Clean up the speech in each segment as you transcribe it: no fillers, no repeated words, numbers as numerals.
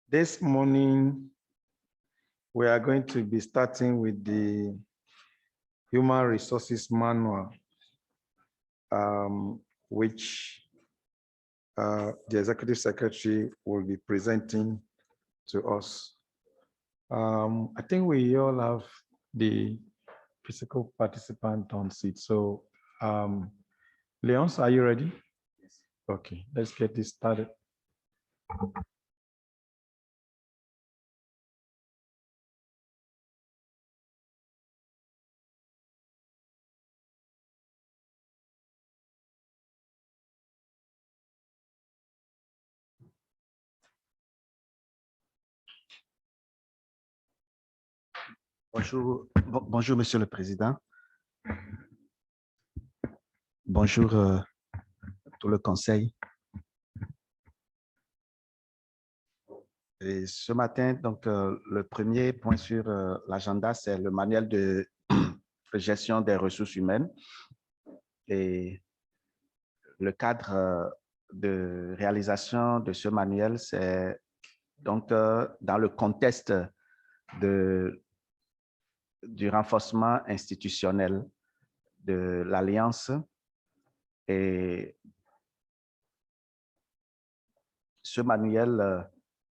This morning, we are going to be starting with the Human Resources Manual, which the Executive Secretary will be presenting to us. I think we all have the physical participant on seat. So, Leonce, are you ready? Yes. Okay, let's get this started. Bonjour, bonjour, Monsieur le Président. Bonjour tout le Conseil. Et ce matin, donc, le premier point sur l'agenda, c'est le manuel de gestion des ressources humaines. Et le cadre de réalisation de ce manuel, c'est donc dans le contexte du renforcement institutionnel de l'Alliance. Et ce manuel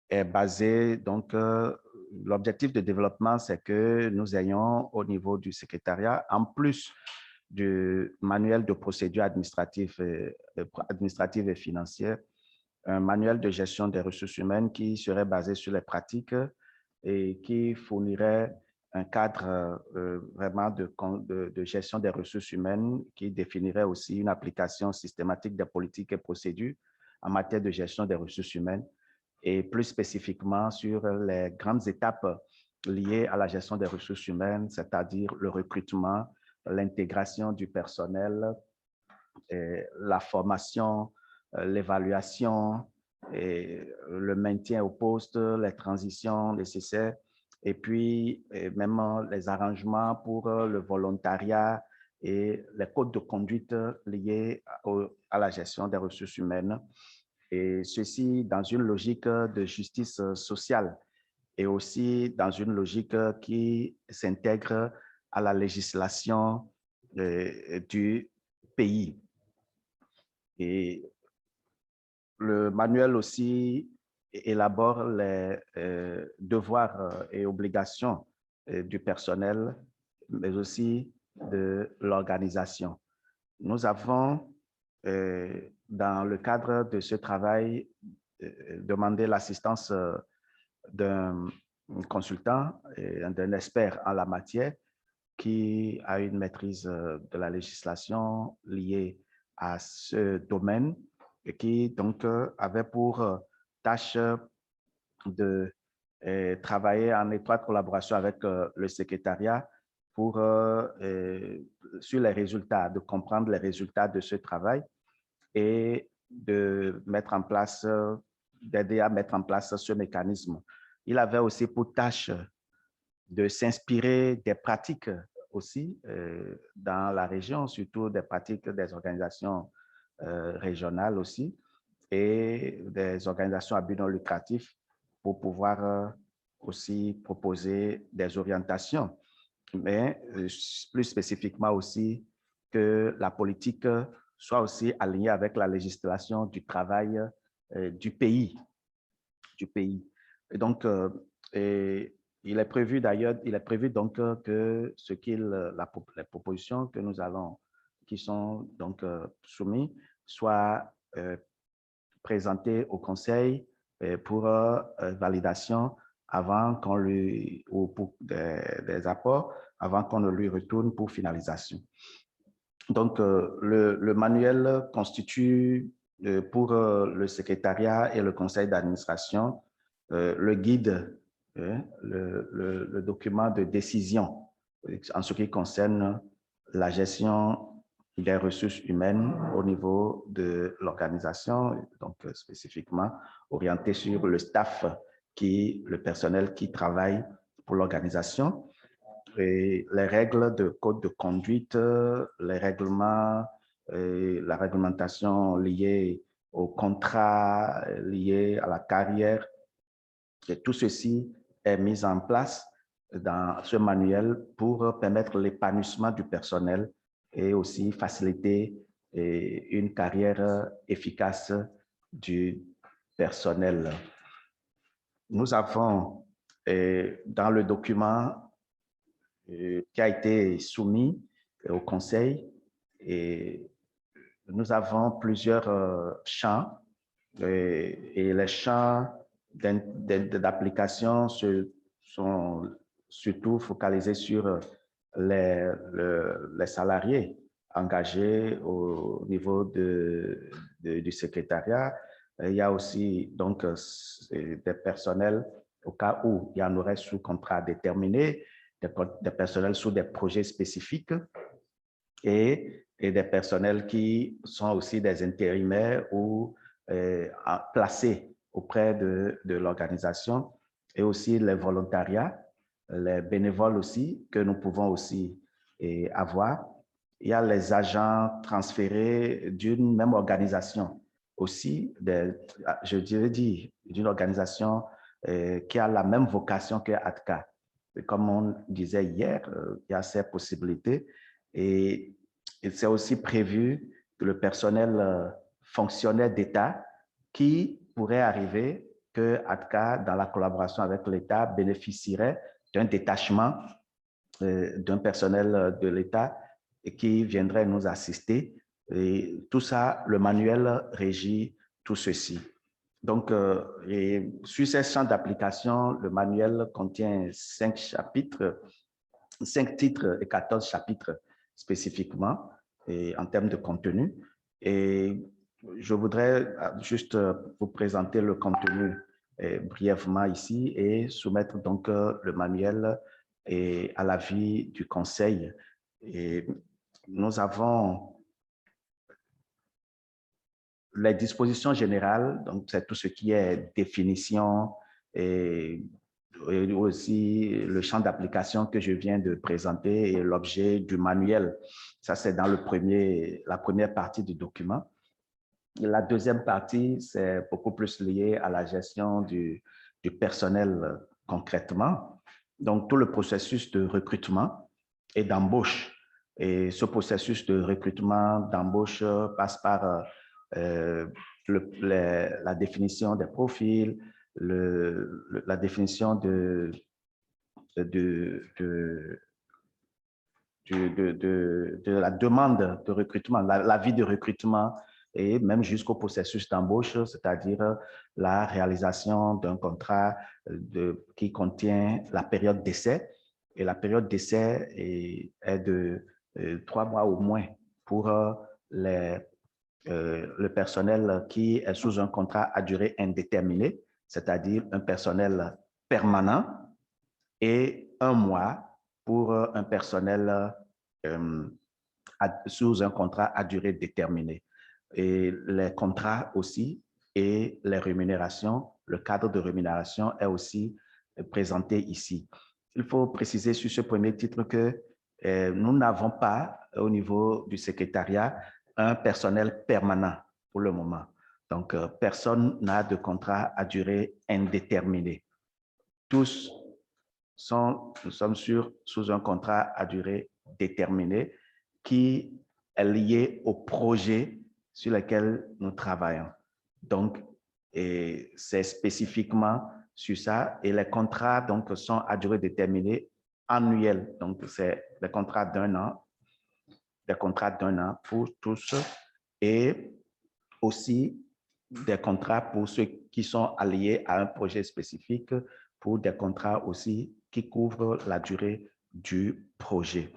est basé, donc l'objectif de développement, c'est que nous ayons au niveau du secrétariat, en plus du manuel de procédures administratives et financières, un manuel de gestion des ressources humaines qui serait basé sur les pratiques et qui fournirait un cadre vraiment de gestion des ressources humaines qui définirait aussi une application systématique des politiques et procédures en matière de gestion des ressources humaines et plus spécifiquement sur les grandes étapes liées à la gestion des ressources humaines, c'est-à-dire le recrutement, l'intégration du personnel, la formation, l'évaluation, le maintien au poste, les transitions nécessaires, et puis même les arrangements pour le volontariat et les codes de conduite liés à la gestion des ressources humaines. Et ceci dans une logique de justice sociale et aussi dans une logique qui s'intègre à la législation du pays. Et le manuel aussi élabore les devoirs et obligations du personnel, mais aussi de l'organisation. Nous avons, dans le cadre de ce travail, demandé l'assistance d'un consultant, d'un expert en la matière qui a une maîtrise de la législation liée à ce domaine et qui donc avait pour tâche de travailler en étroite collaboration avec le secrétariat pour sur les résultats, de comprendre les résultats de ce travail et de mettre en place, d'aider à mettre en place ce mécanisme. Il avait aussi pour tâche de s'inspirer des pratiques aussi dans la région, surtout des pratiques des organisations régionales aussi et des organisations à but non lucratif pour pouvoir aussi proposer des orientations, mais plus spécifiquement aussi que la politique soit aussi alignée avec la législation du travail du pays. Et donc, il est prévu d'ailleurs, donc que les propositions que nous allons, qui sont donc soumises, soient présentées au Conseil pour validation avant qu'on lui, ou pour des apports, avant qu'on ne lui retourne pour finalisation. Donc, le manuel constitue pour le secrétariat et le conseil d'administration le guide, le document de décision en ce qui concerne la gestion des ressources humaines au niveau de l'organisation, donc spécifiquement orienté sur le staff, le personnel qui travaille pour l'organisation, et les règles de code de conduite, les règlements, la réglementation liée aux contrats liés à la carrière. Et tout ceci est mis en place dans ce manuel pour permettre l'épanouissement du personnel et aussi faciliter une carrière efficace du personnel. Nous avons dans le document qui a été soumis au Conseil, et nous avons plusieurs champs et les champs d'application sont surtout focalisés sur les salariés engagés au niveau du secrétariat. Il y a aussi donc des personnels au cas où il y en aurait sous contrat déterminé, des personnels sous des projets spécifiques et des personnels qui sont aussi des intérimaires ou placés auprès de l'organisation, et aussi les volontariats, les bénévoles aussi, que nous pouvons aussi avoir. Il y a les agents transférés d'une même organisation, aussi, je dirais dire, d'une organisation qui a la même vocation que ATCA. Et comme on disait hier, il y a ces possibilités. Et c'est aussi prévu que le personnel fonctionnaire d'État qui pourrait arriver que ATCA, dans la collaboration avec l'État, bénéficierait d'un détachement d'un personnel de l'État qui viendrait nous assister. Et tout ça, le manuel régit tout ceci. Donc, sur ces champs d'application, le manuel contient 5 chapitres, 5 titres et 14 chapitres spécifiquement et en termes de contenu. Et je voudrais juste vous présenter le contenu brièvement ici et soumettre donc le manuel à l'avis du Conseil. Et nous avons les dispositions générales, donc c'est tout ce qui est définition et aussi le champ d'application que je viens de présenter et l'objet du manuel. Ça, c'est dans la première partie du document. Et la deuxième partie, c'est beaucoup plus lié à la gestion du personnel concrètement. Donc, tout le processus de recrutement et d'embauche. Et ce processus de recrutement, d'embauche passe par la définition des profils, la définition de la demande de recrutement, l'avis de recrutement, et même jusqu'au processus d'embauche, c'est-à-dire la réalisation d'un contrat qui contient la période d'essai. Et la période d'essai est de 3 mois au moins pour le personnel qui est sous un contrat à durée indéterminée, c'est-à-dire un personnel permanent, et 1 mois pour un personnel sous un contrat à durée déterminée. Et les contrats aussi et les rémunérations, le cadre de rémunération est aussi présenté ici. Il faut préciser sur ce premier titre que nous n'avons pas au niveau du secrétariat un personnel permanent pour le moment. Donc, personne n'a de contrat à durée indéterminée. Tous nous sommes sous un contrat à durée déterminée qui est lié au projet sur lequel nous travaillons. Donc, c'est spécifiquement sur ça. Et les contrats donc, sont à durée déterminée annuelle. Donc, c'est des contrats d'1 an, pour tous, et aussi des contrats pour ceux qui sont alliés à un projet spécifique, pour des contrats aussi qui couvrent la durée du projet.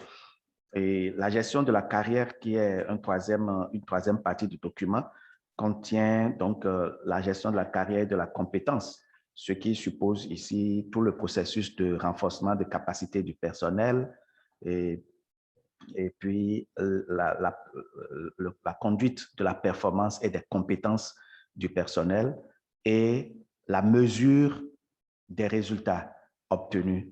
Et la gestion de la carrière, qui est une troisième partie du document, contient donc la gestion de la carrière et de la compétence, ce qui suppose ici tout le processus de renforcement de capacité du personnel et puis la conduite de la performance et des compétences du personnel et la mesure des résultats obtenus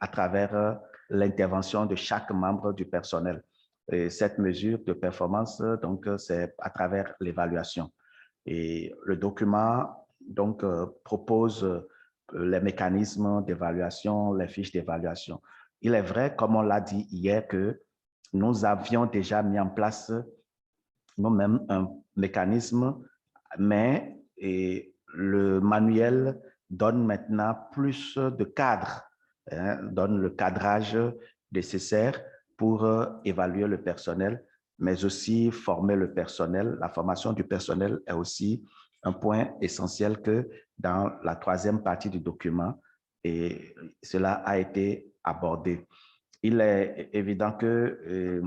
à travers l'intervention de chaque membre du personnel. Et cette mesure de performance, donc, c'est à travers l'évaluation. Et le document donc propose les mécanismes d'évaluation, les fiches d'évaluation. Il est vrai, comme on l'a dit hier, que nous avions déjà mis en place nous-mêmes un mécanisme, mais le manuel donne maintenant plus de cadre, donne le cadrage nécessaire pour évaluer le personnel, mais aussi former le personnel. La formation du personnel est aussi un point essentiel que dans la troisième partie du document, et cela a été abordé. Il est évident que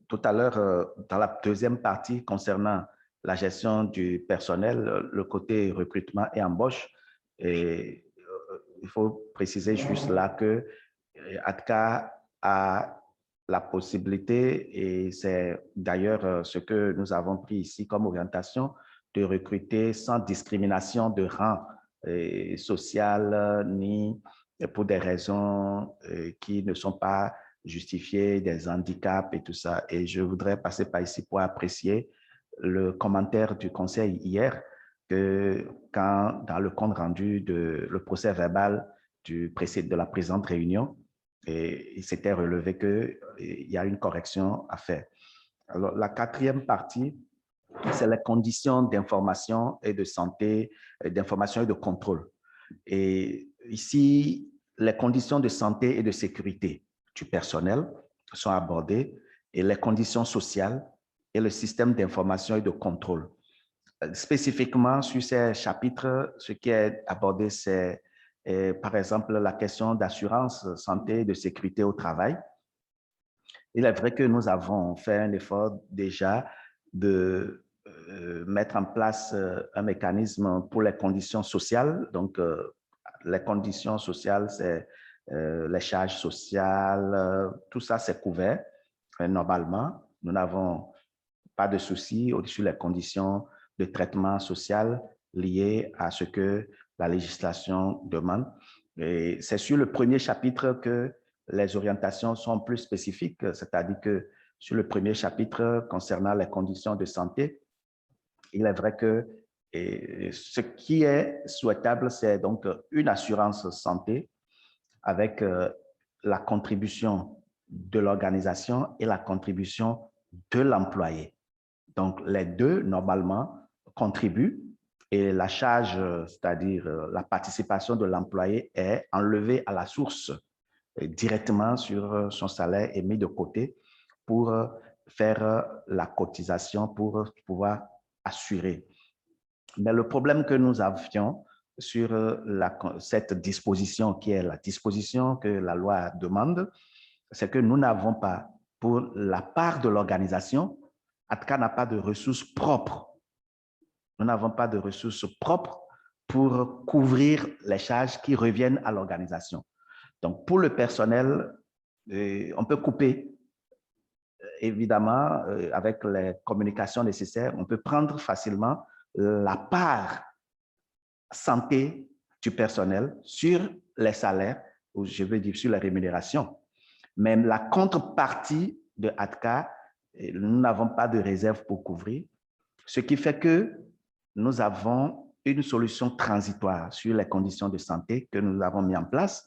tout à l'heure, dans la deuxième partie concernant la gestion du personnel, le côté recrutement et embauche, et, il faut préciser juste là que ATCA a la possibilité, et c'est d'ailleurs ce que nous avons pris ici comme orientation, de recruter sans discrimination de rang social ni pour des raisons qui ne sont pas justifiées, des handicaps et tout ça. Et je voudrais passer par ici pour apprécier le commentaire du conseil hier, que quand dans le compte rendu le procès verbal de la présente réunion, et il s'était relevé qu'il y a une correction à faire. Alors, la quatrième partie, c'est les conditions d'information et de santé, d'information et de contrôle. Et ici, les conditions de santé et de sécurité du personnel sont abordées, et les conditions sociales et le système d'information et de contrôle. Spécifiquement sur ces chapitres, ce qui est abordé, c'est par exemple la question d'assurance santé et de sécurité au travail. Il est vrai que nous avons fait un effort déjà de mettre en place un mécanisme pour les conditions sociales. Donc, les conditions sociales, c'est les charges sociales, tout ça, c'est couvert. Normalement, nous n'avons pas de souci au-dessus des conditions de traitement social liées à ce que la législation demande. Et c'est sur le premier chapitre que les orientations sont plus spécifiques, c'est-à-dire que sur le premier chapitre concernant les conditions de santé, il est vrai que ce qui est souhaitable, c'est donc une assurance santé avec la contribution de l'organisation et la contribution de l'employé. Donc, les deux, normalement, contribuent, et la charge, c'est-à-dire la participation de l'employé, est enlevée à la source directement sur son salaire et mis de côté pour faire la cotisation pour pouvoir assurer. Mais le problème que nous avions sur cette disposition, qui est la disposition que la loi demande, c'est que nous n'avons pas, pour la part de l'organisation, ATCA n'a pas de ressources propres. Nous n'avons pas de ressources propres pour couvrir les charges qui reviennent à l'organisation. Donc, pour le personnel, on peut couper, évidemment, avec les communications nécessaires, on peut prendre facilement la part santé du personnel sur les salaires, ou je veux dire sur les rémunérations. Mais la contrepartie de ATCA, nous n'avons pas de réserve pour couvrir, ce qui fait que nous avons une solution transitoire sur les conditions de santé que nous avons mis en place.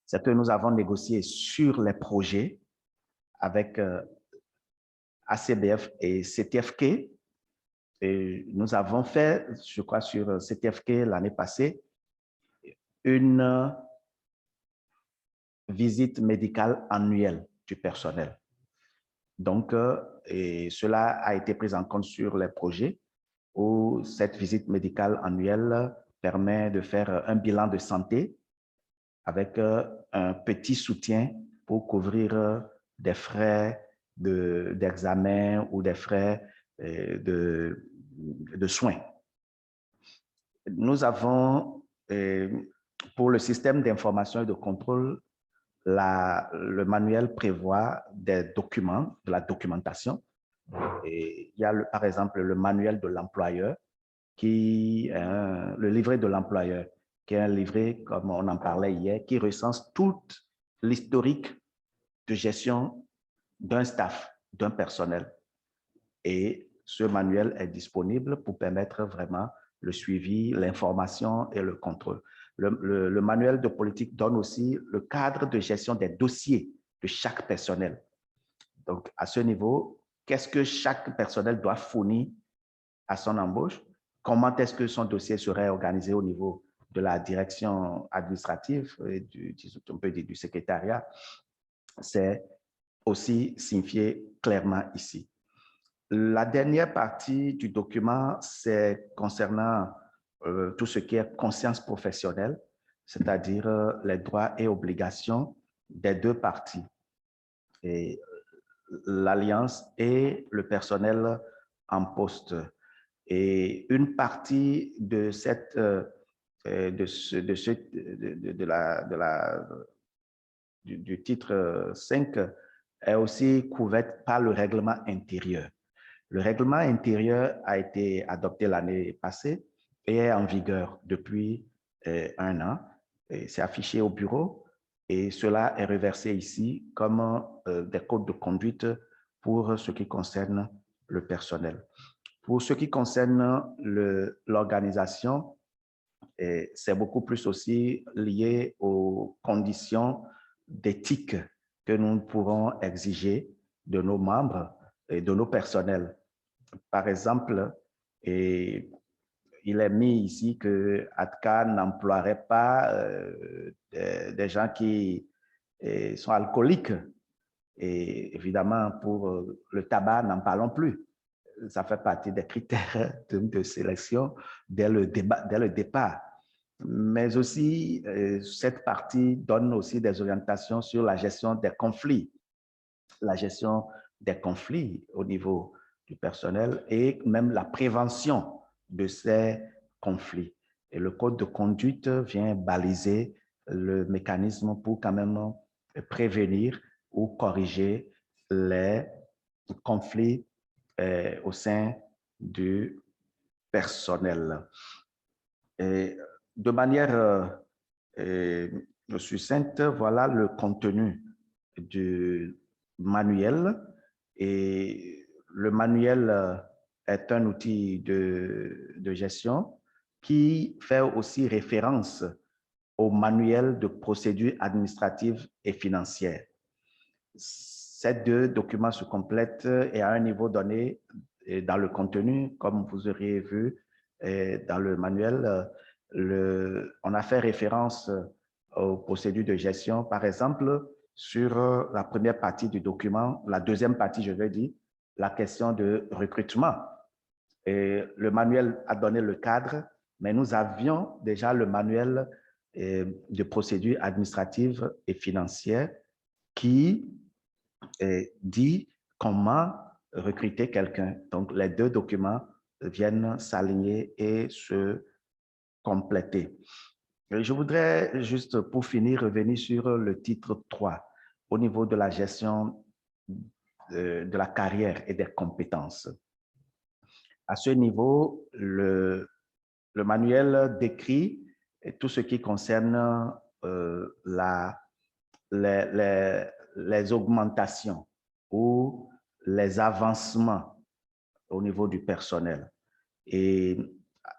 C'est que nous avons négocié sur les projets avec ACBF et CTFK. Et nous avons fait, je crois, sur CTFK l'année passée, une visite médicale annuelle du personnel. Donc, et cela a été pris en compte sur les projets où cette visite médicale annuelle permet de faire un bilan de santé avec un petit soutien pour couvrir des frais d'examen ou des frais de soins. Nous avons, pour le système d'information et de contrôle, le manuel prévoit des documents, de la documentation. Et il y a, par exemple, le manuel de l'employeur, le livret de l'employeur, qui est un livret, comme on en parlait hier, qui recense tout l'historique de gestion d'un staff, d'un personnel. Et ce manuel est disponible pour permettre vraiment le suivi, l'information et le contrôle. Le manuel de politique donne aussi le cadre de gestion des dossiers de chaque personnel. Donc, à ce niveau, qu'est-ce que chaque personnel doit fournir à son embauche? Comment est-ce que son dossier serait organisé au niveau de la direction administrative et du secrétariat? C'est aussi signifié clairement ici. La dernière partie du document, c'est concernant tout ce qui est conscience professionnelle, c'est-à-dire les droits et obligations des deux parties, et l'alliance et le personnel en poste. Et une partie de cette du titre 5 est aussi couverte par le règlement intérieur. Le règlement intérieur a été adopté l'année passée et est en vigueur depuis 1 an. C'est affiché au bureau et cela est reversé ici comme des codes de conduite pour ce qui concerne le personnel. Pour ce qui concerne l'organisation, c'est beaucoup plus aussi lié aux conditions d'éthique que nous pourrons exiger de nos membres et de nos personnels. Par exemple, il est mis ici que ATCA n'emploierait pas des gens qui sont alcooliques. Et évidemment, pour le tabac, n'en parlons plus. Ça fait partie des critères de sélection dès le départ. Mais aussi, cette partie donne aussi des orientations sur la gestion des conflits. La gestion des conflits au niveau du personnel et même la prévention de ces conflits. Et le code de conduite vient baliser le mécanisme pour quand même prévenir ou corriger les conflits au sein du personnel. Et de manière succincte, voilà le contenu du manuel. Et le manuel est un outil de gestion qui fait aussi référence au manuel de procédure administrative et financière. Ces deux documents se complètent et à un niveau donné, et dans le contenu, comme vous auriez vu dans le manuel, on a fait référence aux procédures de gestion, par exemple, sur la première partie du document, la deuxième partie, je vais dire, la question de recrutement. Et le manuel a donné le cadre, mais nous avions déjà le manuel de procédures administratives et financières qui dit comment recruter quelqu'un. Donc, les deux documents viennent s'aligner et se compléter. Je voudrais juste, pour finir, revenir sur le titre 3, au niveau de la gestion de la carrière et des compétences. À ce niveau, le manuel décrit tout ce qui concerne les augmentations ou les avancements au niveau du personnel et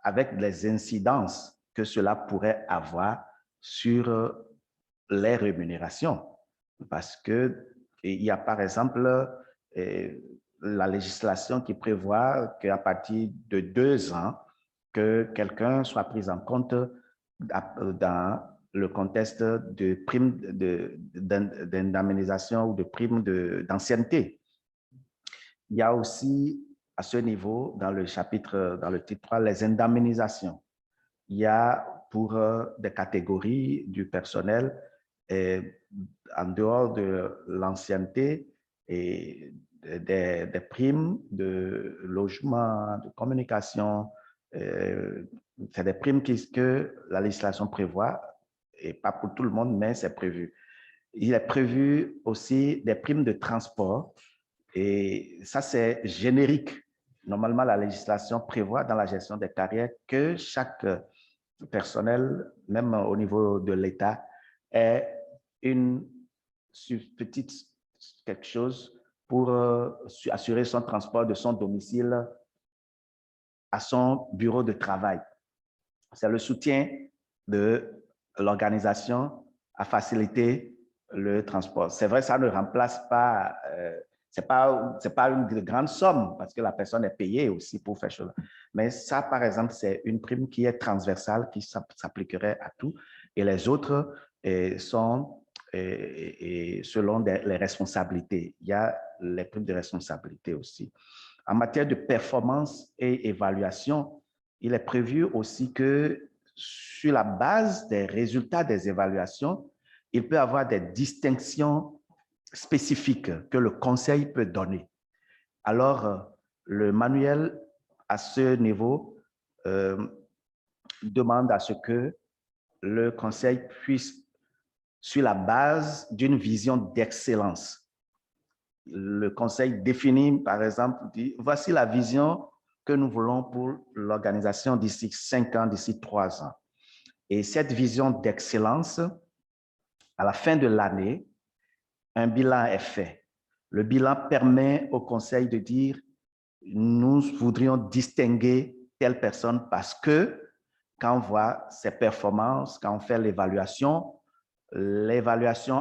avec les incidences que cela pourrait avoir sur les rémunérations. Parce qu'il y a par exemple la législation qui prévoit qu'à partir de 2 ans, que quelqu'un soit pris en compte dans le contexte de primes d'indemnisation ou de primes d'ancienneté. Il y a aussi à ce niveau, dans le chapitre, dans le titre 3, les indemnisations. Il y a pour des catégories du personnel en dehors de l'ancienneté et des primes de logement, de communication. C'est des primes que la législation prévoit, et pas pour tout le monde, mais c'est prévu. Il est prévu aussi des primes de transport, et ça, c'est générique. Normalement, la législation prévoit dans la gestion des carrières que chaque personnel, même au niveau de l'État, ait une petite quelque chose pour assurer son transport de son domicile à son bureau de travail. C'est le soutien de l'organisation à faciliter le transport. C'est vrai, ça ne remplace pas, c'est pas une grande somme parce que la personne est payée aussi pour faire cela. Mais ça, par exemple, c'est une prime qui est transversale, qui s'appliquerait à tout. Et les autres sont selon les responsabilités. Il y a les primes de responsabilité aussi. En matière de performance et évaluation, il est prévu aussi que sur la base des résultats des évaluations, il peut y avoir des distinctions spécifiques que le conseil peut donner. Alors, le manuel à ce niveau demande à ce que le conseil puisse, sur la base d'une vision d'excellence, le conseil définit, par exemple, dit, voici la vision que nous voulons pour l'organisation d'ici 5 ans, d'ici 3 ans. Et cette vision d'excellence, à la fin de l'année, un bilan est fait. Le bilan permet au conseil de dire, nous voudrions distinguer telle personne parce que quand on voit ses performances, quand on fait l'évaluation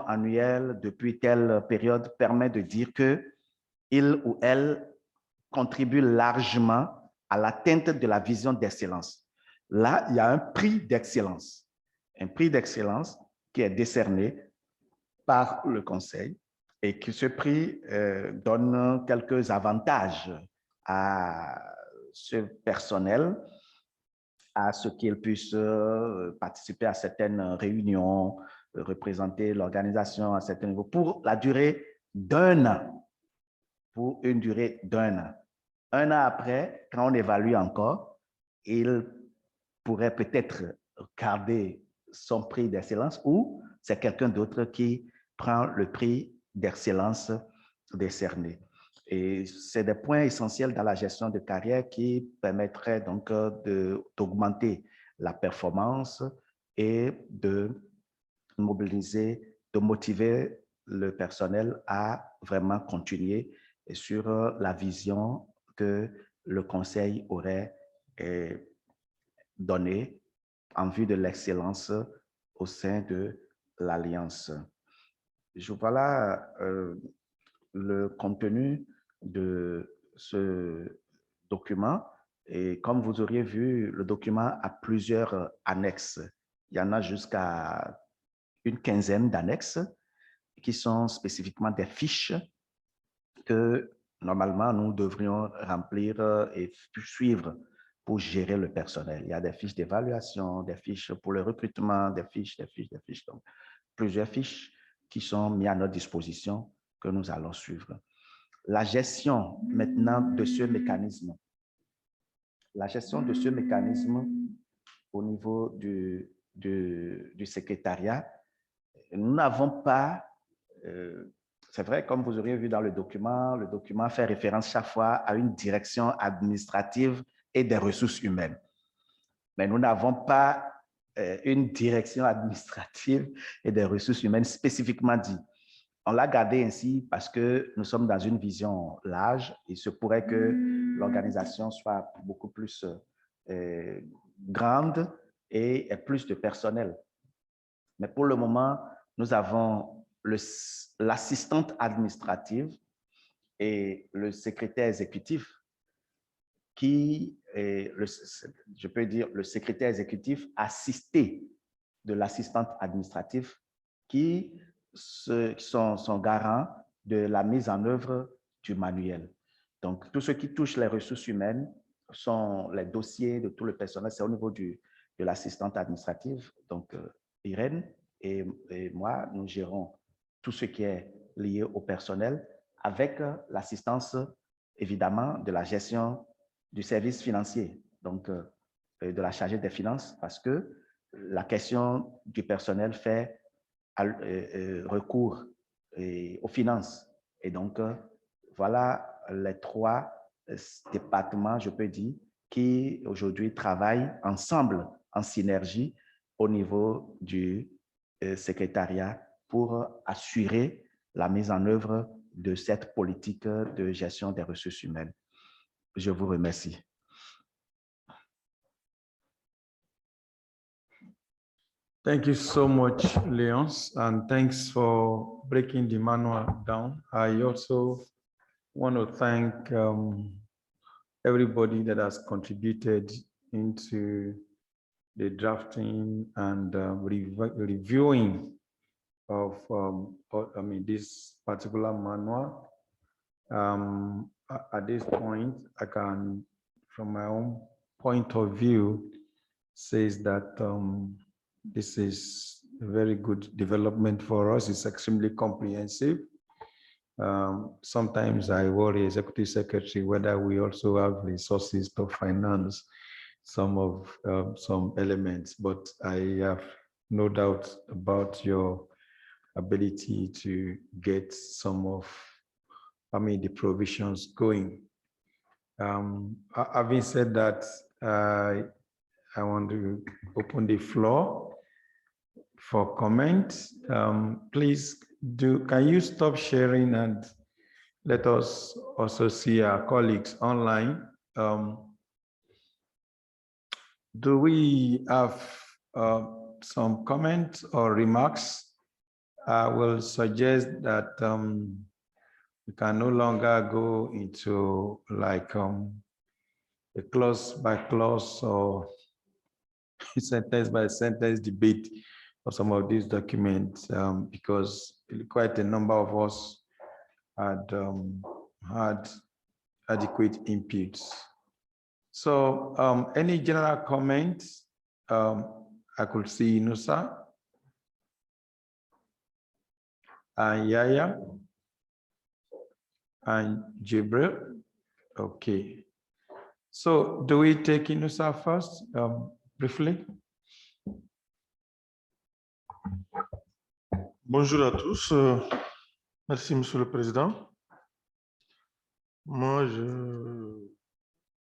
annuelle depuis telle période permet de dire que il ou elle contribue largement à l'atteinte de la vision d'excellence. Là, il y a un prix d'excellence qui est décerné par le conseil et que ce prix donne quelques avantages à ce personnel, à ce qu'il puisse participer à certaines réunions, représenter l'organisation à certains niveaux pour la durée d'1 an. Pour une durée d'1 an. 1 an après, quand on évalue encore, il pourrait peut-être garder son prix d'excellence ou c'est quelqu'un d'autre qui prend le prix d'excellence décerné. Et c'est des points essentiels dans la gestion de carrière qui permettraient donc d'augmenter la performance et de mobiliser, de motiver le personnel à vraiment continuer sur la vision que le conseil aurait donnée en vue de l'excellence au sein de l'Alliance. Voilà le contenu de ce document. Et comme vous auriez vu, le document a plusieurs annexes. Il y en a jusqu'à une quinzaine d'annexes qui sont spécifiquement des fiches que normalement nous devrions remplir et suivre pour gérer le personnel. Il y a des fiches d'évaluation, des fiches pour le recrutement, des fiches. Donc, plusieurs fiches qui sont mises à notre disposition que nous allons suivre. La gestion maintenant de ce mécanisme. La gestion de ce mécanisme au niveau du secrétariat, nous n'avons pas, c'est vrai, comme vous auriez vu dans le document fait référence chaque fois à une direction administrative et des ressources humaines. Mais nous n'avons pas une direction administrative et des ressources humaines spécifiquement dit. On l'a gardé ainsi parce que nous sommes dans une vision large. Il se pourrait que l'organisation soit beaucoup plus grande et plus de personnel. Mais pour le moment, nous avons l'assistante administrative et le secrétaire exécutif qui est, je peux dire, le secrétaire exécutif assisté de l'assistante administrative qui sont garants de la mise en œuvre du manuel. Donc, tout ce qui touche les ressources humaines sont les dossiers de tout le personnel, c'est au niveau de l'assistante administrative. Donc, Irène et moi, nous gérons tout ce qui est lié au personnel avec l'assistance, évidemment, de la gestion du service financier, donc de la chargée des finances, parce que la question du personnel fait recours aux finances. Et donc, voilà les 3 départements, je peux dire, qui aujourd'hui travaillent ensemble, en synergie, au niveau du secrétariat pour assurer la mise en œuvre de cette politique de gestion des ressources humaines. Je vous remercie. Thank you so much, Leonce, and thanks for breaking the manual down. I also want to thank everybody that has contributed into the drafting and reviewing of this particular manual. At this point, I can, from my own point of view, says that this is a very good development for us. It's extremely comprehensive. Sometimes I worry, Executive Secretary, whether we also have resources to finance some elements, but I have no doubt about your ability to get some of, the provisions going. Having said that, I want to open the floor for comment. Please can you stop sharing and let us also see our colleagues online. Do we have some comments or remarks? I will suggest that we can no longer go into like a clause by clause or sentence by sentence debate of some of these documents because quite a number of us had adequate inputs. So any general comments? I could see Nusa and Yaya and Jibril. Okay. So do we take Nusa first, briefly? Bonjour à tous. Merci, Monsieur le Président. Moi,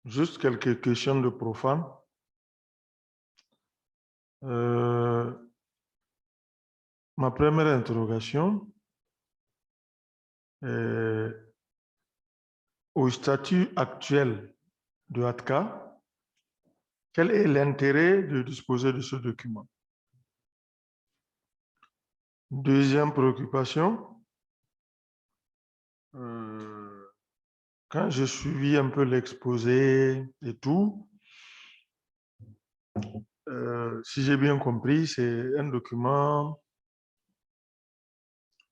juste quelques questions de profane. Ma première interrogation est au statut actuel de ATCA, quel est l'intérêt de disposer de ce document? Deuxième préoccupation, quand j'ai suivi un peu l'exposé et tout, si j'ai bien compris, c'est un document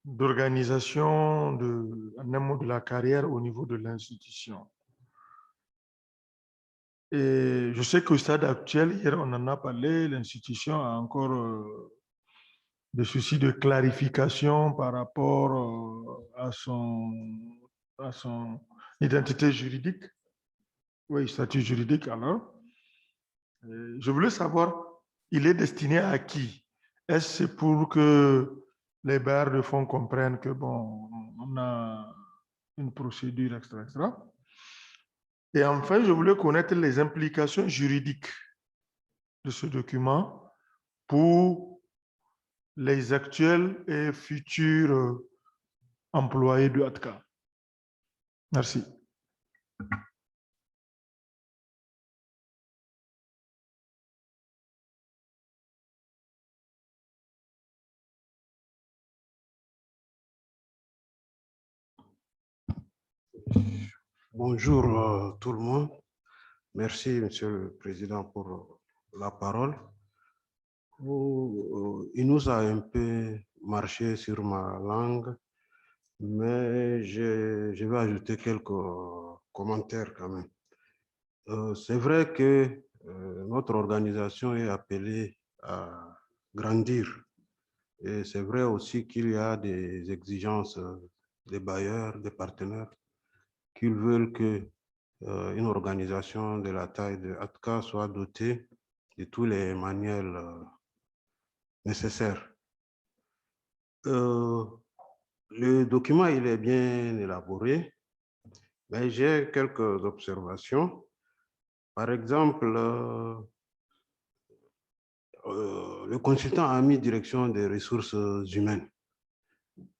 d'organisation de la carrière au niveau de l'institution. Et je sais qu'au stade actuel, hier on en a parlé, l'institution a encore des soucis de clarification par rapport à son identité juridique. Oui, statut juridique alors. Je voulais savoir, il est destiné à qui? Est-ce pour que les bailleurs de fonds comprennent que bon, on a une procédure, etc., etc. Et enfin, je voulais connaître les implications juridiques de ce document pour les actuels et futurs employés de ATCA. Merci. Bonjour tout le monde. Merci, Monsieur le Président, pour la parole. Il nous a un peu marché sur ma langue, mais je vais ajouter quelques commentaires quand même. C'est vrai que notre organisation est appelée à grandir. Et c'est vrai aussi qu'il y a des exigences des bailleurs, des partenaires, qu'ils veulent que une organisation de la taille de ATCA soit dotée de tous les manuels nécessaires. Le document, il est bien élaboré, mais j'ai quelques observations. Par exemple, le consultant a mis direction des ressources humaines.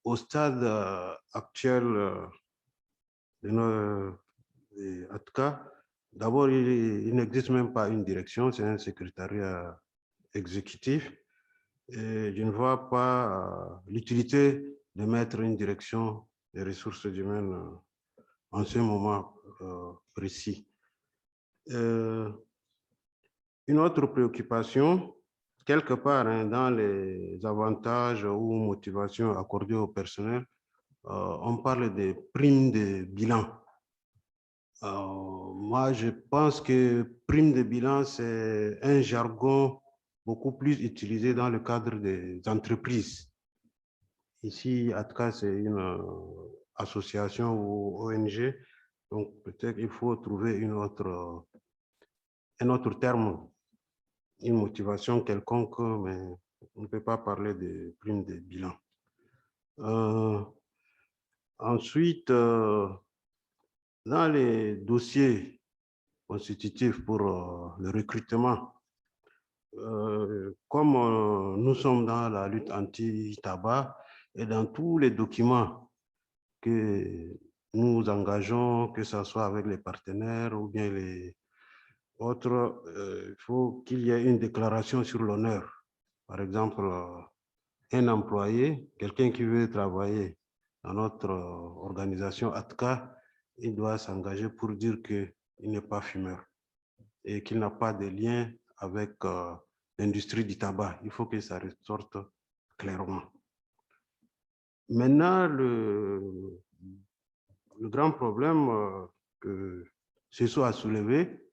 Au stade actuel de ATCA, d'abord, il n'existe même pas une direction, c'est un secrétariat exécutif. Et je ne vois pas l'utilité de mettre une direction des ressources humaines en ce moment précis. Une autre préoccupation, quelque part dans les avantages ou motivations accordées au personnel, on parle des primes de bilan. Moi, je pense que prime de bilan, c'est un jargon beaucoup plus utilisé dans le cadre des entreprises. Ici, ATCA, c'est une association ou ONG, donc peut-être il faut trouver un autre terme, une motivation quelconque, mais on ne peut pas parler de prime de bilan. Ensuite, dans les dossiers constitutifs pour le recrutement, comme nous sommes dans la lutte anti-tabac et dans tous les documents que nous engageons, que ce soit avec les partenaires ou bien les autres, il faut qu'il y ait une déclaration sur l'honneur. Par exemple, un employé, quelqu'un qui veut travailler dans notre organisation ATCA, il doit s'engager pour dire qu'il n'est pas fumeur et qu'il n'a pas de lien avec l'industrie du tabac. Il faut que ça ressorte clairement. Maintenant, le grand problème que CESO a soulevé,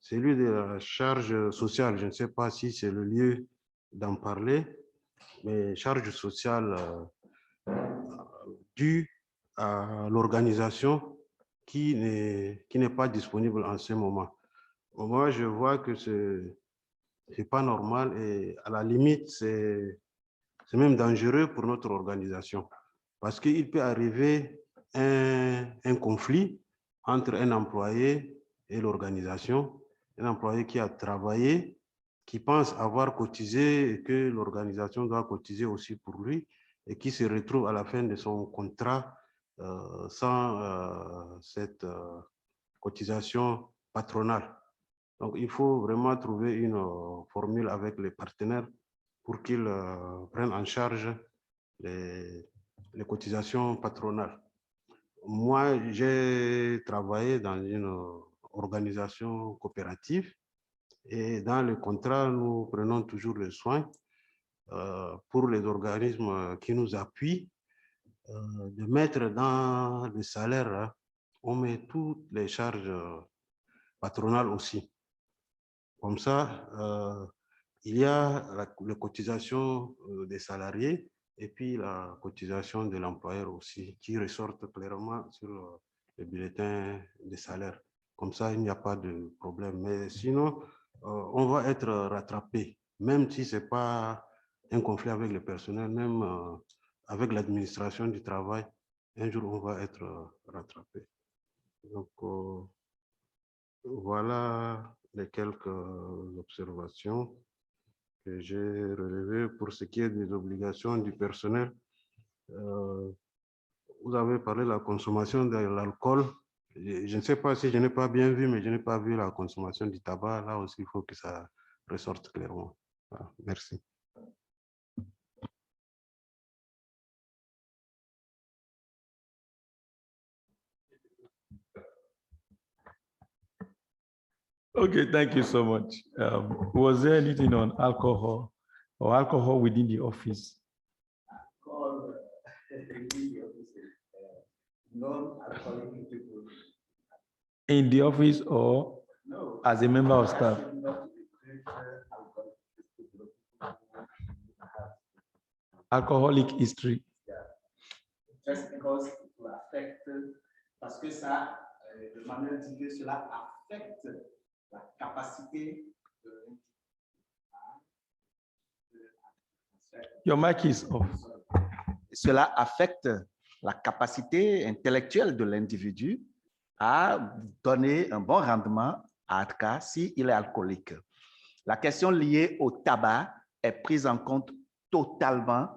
celui de la charge sociale. Je ne sais pas si c'est le lieu d'en parler, mais charge sociale due à l'organisation qui n'est pas disponible en ce moment. Moi, je vois que ce n'est pas normal et à la limite, c'est même dangereux pour notre organisation parce qu'il peut arriver un conflit entre un employé et l'organisation, un employé qui a travaillé, qui pense avoir cotisé et que l'organisation doit cotiser aussi pour lui et qui se retrouve à la fin de son contrat sans cette cotisation patronale. Donc, il faut vraiment trouver une formule avec les partenaires pour qu'ils prennent en charge les cotisations patronales. Moi, j'ai travaillé dans une organisation coopérative et dans le contrat, nous prenons toujours le soin pour les organismes qui nous appuient de mettre dans le salaire, on met toutes les charges patronales aussi. Comme ça, il y a la cotisation des salariés et puis la cotisation de l'employeur aussi, qui ressortent clairement sur le bulletin des salaires. Comme ça, il n'y a pas de problème. Mais sinon, on va être rattrapé, même si ce n'est pas un conflit avec le personnel, même avec l'administration du travail, un jour, on va être rattrapé. Donc, voilà les quelques observations que j'ai relevées pour ce qui est des obligations du personnel. Vous avez parlé de la consommation de l'alcool. Je ne sais pas si je n'ai pas bien vu, mais je n'ai pas vu la consommation du tabac. Là aussi, il faut que ça ressorte clairement. Voilà, merci. Okay, thank you so much. Was there anything on alcohol or alcohol within the office? Non-alcoholic people. In the office or No. as a member of staff? Alcoholic history. Yeah. Just because it will affect, parce que ça, le manuel dit que cela affecte la capacité de... Your mic is off. Cela affecte la capacité intellectuelle de l'individu à donner un bon rendement à ATCA s'il est alcoolique. La question liée au tabac est prise en compte totalement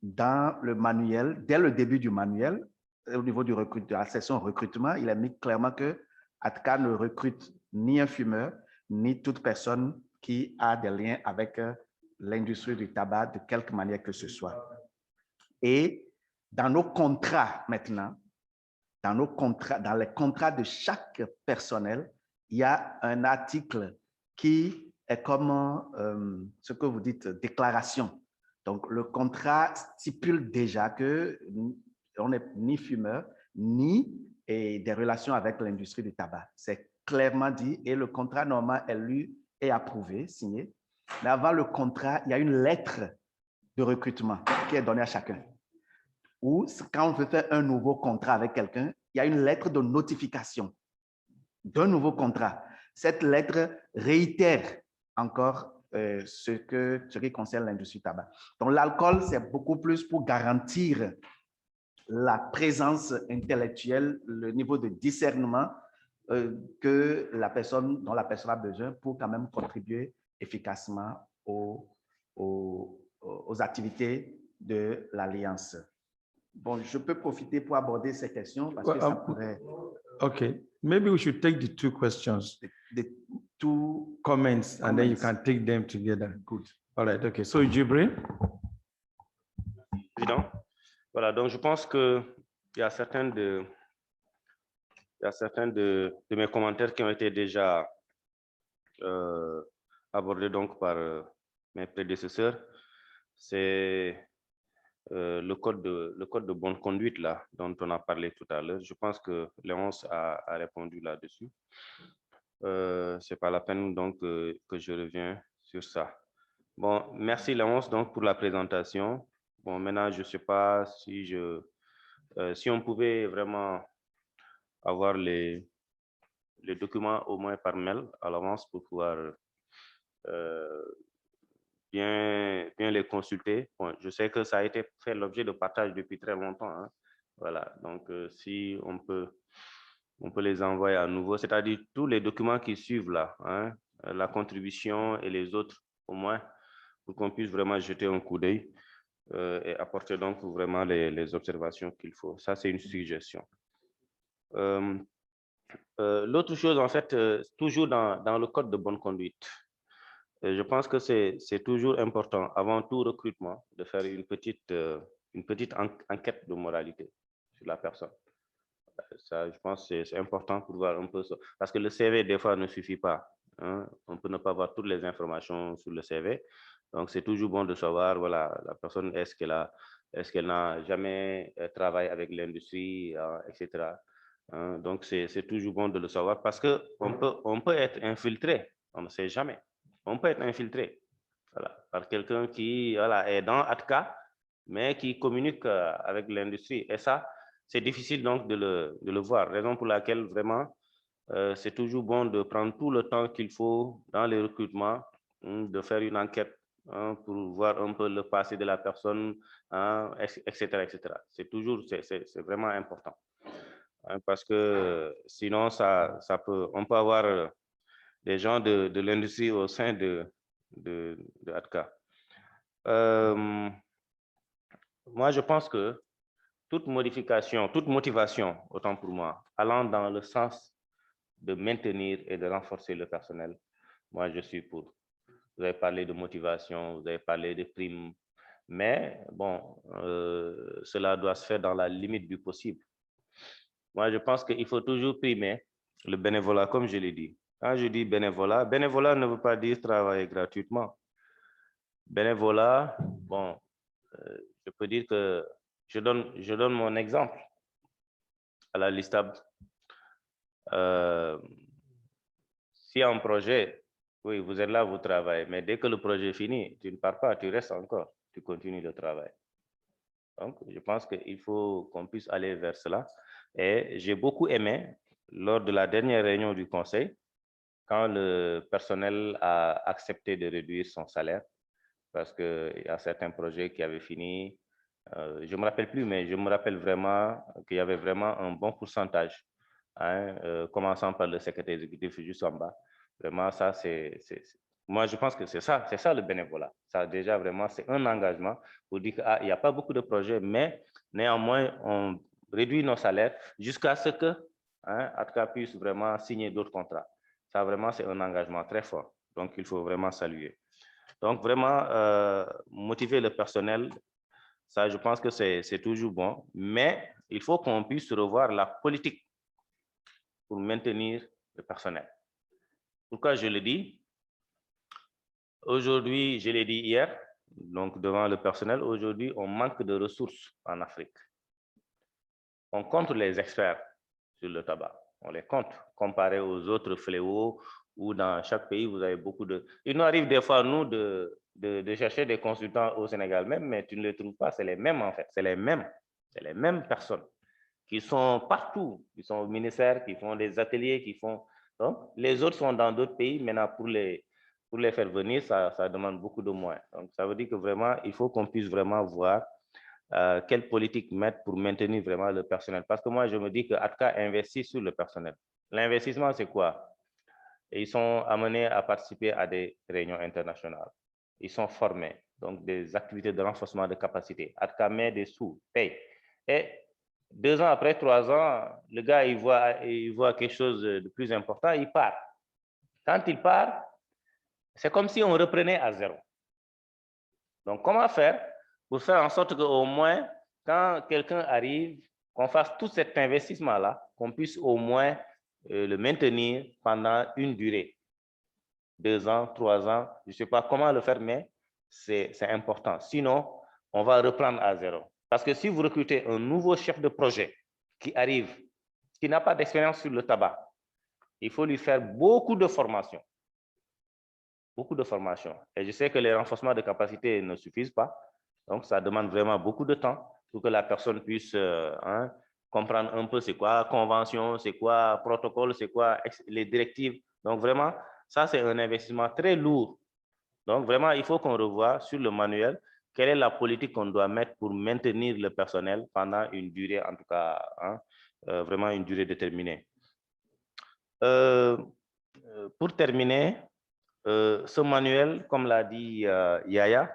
dans le manuel, dès le début du manuel, au niveau de la section recrutement, il est mis clairement que ATCA ne recrute ni un fumeur, ni toute personne qui a des liens avec l'industrie du tabac de quelque manière que ce soit. Et dans nos contrats maintenant, dans les contrats de chaque personnel, il y a un article qui est comme ce que vous dites, déclaration. Donc, le contrat stipule déjà qu'on n'est ni fumeur, ni des relations avec l'industrie du tabac. C'est clairement dit et le contrat normal est lu et approuvé, signé. Mais avant le contrat, il y a une lettre de recrutement qui est donnée à chacun. Ou quand on veut faire un nouveau contrat avec quelqu'un, il y a une lettre de notification d'un nouveau contrat. Cette lettre réitère encore ce qui concerne l'industrie du tabac. Donc, l'alcool, c'est beaucoup plus pour garantir la présence intellectuelle, le niveau de discernement que dont la personne a besoin pour quand même contribuer efficacement aux activités de l'Alliance. Bon, je peux profiter pour aborder ces questions parce que ça pourrait... Okay, maybe we should take the two questions, The two comments, and then you comments. can take them together. Good. All right, okay. So, Jibril? Président. Voilà, donc je pense qu'il y a certains de mes commentaires qui ont été déjà abordés donc par mes prédécesseurs. C'est le code de bonne conduite là, dont on a parlé tout à l'heure. Je pense que Léonce a répondu là-dessus. C'est pas la peine donc que je reviens sur ça. Bon, merci Léonce donc pour la présentation. Bon, maintenant, je ne sais pas si si on pouvait vraiment avoir les documents au moins par mail à l'avance pour pouvoir bien les consulter. Bon, je sais que ça a été fait l'objet de partage depuis très longtemps. Hein. Voilà, donc si on peut les envoyer à nouveau, c'est-à-dire tous les documents qui suivent là, hein, la contribution et les autres au moins, pour qu'on puisse vraiment jeter un coup d'œil et apporter donc vraiment les observations qu'il faut. Ça, c'est une suggestion. L'autre chose, en fait, toujours dans le code de bonne conduite, je pense que c'est toujours important, avant tout recrutement, de faire une petite enquête de moralité sur la personne. Ça, je pense que c'est important pour voir un peu ça. Parce que le CV, des fois, ne suffit pas. Hein. On peut ne pas avoir toutes les informations sur le CV. Donc, c'est toujours bon de savoir, voilà, la personne, est-ce qu'elle n'a jamais travaillé avec l'industrie, etc. Hein. Donc, c'est toujours bon de le savoir parce qu'on peut être infiltré. On ne sait jamais. On peut être infiltré, voilà, par quelqu'un qui voilà, est dans ATCA, mais qui communique avec l'industrie. Et ça, c'est difficile donc de le voir. Raison pour laquelle vraiment, c'est toujours bon de prendre tout le temps qu'il faut dans les recrutements, de faire une enquête pour voir un peu le passé de la personne, etc., etc. C'est vraiment important. Parce que sinon, on peut avoir des gens de l'industrie au sein de ATCA. Moi, je pense que toute motivation, autant pour moi, allant dans le sens de maintenir et de renforcer le personnel, moi, je suis pour. Vous avez parlé de motivation, vous avez parlé de primes, mais bon, cela doit se faire dans la limite du possible. Moi, je pense qu'il faut toujours primer le bénévolat, comme je l'ai dit. Quand je dis bénévolat, bénévolat ne veut pas dire travailler gratuitement. Bénévolat, bon, je peux dire que je donne mon exemple à la LISTAB. Si un projet, oui, vous êtes là, vous travaillez, mais dès que le projet est fini, tu ne pars pas, tu restes encore, tu continues le travail. Donc, je pense qu'il faut qu'on puisse aller vers cela. Et j'ai beaucoup aimé, lors de la dernière réunion du conseil, quand le personnel a accepté de réduire son salaire, parce qu'il y a certains projets qui avaient fini, je ne me rappelle plus, mais je me rappelle vraiment qu'il y avait vraiment un bon pourcentage, hein, commençant par le secrétaire exécutif juste en bas. Vraiment, ça, moi, je pense que c'est ça le bénévolat. Ça, déjà, vraiment, c'est un engagement pour dire qu'il n'y a pas beaucoup de projets, mais néanmoins, on réduit nos salaires jusqu'à ce que ATCA puisse vraiment signer d'autres contrats. Ça, vraiment, c'est un engagement très fort. Donc, il faut vraiment saluer. Donc, vraiment, motiver le personnel, ça, je pense que c'est toujours bon, mais il faut qu'on puisse revoir la politique pour maintenir le personnel. Pourquoi je le dis? Aujourd'hui, je l'ai dit hier, donc devant le personnel, aujourd'hui, on manque de ressources en Afrique. On compte les experts sur le tabac, on les compte, comparé aux autres fléaux où dans chaque pays, vous avez beaucoup de... Il nous arrive des fois, nous, de chercher des consultants au Sénégal même, mais tu ne les trouves pas, c'est les mêmes en fait, c'est les mêmes personnes qui sont partout, qui sont au ministère, qui font des ateliers, qui font... Donc, les autres sont dans d'autres pays, maintenant pour les faire venir, ça demande beaucoup de moyens. Donc, ça veut dire que vraiment, il faut qu'on puisse vraiment voir quelle politique mettre pour maintenir vraiment le personnel. Parce que moi, je me dis que ATCA investit sur le personnel. L'investissement, c'est quoi? Ils sont amenés à participer à des réunions internationales. Ils sont formés, donc des activités de renforcement de capacité. ATCA met des sous, paye. Et 2 ans après, 3 ans, le gars, il voit quelque chose de plus important, il part. Quand il part, c'est comme si on reprenait à zéro. Donc, comment faire pour faire en sorte qu'au moins, quand quelqu'un arrive, qu'on fasse tout cet investissement-là, qu'on puisse au moins le maintenir pendant une durée, 2 ans, 3 ans, je ne sais pas comment le faire, mais c'est important. Sinon, on va reprendre à zéro. Parce que si vous recrutez un nouveau chef de projet qui arrive, qui n'a pas d'expérience sur le tabac, il faut lui faire beaucoup de formation. Beaucoup de formation. Et je sais que les renforcements de capacité ne suffisent pas. Donc, ça demande vraiment beaucoup de temps pour que la personne puisse comprendre un peu c'est quoi convention, c'est quoi protocole, c'est quoi les directives. Donc, vraiment, ça, c'est un investissement très lourd. Donc, vraiment, il faut qu'on revoie sur le manuel quelle est la politique qu'on doit mettre pour maintenir le personnel pendant une durée, en tout cas, vraiment une durée déterminée. Pour terminer, ce manuel, comme l'a dit Yaya,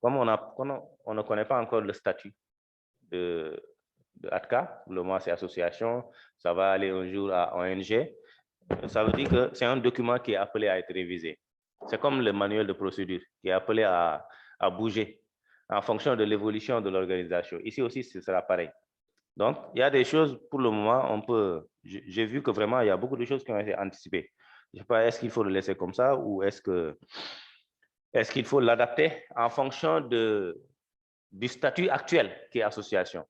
comme on ne connaît pas encore le statut de ATCA, pour le moment c'est association, ça va aller un jour à ONG, ça veut dire que c'est un document qui est appelé à être révisé. C'est comme le manuel de procédure qui est appelé à bouger en fonction de l'évolution de l'organisation. Ici aussi, ce sera pareil. Donc, il y a des choses, pour le moment, j'ai vu que vraiment, il y a beaucoup de choses qui ont été anticipées. Je ne sais pas, est-ce qu'il faut le laisser comme ça ou est-ce qu'il faut l'adapter en fonction du statut actuel qui est association?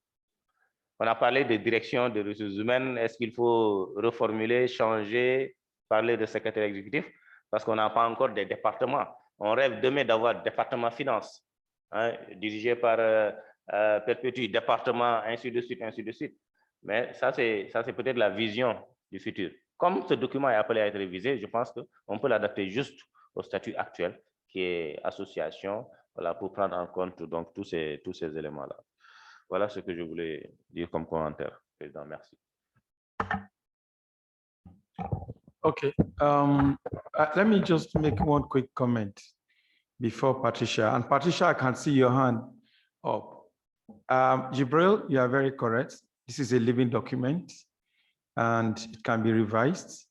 On a parlé de direction des ressources humaines. Est-ce qu'il faut reformuler, changer, parler de secrétaire exécutif? Parce qu'on n'a pas encore des départements. On rêve demain d'avoir département finance, dirigé par Perpétue, département, ainsi de suite, ainsi de suite. Mais ça, c'est peut-être la vision du futur. Comme ce document est appelé à être révisé, je pense qu'on peut l'adapter juste au statut actuel, qui est association, voilà, pour prendre en compte donc, tous ces éléments-là. Voilà ce que je voulais dire comme commentaire, Président. Merci. Okay. Let me just make one quick comment before Patricia. And Patricia, I can see your hand up. Jibril, you are very correct. This is a living document and it can be revised.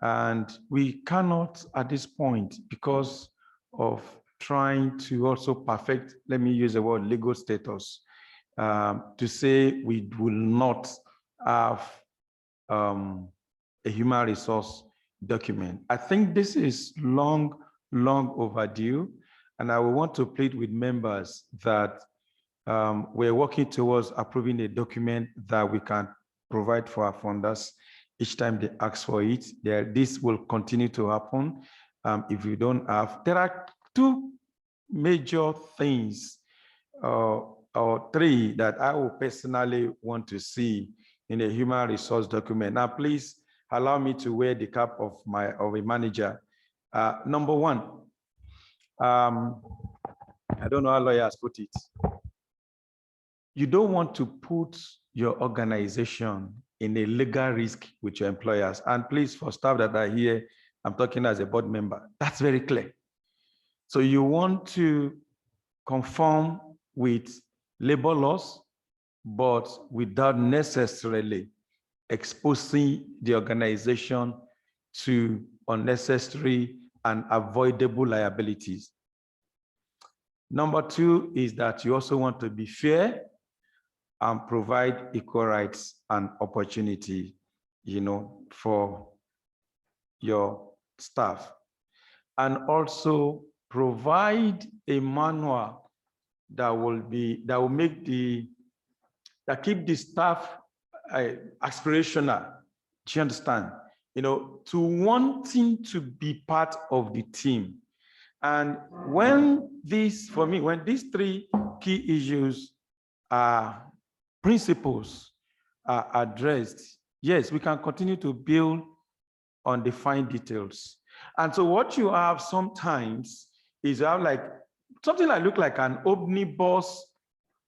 And we cannot at this point, because of trying to also perfect, let me use the word legal status, to say we will not have a human resource document. I think this is long overdue. And I will want to plead with members that we're working towards approving a document that we can provide for our funders each time they ask for it. This will continue to happen if you don't have. There are 2 major things or 3 that I will personally want to see in a human resource document. Now, please allow me to wear the cap of a manager. Number 1, I don't know how lawyers put it. You don't want to put your organization in a legal risk with your employers. And please, for staff that are here, I'm talking as a board member, that's very clear. So you want to conform with labor laws, but without necessarily exposing the organization to unnecessary and avoidable liabilities. Number two is that you also want to be fair and provide equal rights and opportunity, for your staff. And also provide a manual that will keep the staff aspirational. Do you understand? To wanting to be part of the team. And when these three key issues principles are addressed, yes, we can continue to build on the fine details. And so what you have sometimes is you have something that looks like an omnibus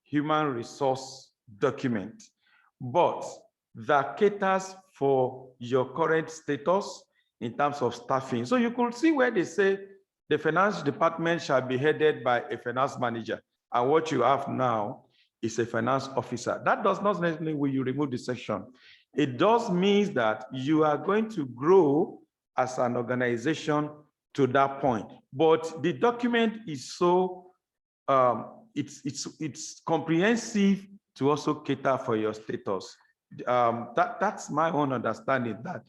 human resource document, but that caters for your current status in terms of staffing. So you could see where they say the finance department shall be headed by a finance manager. And what you have now is a finance officer. That does not necessarily mean when you remove the section. It does mean that you are going to grow as an organization to that point. But the document is so, it's comprehensive to also cater for your status. That's my own understanding, that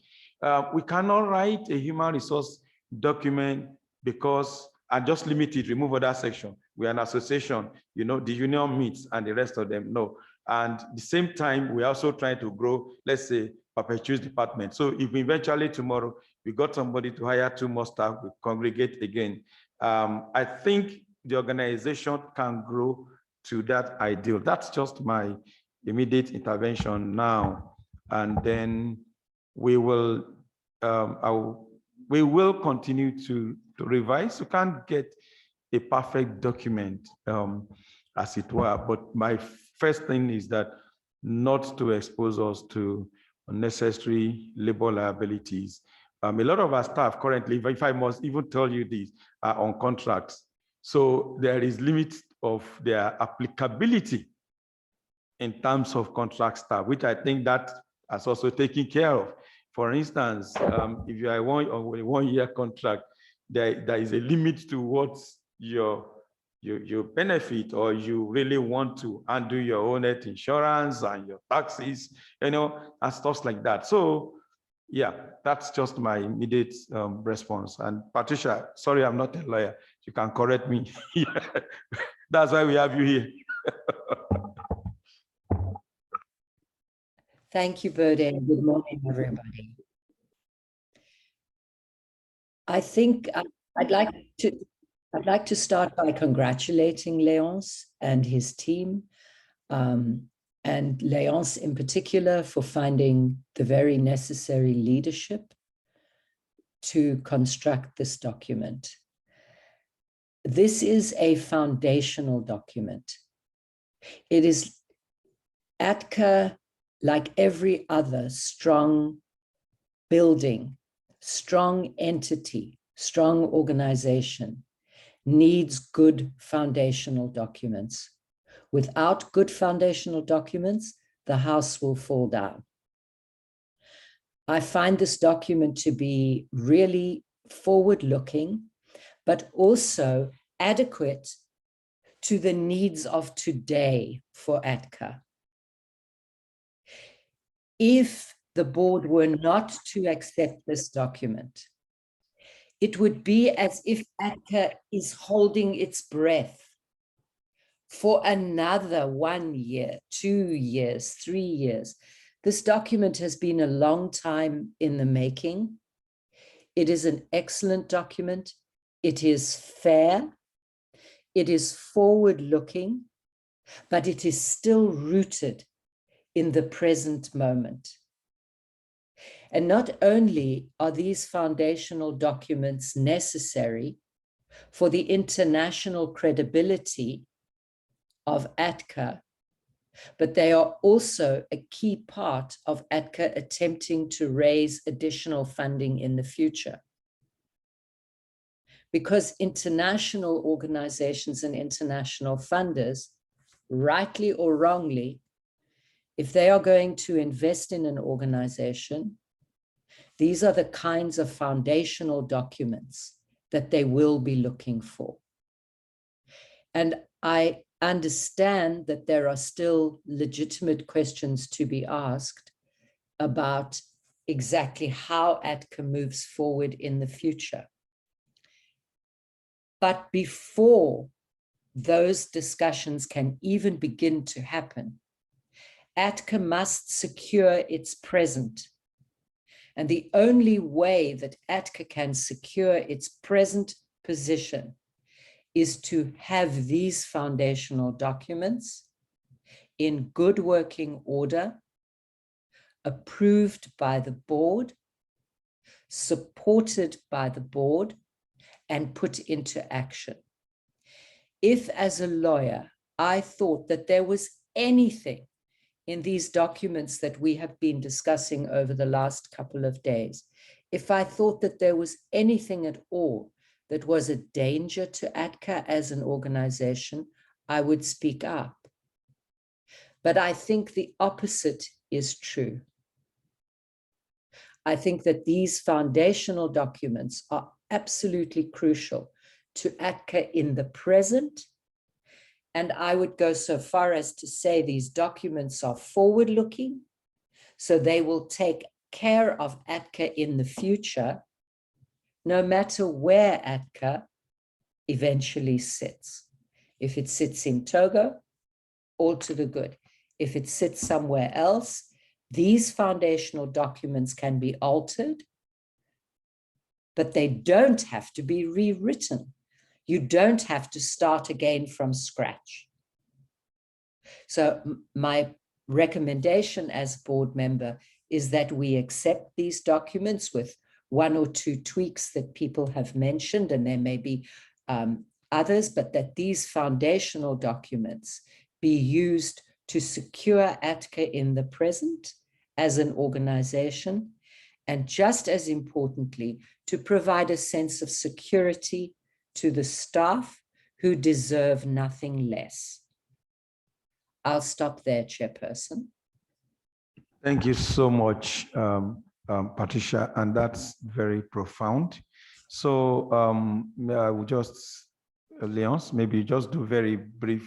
we cannot write a human resource document because and just limit it, remove other section. We are an association, the union meets and the rest of them, no. And at the same time, we're also trying to grow, let's say, perpetuate department. So if eventually tomorrow we got somebody to hire 2 more staff, we congregate again, I think the organization can grow to that ideal. That's just my immediate intervention now. And then we will continue to revise. You can't get a perfect document, as it were, but my first thing is that not to expose us to unnecessary labor liabilities. A lot of our staff currently, if I must even tell you this, are on contracts. So there is limit of their applicability in terms of contract staff, which I think that has also taken care of. For instance, if you are on a 1-year contract, there is a limit to what your benefit, or you really want to undo your own health insurance and your taxes, and stuff like that. So yeah, that's just my immediate response. And Patricia, sorry, I'm not a lawyer. You can correct me. That's why we have you here. Thank you, Bode, and good morning, everybody. I think I'd like to start by congratulating Léonce and his team, and Léonce in particular for finding the very necessary leadership to construct this document. This is a foundational document. It is ATCA, like every other strong building, strong entity, strong organization, needs good foundational documents. Without good foundational documents, the house will fall down. I find this document to be really forward-looking, but also adequate to the needs of today for ATCA. If the board were not to accept this document, it would be as if ATCA is holding its breath for another 1 year, 2 years, 3 years. This document has been a long time in the making. It is an excellent document. It is fair. It is forward-looking, but it is still rooted in the present moment. And not only are these foundational documents necessary for the international credibility of ATCA, but they are also a key part of ATCA attempting to raise additional funding in the future. Because international organizations and international funders, rightly or wrongly, if they are going to invest in an organization, these are the kinds of foundational documents that they will be looking for. And I understand that there are still legitimate questions to be asked about exactly how ATCA moves forward in the future. But before those discussions can even begin to happen, ATCA must secure its present. And the only way that ATCA can secure its present position is to have these foundational documents in good working order, approved by the board, supported by the board, and put into action. If, as a lawyer, I thought that there was anything in these documents that we have been discussing over the last couple of days, if I thought that there was anything at all that was a danger to ATCA as an organization, I would speak up. But I think the opposite is true. I think that these foundational documents are absolutely crucial to ATCA in the present. And I would go so far as to say these documents are forward-looking, so they will take care of ATCA in the future, no matter where ATCA eventually sits. If it sits in Togo, all to the good. If it sits somewhere else, these foundational documents can be altered, but they don't have to be rewritten. You don't have to start again from scratch. So my recommendation as board member is that we accept these documents with one or two tweaks that people have mentioned, and there may be others, but that these foundational documents be used to secure ATCA in the present as an organization, and just as importantly, to provide a sense of security to the staff who deserve nothing less. I'll stop there, Chairperson. Thank you so much, Patricia, and that's very profound. So I will just, Leonce, maybe just do very brief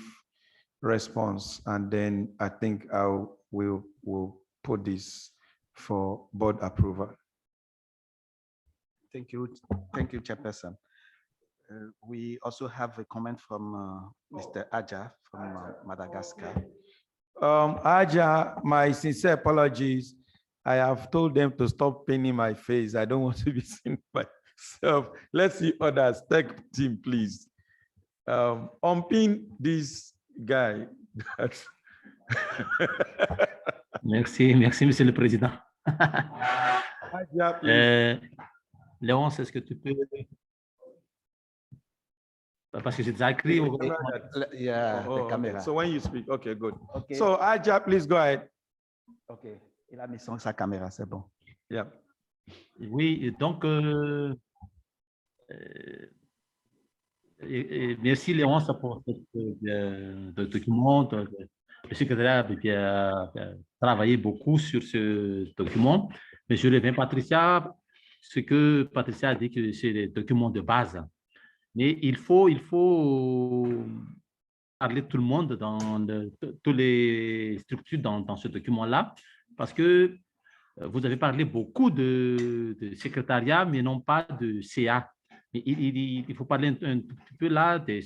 response, and then I think we'll put this for board approval. Thank you, Chairperson. We also have a comment from Mr. Aja from Madagascar. Aja, my sincere apologies. I have told them to stop painting my face. I don't want to be seen myself. Let's see others. Tech team, please. Unpin this guy. Merci, Monsieur le Président. Aja, please. Léonce, est-ce que tu peux... Parce que j'ai déjà écrit. Yeah, the camera. So when you speak, okay, good. Okay. So Aja, please go ahead. Okay. Il a mis sa caméra, c'est bon. Yeah. Oui, donc, merci Léonce pour ce document. Le secrétaire a travaillé beaucoup sur ce document, mais je reviens, Patricia, ce que Patricia a dit que c'est des documents de base. Mais il faut parler de tout le monde dans toutes les structures dans ce document-là, parce que vous avez parlé beaucoup de secrétariat, mais non pas de CA. Mais il faut parler un tout petit peu là de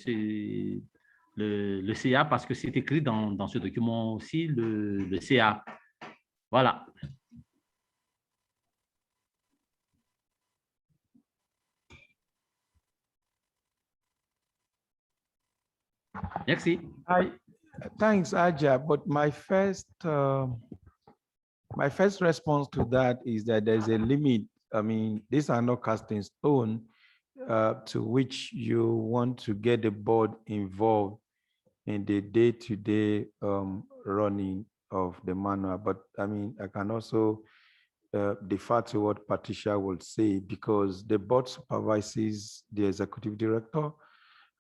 le CA, parce que c'est écrit dans ce document aussi, le CA. Voilà. Merci. Thanks, Aja. But my first response to that is that there's a limit. I mean, these are not cast in stone to which you want to get the board involved in the day-to-day running of the manual. But I mean, I can also defer to what Patricia will say, because the board supervises the executive director,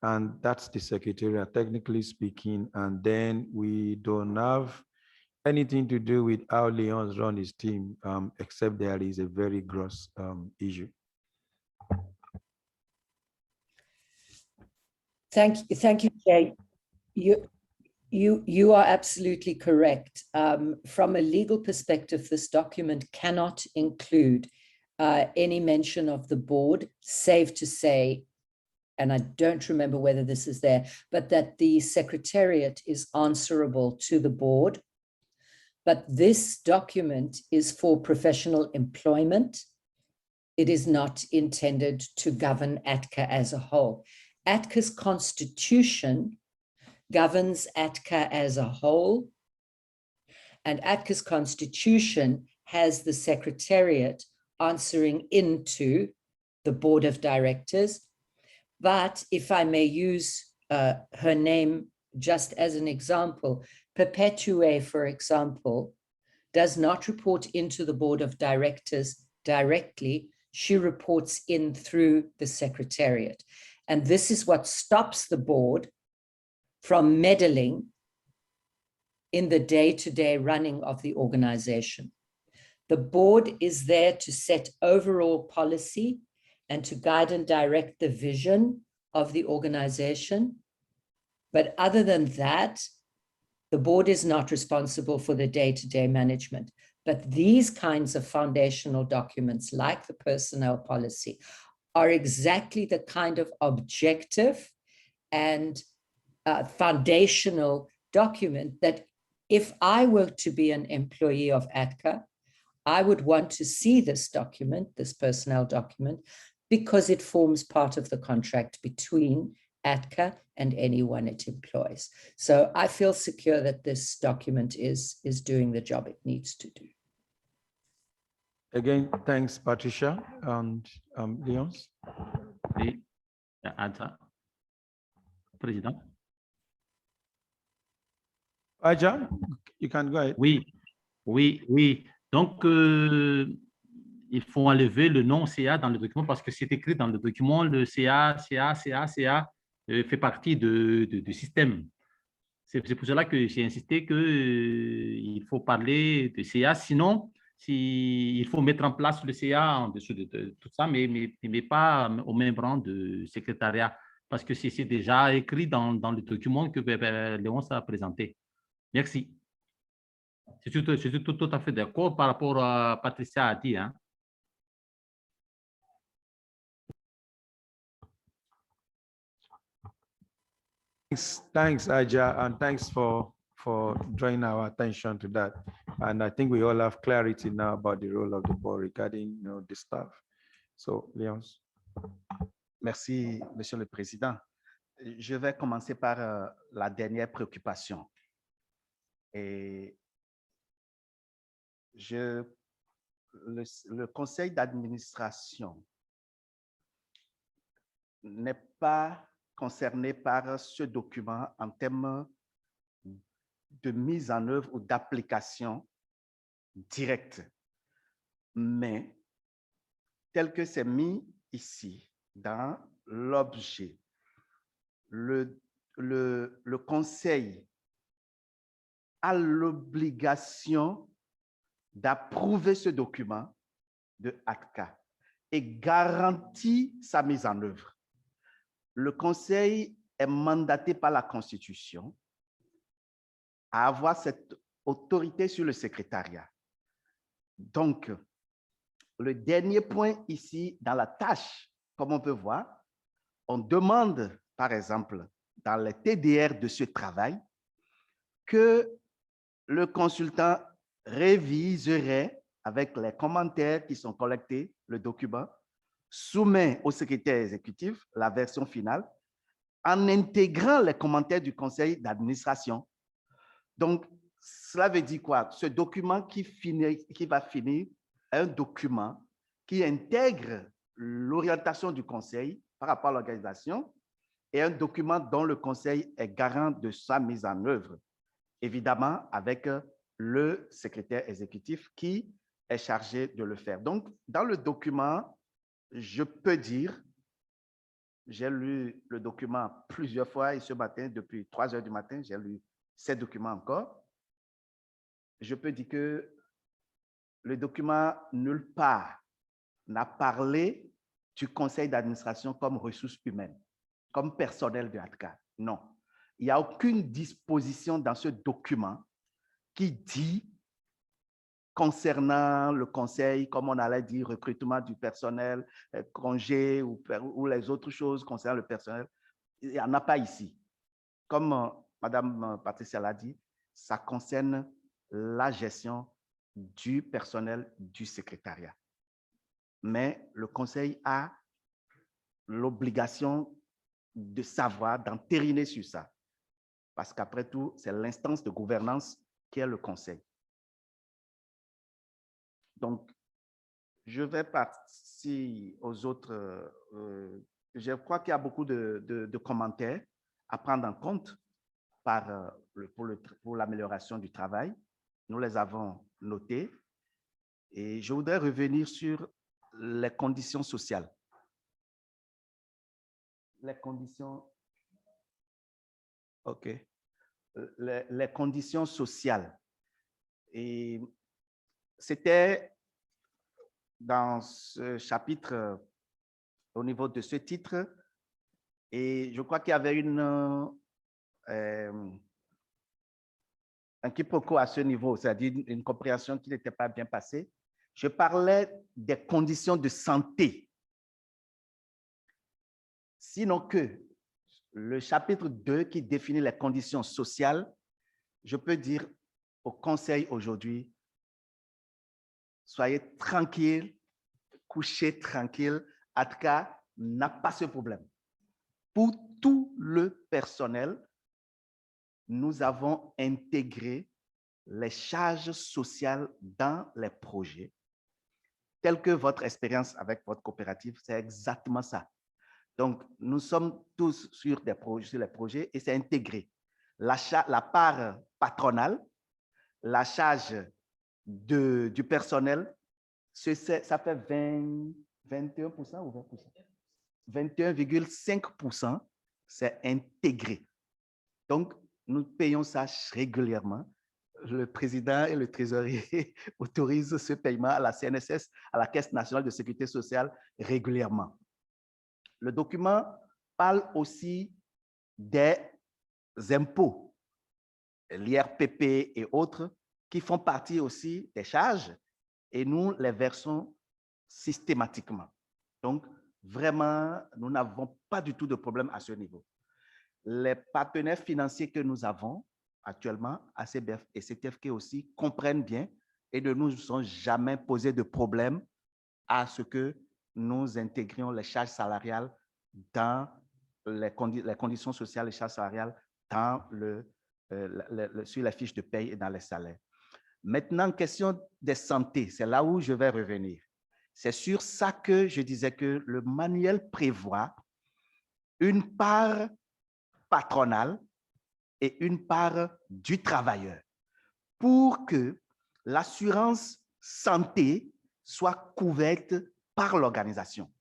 and that's the secretariat, technically speaking. And then we don't have anything to do with how Leon's run his team, except there is a very gross issue. Thank you, Jay. You are absolutely correct. From a legal perspective, this document cannot include any mention of the board, save to say, and I don't remember whether this is there, but that the Secretariat is answerable to the board. But this document is for professional employment. It is not intended to govern ATCA as a whole. ATCA's constitution governs ATCA as a whole, and ATCA's constitution has the Secretariat answering into the board of directors. But if I may use her name just as an example, Perpetuae, for example, does not report into the board of directors directly. She reports in through the Secretariat. And this is what stops the board from meddling in the day-to-day running of the organization. The board is there to set overall policy and to guide and direct the vision of the organization. But other than that, the board is not responsible for the day-to-day management. But these kinds of foundational documents, like the personnel policy, are exactly the kind of objective and foundational document that if I were to be an employee of ATCA, I would want to see this document, this personnel document, because it forms part of the contract between ATCA and anyone it employs. So I feel secure that this document is doing the job it needs to do. Again, thanks, Patricia and Leons. Oui, Adja. Président. Aja, you can go ahead. Oui. Donc, il faut enlever le nom CA dans le document parce que c'est écrit dans le document, le CA fait partie du système. C'est pour cela que j'ai insisté qu'il faut parler de CA. Sinon, il faut mettre en place le CA en dessous de tout ça, mais pas au même rang de secrétariat parce que c'est déjà écrit dans le document que Léonce a présenté. Merci. Je suis tout à fait d'accord par rapport à Patricia a dit. Hein. Thanks, Aja, and thanks for drawing our attention to that. And I think we all have clarity now about the role of the board regarding the staff. So, Léonce. Merci, Monsieur le Président. Je vais commencer par la dernière préoccupation. Et le conseil d'administration n'est pas concerné par ce document en termes de mise en œuvre ou d'application directe. Mais tel que c'est mis ici dans l'objet, le conseil a l'obligation d'approuver ce document de ATCA et garantit sa mise en œuvre. Le conseil est mandaté par la Constitution à avoir cette autorité sur le secrétariat. Donc, le dernier point ici dans la tâche, comme on peut voir, on demande, par exemple, dans les TDR de ce travail, que le consultant réviserait avec les commentaires qui sont collectés, le document, soumet au secrétaire exécutif la version finale en intégrant les commentaires du conseil d'administration. Donc, cela veut dire quoi? Ce document qui va finir un document qui intègre l'orientation du conseil par rapport à l'organisation et un document dont le conseil est garant de sa mise en œuvre, évidemment avec le secrétaire exécutif qui est chargé de le faire. Donc, dans le document, je peux dire, j'ai lu le document plusieurs fois et ce matin, depuis 3 heures du matin, j'ai lu ces documents encore. Je peux dire que le document nulle part n'a parlé du conseil d'administration comme ressources humaines. comme personnel de ATCA. Non. Il n'y a aucune disposition dans ce document qui dit concernant le conseil, comme on allait dire, recrutement du personnel, congé ou les autres choses concernant le personnel. Il n'y en a pas ici. Comme Madame Patricia l'a dit, ça concerne la gestion du personnel du secrétariat. Mais le conseil a l'obligation de savoir, d'entériner sur ça. Parce qu'après tout, c'est l'instance de gouvernance qui est le conseil. Donc, je vais passer aux autres. Je crois qu'il y a beaucoup de commentaires à prendre en compte pour l'amélioration du travail. Nous les avons notés. Et je voudrais revenir sur les conditions sociales. Les conditions... OK. Les conditions sociales. Et c'était dans ce chapitre, au niveau de ce titre, et je crois qu'il y avait un quiproquo à ce niveau, c'est-à-dire une compréhension qui n'était pas bien passée. Je parlais des conditions de santé. Sinon que le chapitre 2 qui définit les conditions sociales, je peux dire au conseil aujourd'hui, soyez tranquille, couchez tranquille. ATCA n'a pas ce problème. Pour tout le personnel, nous avons intégré les charges sociales dans les projets. Telle que votre expérience avec votre coopérative, c'est exactement ça. Donc, nous sommes tous sur les projets et c'est intégré. La part patronale, la charge du personnel, ça fait 21% ou 20%? 21,5%, c'est intégré. Donc, nous payons ça régulièrement. Le président et le trésorier autorisent ce paiement à la CNSS, à la Caisse nationale de sécurité sociale, régulièrement. Le document parle aussi des impôts, l'IRPP et autres, qui font partie aussi des charges et nous les versons systématiquement. Donc, vraiment, nous n'avons pas du tout de problème à ce niveau. Les partenaires financiers que nous avons actuellement, ACBF et CTFK aussi, comprennent bien et ne nous ont jamais posé de problème à ce que nous intégrions les charges salariales dans les conditions sociales et charges salariales dans sur les fiches de paye et dans les salaires. Maintenant, question des santé, c'est là où je vais revenir. C'est sur ça que je disais que le manuel prévoit une part patronale et une part du travailleur pour que l'assurance santé soit couverte par l'organisation.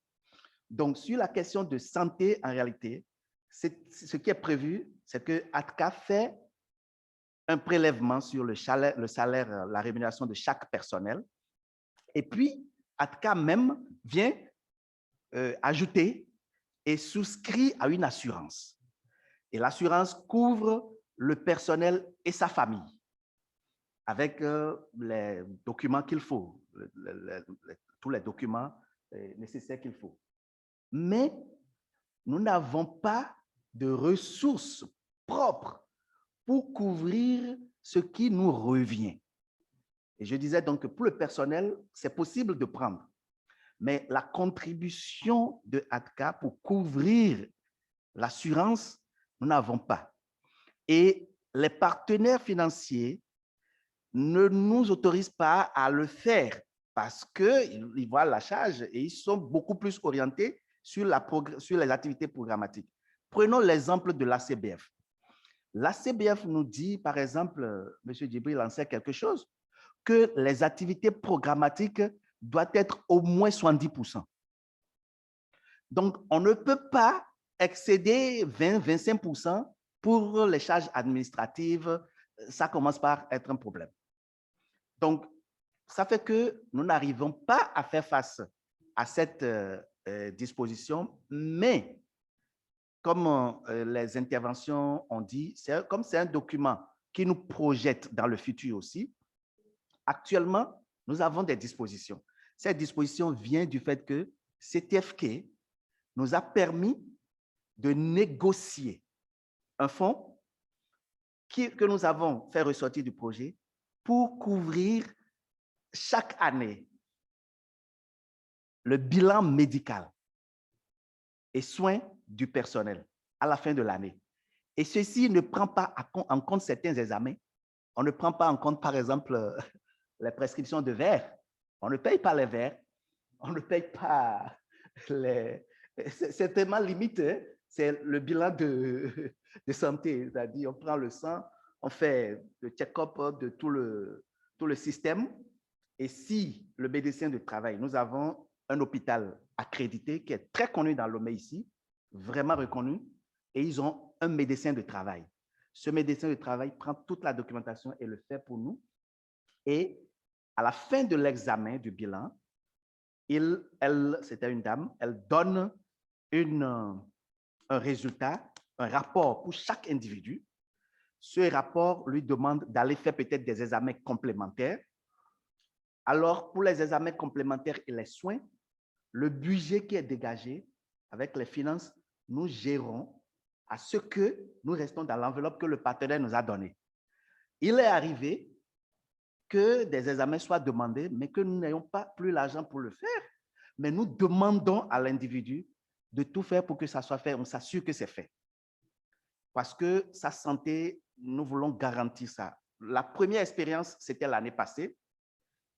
Donc, sur la question de santé, en réalité, ce qui est prévu, c'est que ATCA fait un prélèvement sur le salaire, la rémunération de chaque personnel. Et puis, ATCA même vient ajouter et souscrit à une assurance. Et l'assurance couvre le personnel et sa famille avec les documents qu'il faut, tous les documents nécessaires qu'il faut. Mais nous n'avons pas de ressources propres pour couvrir ce qui nous revient. Et je disais donc que pour le personnel, c'est possible de prendre. Mais la contribution de ATCA pour couvrir l'assurance, nous n'avons pas. Et les partenaires financiers ne nous autorisent pas à le faire parce qu'ils voient la charge et ils sont beaucoup plus orientés sur les activités programmatiques. Prenons l'exemple de l'ACBF. L'ACBF nous dit, par exemple, M. Djibril en sait quelque chose, que les activités programmatiques doivent être au moins 70%. Donc, on ne peut pas excéder 20-25% pour les charges administratives. Ça commence par être un problème. Donc, ça fait que nous n'arrivons pas à faire face à cette disposition, mais comme les interventions ont dit, comme c'est un document qui nous projette dans le futur aussi, actuellement, nous avons des dispositions. Cette disposition vient du fait que CTFK nous a permis de négocier un fonds que nous avons fait ressortir du projet pour couvrir chaque année le bilan médical et soins du personnel à la fin de l'année. Et ceci ne prend pas en compte certains examens. On ne prend pas en compte, par exemple, les prescriptions de verres. On ne paye pas les verres. On ne paye pas les... C'est tellement limité. C'est le bilan de santé. C'est-à-dire, on prend le sang, on fait le check-up de tout le système. Et si le médecin de travail, nous avons un hôpital accrédité qui est très connu dans Lomé ici, vraiment reconnu, et ils ont un médecin de travail. Ce médecin de travail prend toute la documentation et le fait pour nous. Et à la fin de l'examen du bilan, c'était une dame, elle donne un résultat, un rapport pour chaque individu. Ce rapport lui demande d'aller faire peut-être des examens complémentaires. Alors, pour les examens complémentaires et les soins, le budget qui est dégagé avec les finances, nous gérons à ce que nous restons dans l'enveloppe que le partenaire nous a donnée. Il est arrivé que des examens soient demandés, mais que nous n'ayons pas plus l'argent pour le faire. Mais nous demandons à l'individu de tout faire pour que ça soit fait. On s'assure que c'est fait. Parce que sa santé, nous voulons garantir ça. La première expérience, c'était l'année passée.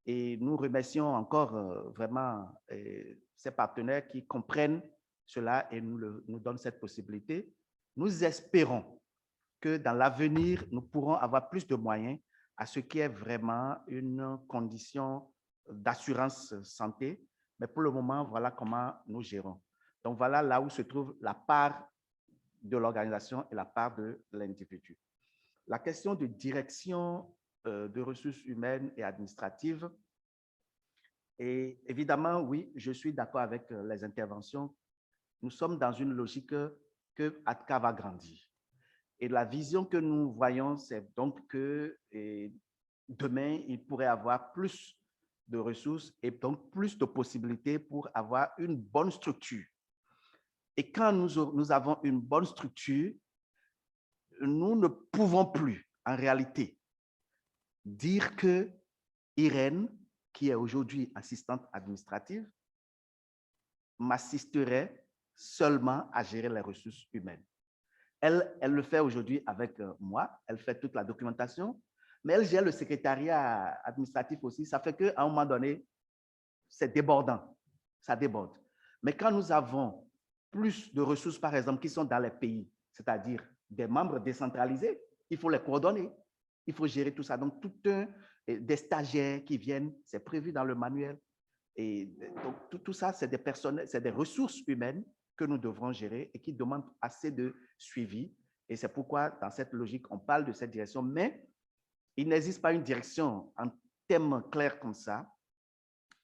Et nous remercions encore vraiment ces partenaires qui comprennent cela et nous donnent cette possibilité. Nous espérons que dans l'avenir, nous pourrons avoir plus de moyens à ce qui est vraiment une condition d'assurance santé. Mais pour le moment, voilà comment nous gérons. Donc, voilà là où se trouve la part de l'organisation et la part de l'individu. La question de direction de ressources humaines et administratives, et évidemment, oui, je suis d'accord avec les interventions. Nous sommes dans une logique que ATCA va grandir. Et la vision que nous voyons, c'est donc que demain, il pourrait avoir plus de ressources et donc plus de possibilités pour avoir une bonne structure. Et quand nous avons une bonne structure, nous ne pouvons plus, en réalité, dire que Irène, qui est aujourd'hui assistante administrative, m'assisterait seulement à gérer les ressources humaines. Elle le fait aujourd'hui avec moi, elle fait toute la documentation, mais elle gère le secrétariat administratif aussi. Ça fait qu'à un moment donné, c'est débordant, ça déborde. Mais quand nous avons plus de ressources, par exemple, qui sont dans les pays, c'est-à-dire des membres décentralisés, il faut les coordonner, il faut gérer tout ça. Donc, des stagiaires qui viennent, c'est prévu dans le manuel. Et donc, tout ça, c'est des ressources humaines que nous devrons gérer et qui demandent assez de suivi. Et c'est pourquoi, dans cette logique, on parle de cette direction, mais il n'existe pas une direction en termes clairs comme ça.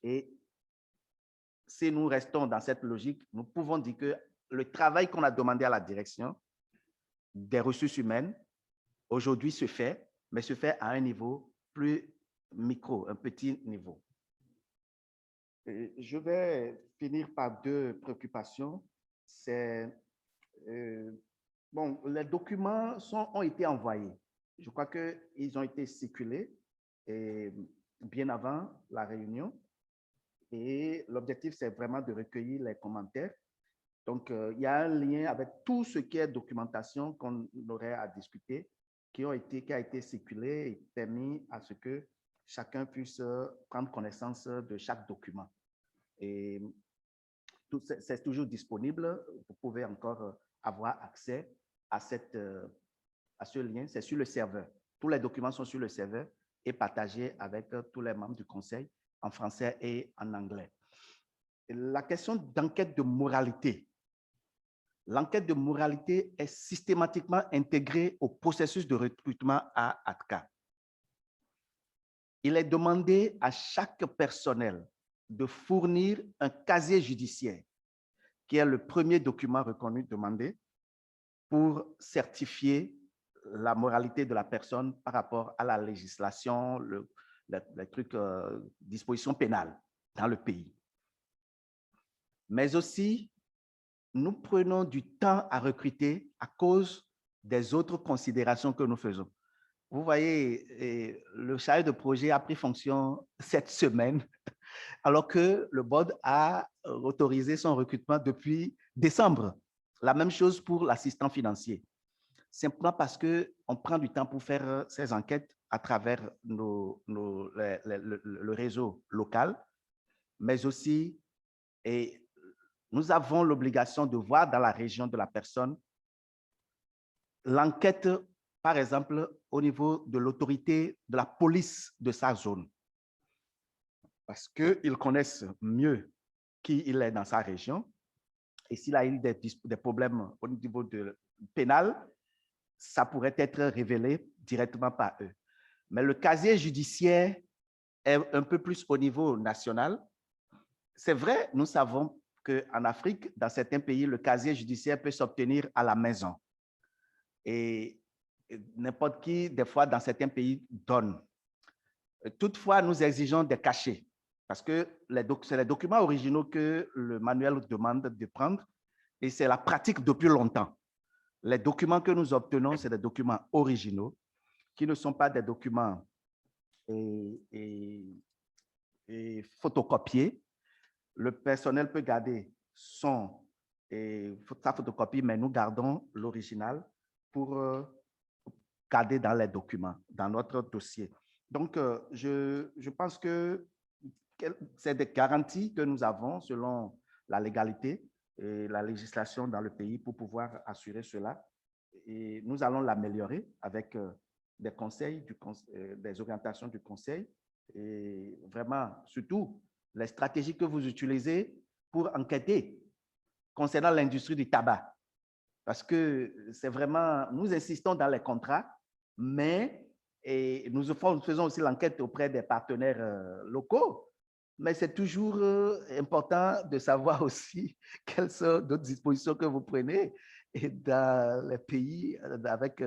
Et si nous restons dans cette logique, nous pouvons dire que le travail qu'on a demandé à la direction des ressources humaines, aujourd'hui se fait, mais se fait à un niveau plus micro, un petit niveau. Je vais finir par deux préoccupations. C'est, bon, les documents ont été envoyés. Je crois qu'ils ont été circulés bien avant la réunion. Et l'objectif, c'est vraiment de recueillir les commentaires. Donc, il y a un lien avec tout ce qui est documentation qu'on aurait à discuter, qui a été circulé et permis à ce que chacun puisse prendre connaissance de chaque document. Et c'est toujours disponible. Vous pouvez encore avoir accès à ce lien. C'est sur le serveur. Tous les documents sont sur le serveur et partagés avec tous les membres du conseil en français et en anglais. La question d'enquête de moralité. L'enquête de moralité est systématiquement intégrée au processus de recrutement à ATCA. Il est demandé à chaque personnel de fournir un casier judiciaire, qui est le premier document reconnu demandé, pour certifier la moralité de la personne par rapport à la législation, les trucs, dispositions pénales dans le pays. Mais aussi, nous prenons du temps à recruter à cause des autres considérations que nous faisons. Vous voyez, le chargé de projet a pris fonction cette semaine, alors que le board a autorisé son recrutement depuis décembre. La même chose pour l'assistant financier. Simplement parce qu'on prend du temps pour faire ces enquêtes à travers le réseau local, mais aussi, et nous avons l'obligation de voir dans la région de la personne l'enquête, par exemple, au niveau de l'autorité de la police de sa zone. Parce qu'ils connaissent mieux qui il est dans sa région. Et s'il a eu des problèmes au niveau pénal, ça pourrait être révélé directement par eux. Mais le casier judiciaire est un peu plus au niveau national. C'est vrai, nous savons qu'en Afrique, dans certains pays, le casier judiciaire peut s'obtenir à la maison. Et n'importe qui, des fois, dans certains pays, donne. Toutefois, nous exigeons des cachets parce que c'est les documents originaux que le manuel demande de prendre et c'est la pratique depuis longtemps. Les documents que nous obtenons, c'est des documents originaux qui ne sont pas des documents photocopiés. Le personnel peut garder sa photocopie, mais nous gardons l'original pour garder dans les documents, dans notre dossier. Donc, je pense que c'est des garanties que nous avons selon la légalité et la législation dans le pays pour pouvoir assurer cela. Et nous allons l'améliorer avec des conseils, des orientations du conseil et vraiment, surtout, les stratégies que vous utilisez pour enquêter concernant l'industrie du tabac. Parce que c'est vraiment, nous insistons dans les contrats, mais nous faisons aussi l'enquête auprès des partenaires locaux. Mais c'est toujours important de savoir aussi quelles sont d'autres dispositions que vous prenez et dans les pays avec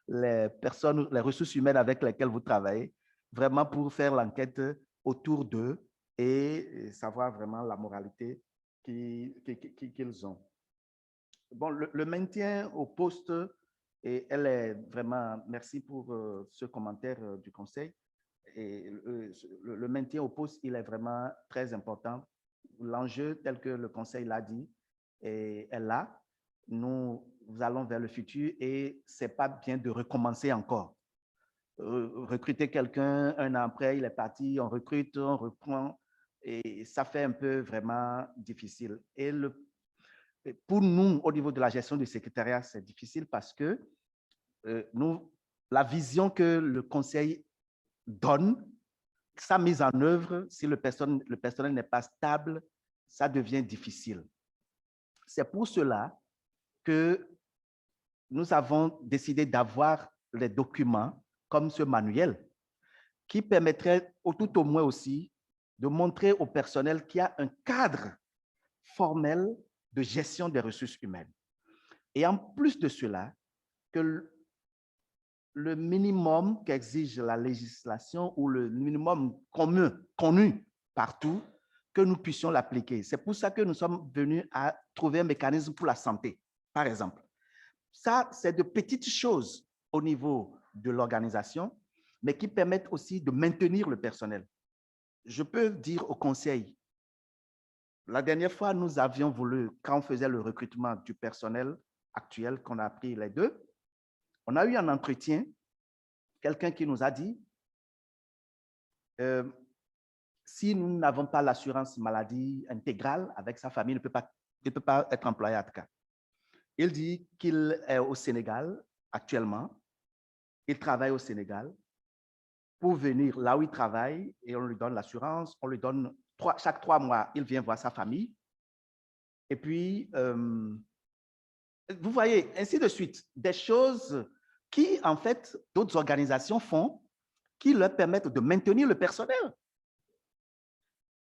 les personnes, les ressources humaines avec lesquelles vous travaillez, vraiment pour faire l'enquête autour d'eux et savoir vraiment la moralité qu'ils ont. Bon, le maintien au poste, et elle est vraiment, merci pour ce commentaire du conseil. Et le maintien au poste, il est vraiment très important. L'enjeu, tel que le conseil l'a dit, est là. Nous allons vers le futur et ce n'est pas bien de recommencer encore. Recruter quelqu'un, un an après, il est parti, on recrute, on reprend, et ça fait un peu vraiment difficile. Et pour nous, au niveau de la gestion du secrétariat, c'est difficile parce que la vision que le conseil donne, sa mise en œuvre, si le personnel n'est pas stable, ça devient difficile. C'est pour cela que nous avons décidé d'avoir les documents comme ce manuel qui permettrait tout au moins aussi de montrer au personnel qu'il y a un cadre formel de gestion des ressources humaines. Et en plus de cela, que le minimum qu'exige la législation ou le minimum connu partout, que nous puissions l'appliquer. C'est pour ça que nous sommes venus à trouver un mécanisme pour la santé, par exemple. Ça, c'est de petites choses au niveau de l'organisation, mais qui permettent aussi de maintenir le personnel. Je peux dire au conseil, la dernière fois, nous avions voulu, quand on faisait le recrutement du personnel actuel, qu'on a pris les deux, on a eu un entretien, quelqu'un qui nous a dit, si nous n'avons pas l'assurance maladie intégrale avec sa famille, il ne peut pas être employé à ATCA. Il dit qu'il est au Sénégal actuellement, il travaille au Sénégal pour venir là où il travaille et on lui donne l'assurance, on lui donne chaque 3 mois, il vient voir sa famille. Et puis, vous voyez, ainsi de suite, des choses qui, en fait, d'autres organisations font, qui leur permettent de maintenir le personnel.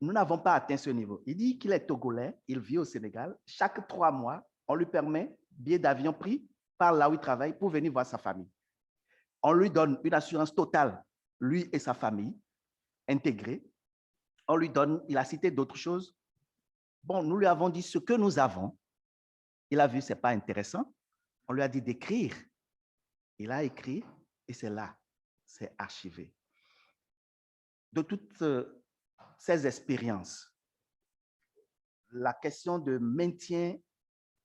Nous n'avons pas atteint ce niveau. Il dit qu'il est togolais, il vit au Sénégal. Chaque 3 mois, on lui permet billet d'avion pris par là où il travaille pour venir voir sa famille. On lui donne une assurance totale, lui et sa famille, intégrée. On lui donne, il a cité d'autres choses. Bon, nous lui avons dit ce que nous avons. Il a vu, ce n'est pas intéressant. On lui a dit d'écrire. Il a écrit et c'est là, c'est archivé. De toutes ces expériences, la question de maintien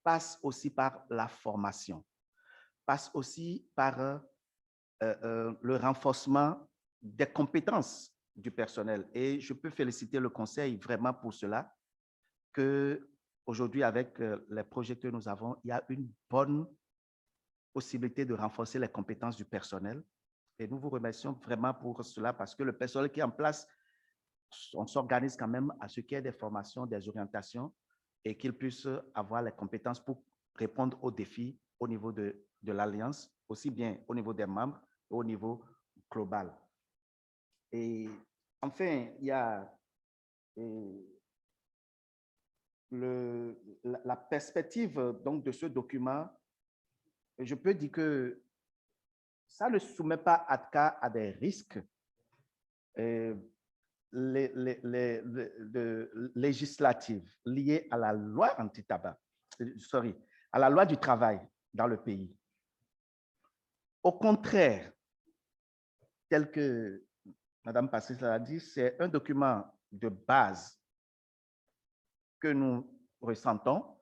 passe aussi par la formation, passe aussi par le renforcement des compétences du personnel. Et je peux féliciter le Conseil vraiment pour cela, qu'aujourd'hui, avec les projets que nous avons, il y a une bonne possibilité de renforcer les compétences du personnel. Et nous vous remercions vraiment pour cela, parce que le personnel qui est en place, on s'organise quand même à ce qu'il y ait des formations, des orientations, et qu'ils puissent avoir les compétences pour répondre aux défis au niveau de l'Alliance, aussi bien au niveau des membres et au niveau global. Et enfin, il y a la perspective donc, de ce document. Je peux dire que ça ne soumet pas ATCA à des risques législatifs liés à la loi anti-tabac, à la loi du travail dans le pays. Au contraire, tel que Mme Patrice l'a dit, c'est un document de base que nous ressentons.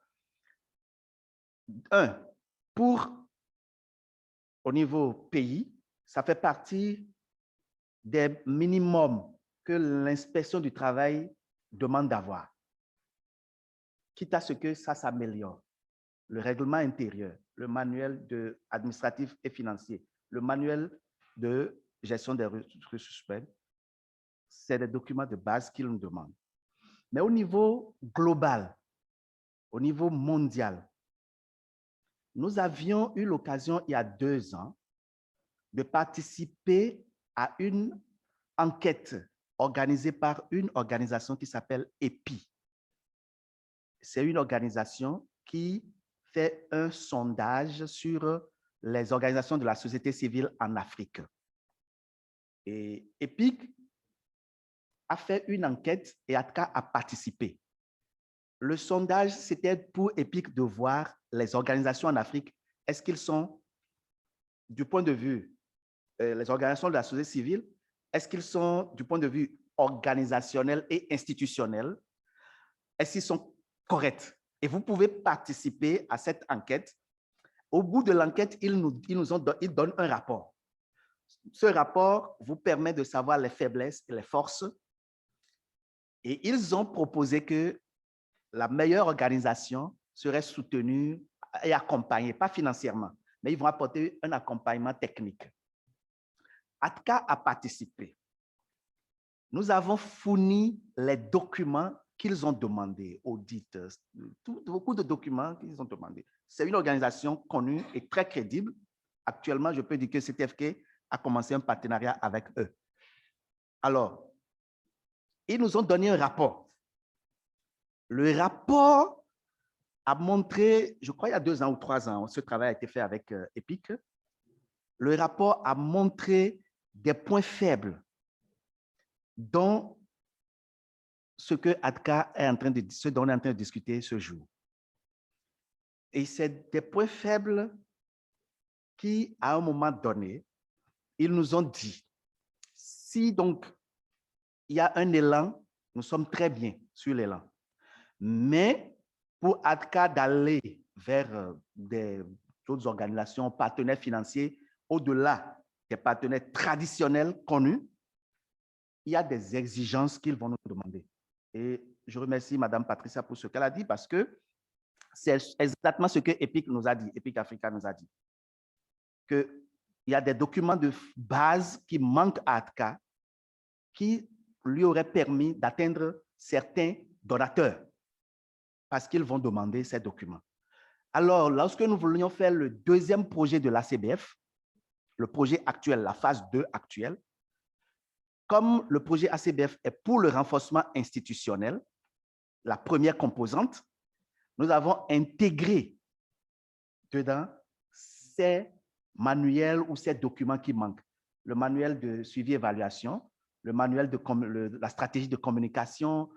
Au niveau pays, ça fait partie des minimums que l'inspection du travail demande d'avoir, quitte à ce que ça s'améliore. Le règlement intérieur, le manuel administratif et financier, le manuel de gestion des ressources humaines, c'est des documents de base qu'ils nous demandent. Mais au niveau global, au niveau mondial, nous avions eu l'occasion, il y a 2 ans, de participer à une enquête organisée par une organisation qui s'appelle EPI. C'est une organisation qui fait un sondage sur les organisations de la société civile en Afrique. Et EPI a fait une enquête et ATCA a participé. Le sondage, c'était pour EPIC de voir les organisations en Afrique. Est-ce qu'ils sont, du point de vue, les organisations de la société civile, est-ce qu'ils sont, du point de vue organisationnel et institutionnel, est-ce qu'ils sont corrects? Et vous pouvez participer à cette enquête. Au bout de l'enquête, ils donnent un rapport. Ce rapport vous permet de savoir les faiblesses et les forces. Et ils ont proposé que la meilleure organisation serait soutenue et accompagnée, pas financièrement, mais ils vont apporter un accompagnement technique. ATCA a participé. Nous avons fourni les documents qu'ils ont demandés, audits, beaucoup de documents qu'ils ont demandés. C'est une organisation connue et très crédible. Actuellement, je peux dire que CTFK a commencé un partenariat avec eux. Alors, ils nous ont donné un rapport. Le rapport a montré, je crois il y a 2 ans ou 3 ans, ce travail a été fait avec EPIC. Le rapport a montré des points faibles dont ce que ATCA est en train de, ce dont on est en train de discuter ce jour. Et c'est des points faibles qui, à un moment donné, ils nous ont dit, si donc il y a un élan, nous sommes très bien sur l'élan. Mais pour ATCA d'aller vers d'autres organisations, partenaires financiers, au-delà des partenaires traditionnels connus, il y a des exigences qu'ils vont nous demander. Et je remercie Mme Patricia pour ce qu'elle a dit, parce que c'est exactement ce que EPIC nous a dit, EPIC Africa nous a dit, qu'il y a des documents de base qui manquent à ATCA, qui lui auraient permis d'atteindre certains donateurs, parce qu'ils vont demander ces documents. Alors, lorsque nous voulions faire le 2e projet de l'ACBF, le projet actuel, la phase 2 actuelle, comme le projet ACBF est pour le renforcement institutionnel, la première composante, nous avons intégré dedans ces manuels ou ces documents qui manquent. Le manuel de suivi-évaluation, le manuel de la stratégie de communication,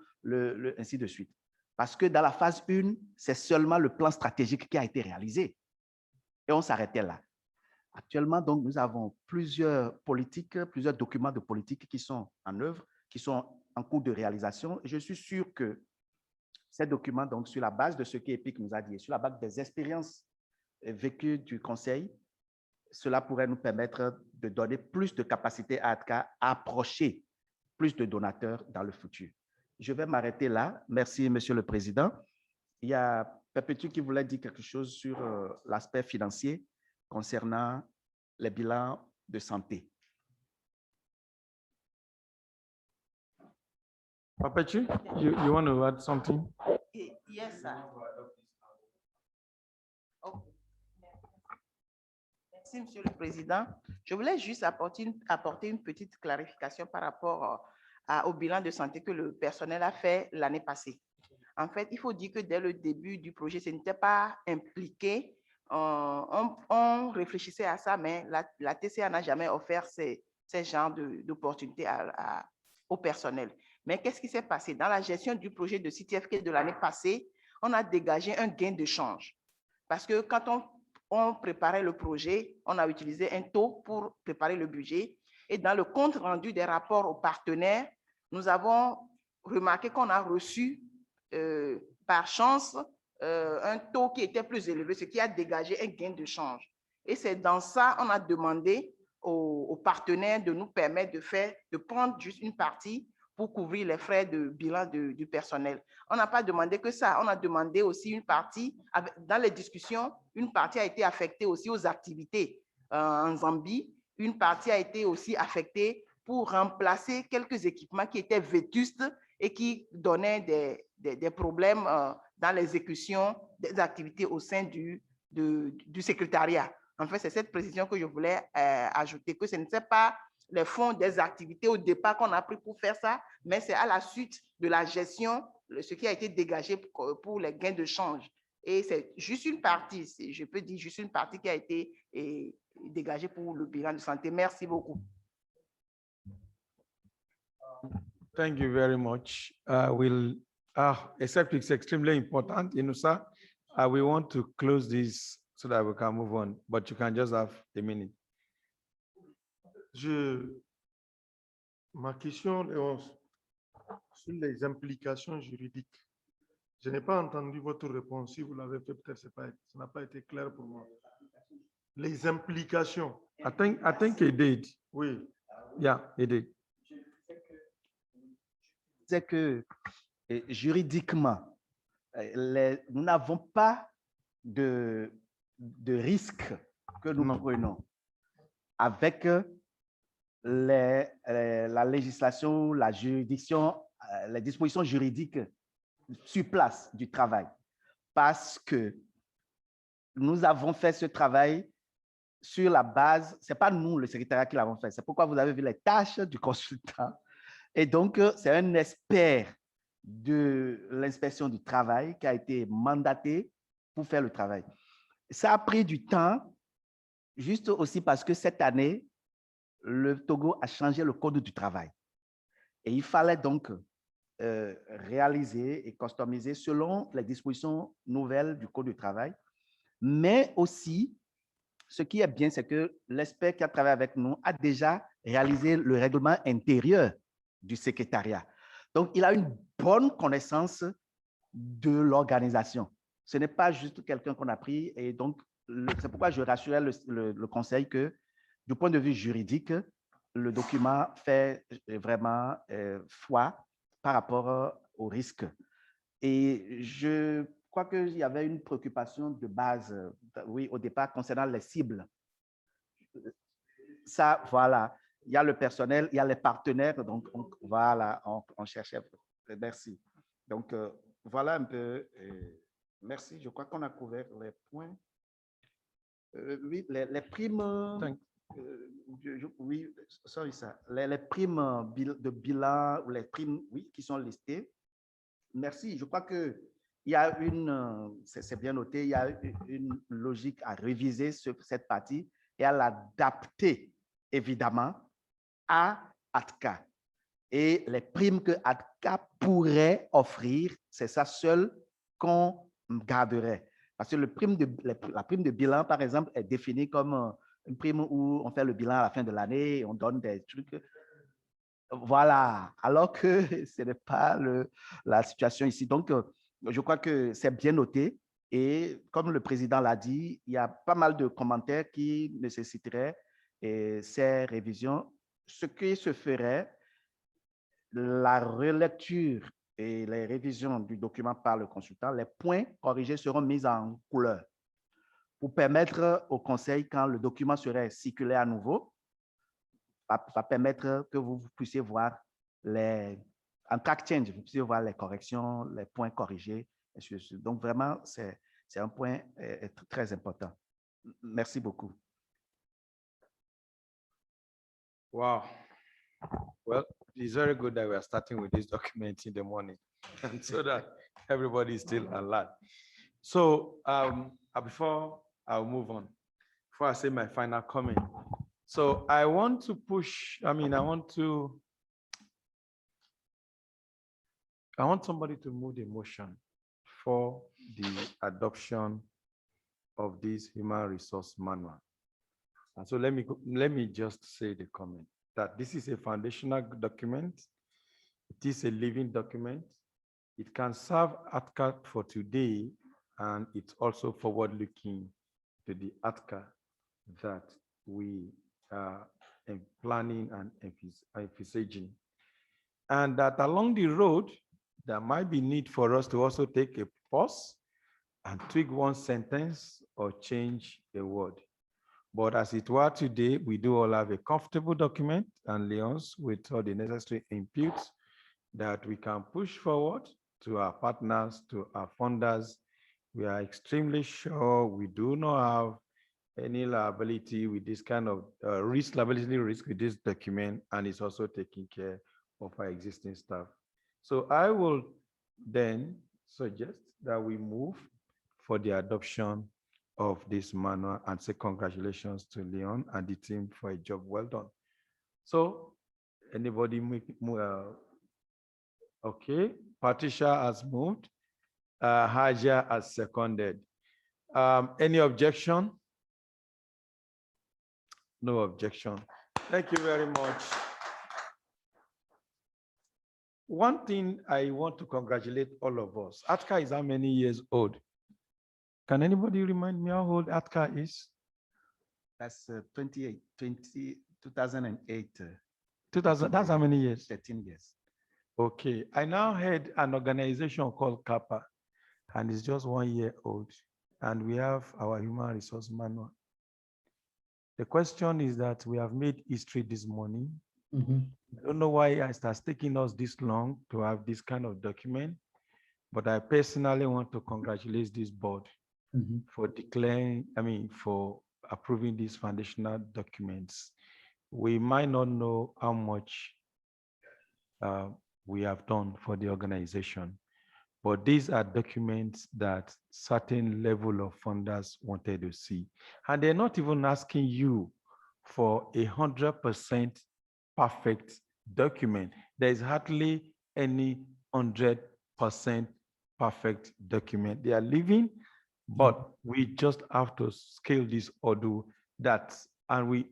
ainsi de suite. Parce que dans la phase 1, c'est seulement le plan stratégique qui a été réalisé. Et on s'arrêtait là. Actuellement, donc, nous avons plusieurs politiques, plusieurs documents de politique qui sont en œuvre, qui sont en cours de réalisation. Et je suis sûr que ces documents, donc, sur la base de ce qu'EPIC nous a dit, sur la base des expériences vécues du Conseil, cela pourrait nous permettre de donner plus de capacité à ATCA à approcher plus de donateurs dans le futur. Je vais m'arrêter là. Merci, Monsieur le Président. Il y a Perpétue qui voulait dire quelque chose sur l'aspect financier concernant les bilans de santé. Perpétue, you want to add something? Yes, sir. Oh. Merci, Monsieur le Président. Je voulais juste apporter une petite clarification par rapport au bilan de santé que le personnel a fait l'année passée. En fait, il faut dire que dès le début du projet, ce n'était pas impliqué. On réfléchissait à ça, mais la TCA n'a jamais offert ces genres d'opportunités au personnel. Mais qu'est-ce qui s'est passé? Dans la gestion du projet de CTFK de l'année passée, on a dégagé un gain de change. Parce que quand on préparait le projet, on a utilisé un taux pour préparer le budget. Et dans le compte rendu des rapports aux partenaires, nous avons remarqué qu'on a reçu par chance un taux qui était plus élevé, ce qui a dégagé un gain de change. Et c'est dans ça qu'on a demandé aux partenaires de nous permettre de prendre juste une partie pour couvrir les frais de bilan du personnel. On n'a pas demandé que ça, on a demandé aussi une partie, dans les discussions, une partie a été affectée aussi aux activités en Zambie, une partie a été aussi affectée pour remplacer quelques équipements qui étaient vétustes et qui donnaient des problèmes dans l'exécution des activités au sein du secrétariat. En fait, c'est cette précision que je voulais ajouter, que ce n'était pas les fonds des activités au départ qu'on a pris pour faire ça, mais c'est à la suite de la gestion, ce qui a été dégagé pour les gains de change. Et c'est juste une partie, je peux dire juste une partie qui a été dégagée pour le bilan de santé. Merci beaucoup. Thank you very much. Except it's extremely important, sir, we want to close this so that we can move on, but you can just have a minute. Ma question, Léonce, sur les implications juridiques. Je n'ai pas entendu votre réponse. Si vous l'avez fait, peut-être ça n'a pas été clair pour moi. Les implications. I think he did. Oui. Yeah, he did. C'est que juridiquement, nous n'avons pas de risque que nous prenons avec la législation, la juridiction, les dispositions juridiques sur place du travail. Parce que nous avons fait ce travail sur la base, ce n'est pas nous, le secrétariat, qui l'avons fait. C'est pourquoi vous avez vu les tâches du consultant. Et donc, c'est un expert de l'inspection du travail qui a été mandaté pour faire le travail. Ça a pris du temps, juste aussi parce que cette année, le Togo a changé le code du travail. Et il fallait donc réaliser et customiser selon les dispositions nouvelles du code du travail. Mais aussi, ce qui est bien, c'est que l'expert qui a travaillé avec nous a déjà réalisé le règlement intérieur du secrétariat. Donc, il a une bonne connaissance de l'organisation. Ce n'est pas juste quelqu'un qu'on a pris. Et donc, c'est pourquoi je rassurais le conseil que, du point de vue juridique, le document fait vraiment foi par rapport au risque. Et je crois qu'il y avait une préoccupation de base, oui, au départ, concernant les cibles. Ça, voilà. Il y a le personnel, il y a les partenaires, donc voilà, on cherchait. Merci. Donc, voilà un peu. Merci, je crois qu'on a couvert les points. Oui, les primes. Oui, sorry, ça. Les primes de bilan ou les primes, oui, qui sont listées. Merci. Je crois que il y a c'est bien noté, il y a une logique à réviser cette partie et à l'adapter, évidemment, à ATCA. Et les primes que ATCA pourrait offrir, c'est ça seul qu'on garderait. Parce que la prime de bilan, par exemple, est définie comme une prime où on fait le bilan à la fin de l'année et on donne des trucs. Voilà, alors que ce n'est pas la situation ici. Donc, je crois que c'est bien noté. Et comme le président l'a dit, il y a pas mal de commentaires qui nécessiteraient ces révisions. Ce qui se ferait, la relecture et les révisions du document par le consultant, les points corrigés seront mis en couleur pour permettre au conseil, quand le document serait circulé à nouveau, va permettre que vous puissiez voir en track change, vous puissiez voir les corrections, les points corrigés. Donc, vraiment, c'est un point très important. Merci beaucoup. Wow. Well, it's very good that we are starting with this document in the morning, and so that everybody is still alert. So before I'll move on, before I say my final comment, so I want to push, I want somebody to move the motion for the adoption of this human resource manual. And so let me just say the comment that this is a foundational document. It is a living document. It can serve ATCA for today, and it's also forward-looking to the ATCA that we are planning and envisaging. And that along the road, there might be need for us to also take a pause and tweak one sentence or change a word. But as it were today, we do all have a comfortable document and Leon's with all the necessary inputs that we can push forward to our partners, to our funders. We are extremely sure we do not have any liability with this kind of liability risk with this document, and it's also taking care of our existing staff. So I will then suggest that we move for the adoption of this manual and say congratulations to Leon and the team for a job well done. So anybody okay, Patricia has moved, Haja has seconded. Any objection? No objection. Thank you very much. One thing I want to congratulate all of us. ATCA is how many years old? Can anybody remind me how old ATCA is? That's 2008. 2000, that's how many years? 13 years. Okay, I now heard an organization called CAPA, and it's just 1 year old, and we have our human resource manual. The question is that we have made history this morning. I don't know why it has taken us this long to have this kind of document, but I personally want to congratulate this board for for approving these foundational documents. We might not know how much we have done for the organization, but these are documents that certain level of funders wanted to see. And they're not even asking you for 100% perfect document. There is hardly any 100% perfect document. They are living, but we just have to scale this order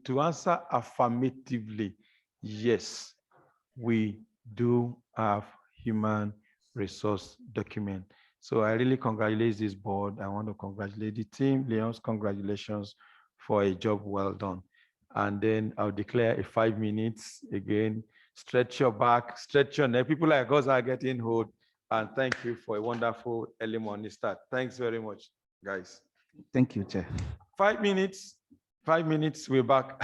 to answer affirmatively, yes, we do have human resource document. So I really congratulate this board. I want to congratulate the team. Leon's, congratulations for a job well done. And then I'll declare a 5 minutes again. Stretch your back, stretch your neck. People like us are getting old. And thank you for a wonderful early morning start. Thanks very much, guys. Thank you, Chair. 5 minutes, we're back.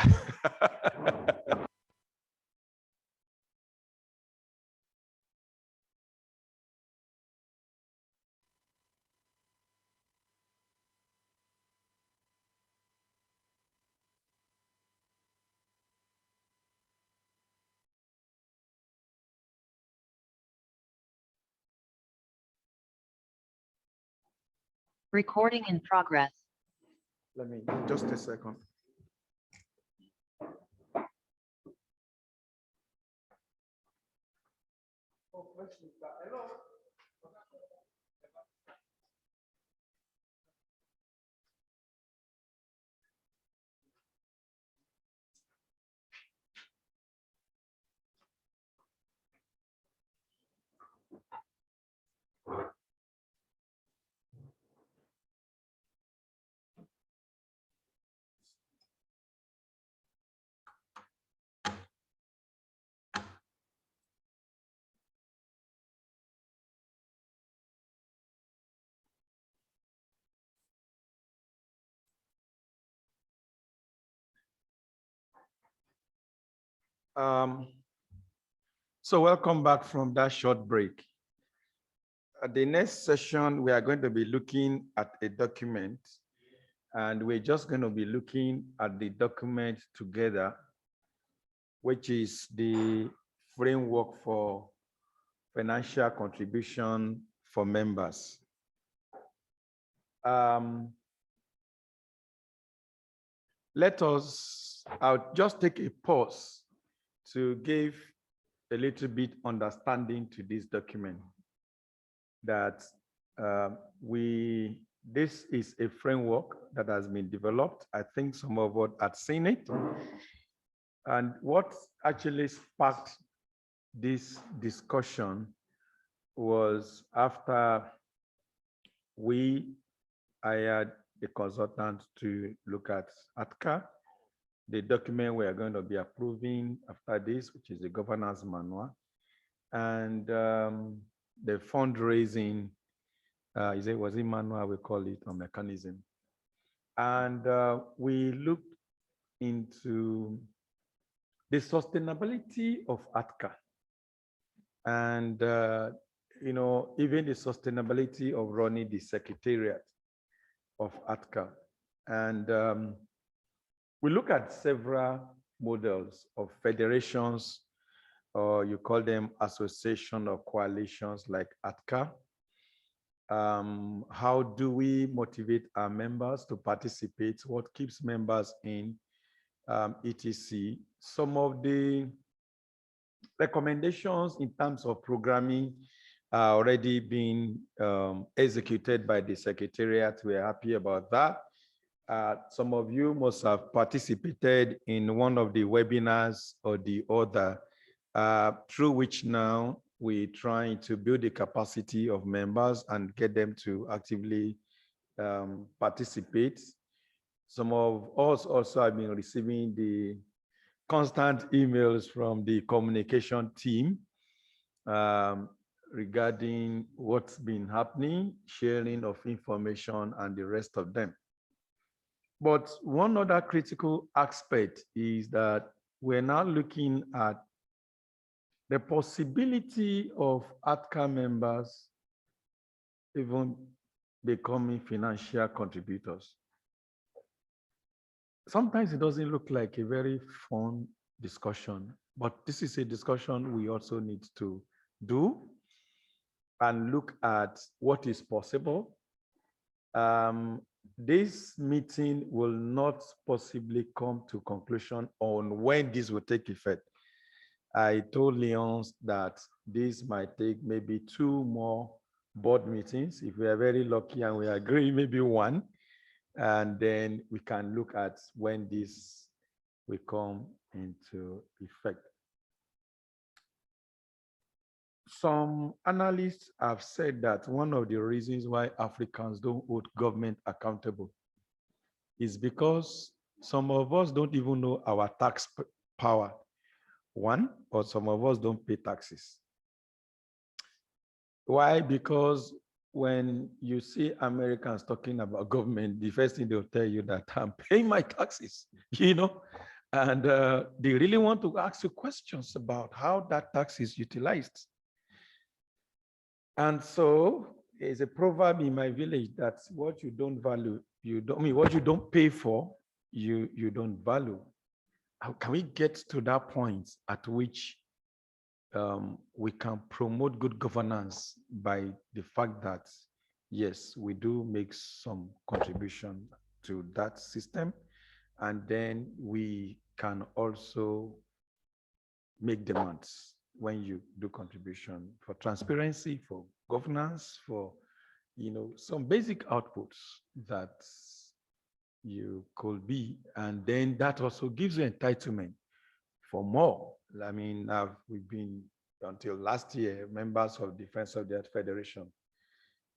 Recording in progress. Let me, just a second. So welcome back from that short break. At the next session, we are going to be looking at a document, and we're just going to be looking at the document together, which is the framework for financial contribution for members. I'll just take a pause to give a little bit understanding to this document, that this is a framework that has been developed. I think some of us had seen it. And what actually sparked this discussion was after I hired the consultant to look at ATCA, the document we are going to be approving after this, which is the governance manual, and the fundraising, was it manual, we call it, or mechanism. And we looked into the sustainability of ATCA, and even the sustainability of running the secretariat of ATCA. And we look at several models of federations, or you call them association or coalitions like ATCA. How do we motivate our members to participate? What keeps members in ATCA? Some of the recommendations in terms of programming are already being executed by the Secretariat. We're happy about that. Some of you must have participated in one of the webinars or the other, through which now we're trying to build the capacity of members and get them to actively participate. Some of us also have been receiving the constant emails from the communication team regarding what's been happening, sharing of information, and the rest of them. But one other critical aspect is that we're now looking at the possibility of ATCA members even becoming financial contributors. Sometimes it doesn't look like a very fun discussion, but this is a discussion we also need to do and look at what is possible. This meeting will not possibly come to conclusion on when this will take effect. I told Leonce that this might take maybe 2 more board meetings. If we are very lucky and we agree, maybe 1. And then we can look at when this will come into effect. Some analysts have said that one of the reasons why Africans don't hold government accountable is because some of us don't even know our tax power. One, or some of us don't pay taxes. Why? Because when you see Americans talking about government, the first thing they'll tell you that I'm paying my taxes, and they really want to ask you questions about how that tax is utilized. And so there's a proverb in my village that what you don't value, what you don't pay for, you don't value. How can we get to that point at which we can promote good governance by the fact that yes, we do make some contribution to that system. And then we can also make demands when you do contribution for transparency, for governance, for some basic outputs that you could be, and then that also gives you entitlement for more. I mean, we've been until last year members of Defense of the Earth Federation.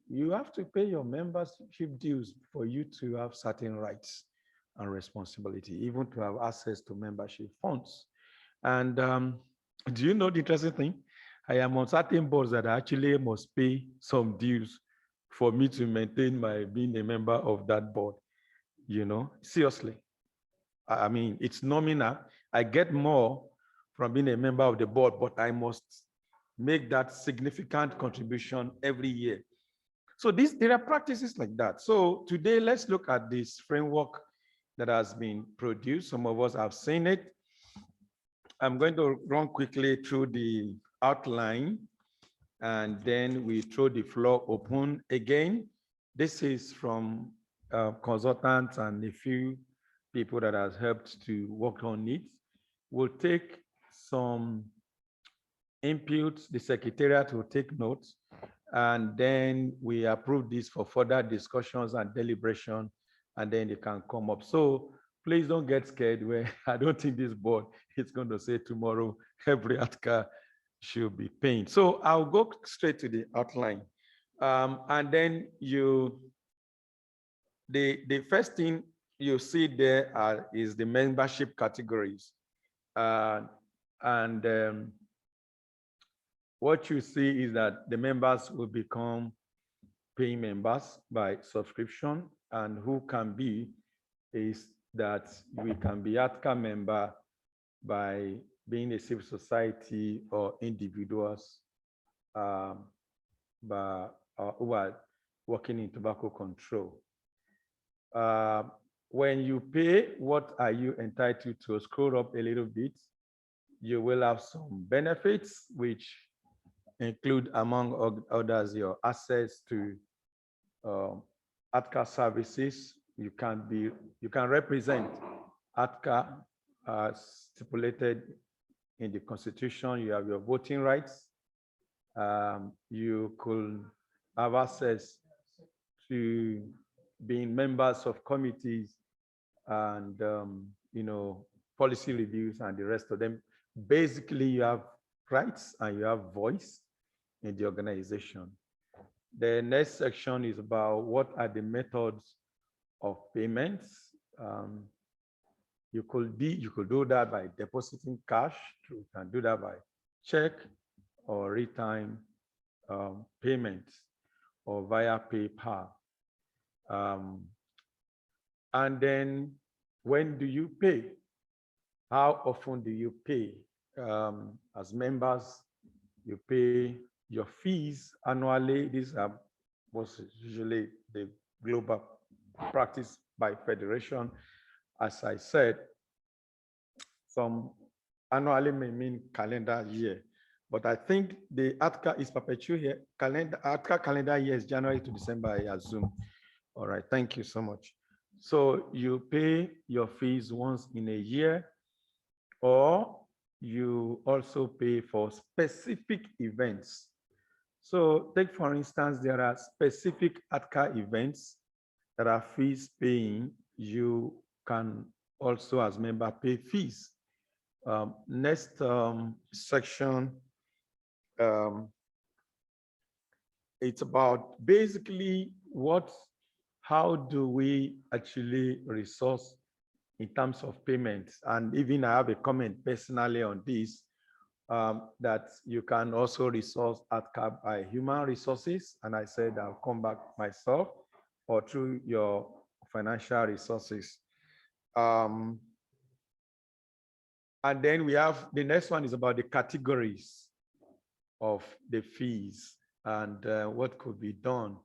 You have to pay your membership dues for you to have certain rights and responsibility, even to have access to membership funds. And do you know the interesting thing? I am on certain boards that I actually must pay some dues for me to maintain my being a member of that board. Seriously. I mean, it's nominal. I get more from being a member of the board, but I must make that significant contribution every year. So there are practices like that. So today, let's look at this framework that has been produced. Some of us have seen it. I'm going to run quickly through the outline, and then we throw the floor open again. This is from consultants and a few people that has helped to work on it. We'll take some inputs, the secretariat will take notes, and then we approve this for further discussions and deliberation, and then it can come up. So please don't get scared where I don't think this board is going to say tomorrow every ATCA should be paying. So I'll go straight to the outline. And then the first thing you see there is the membership categories. What you see is that the members will become paying members by subscription, and who can be is that we can be ATCA member by being a civil society or individuals who are working in tobacco control. When you pay, what are you entitled to? Scroll up a little bit. You will have some benefits, which include, among others, your access to ATCA services. You can represent ATCA as stipulated in the Constitution. You have your voting rights. You could have access to being members of committees and policy reviews and the rest of them. Basically, you have rights and you have voice in the organization. The next section is about what are the methods of payments. You could do that by depositing cash. You can do that by check or real-time payments or via PayPal. And then when do you pay? How often do you pay? As members, you pay your fees annually. These are most usually the global practice by federation. As I said, some annually may mean calendar year, but I think the ATCA is perpetual here. ATCA calendar year is January to December, I assume. All right, thank you so much. So you pay your fees once in a year, or you also pay for specific events. So take, for instance, there are specific ATCA events that are fees paying. You can also, as member, pay fees. Next section, it's about basically how do we actually resource in terms of payments. And even I have a comment personally on this, that you can also resource ATCA by human resources. And I said, I'll come back myself, or through your financial resources. And then we have, the next one is about the categories of the fees and what could be done.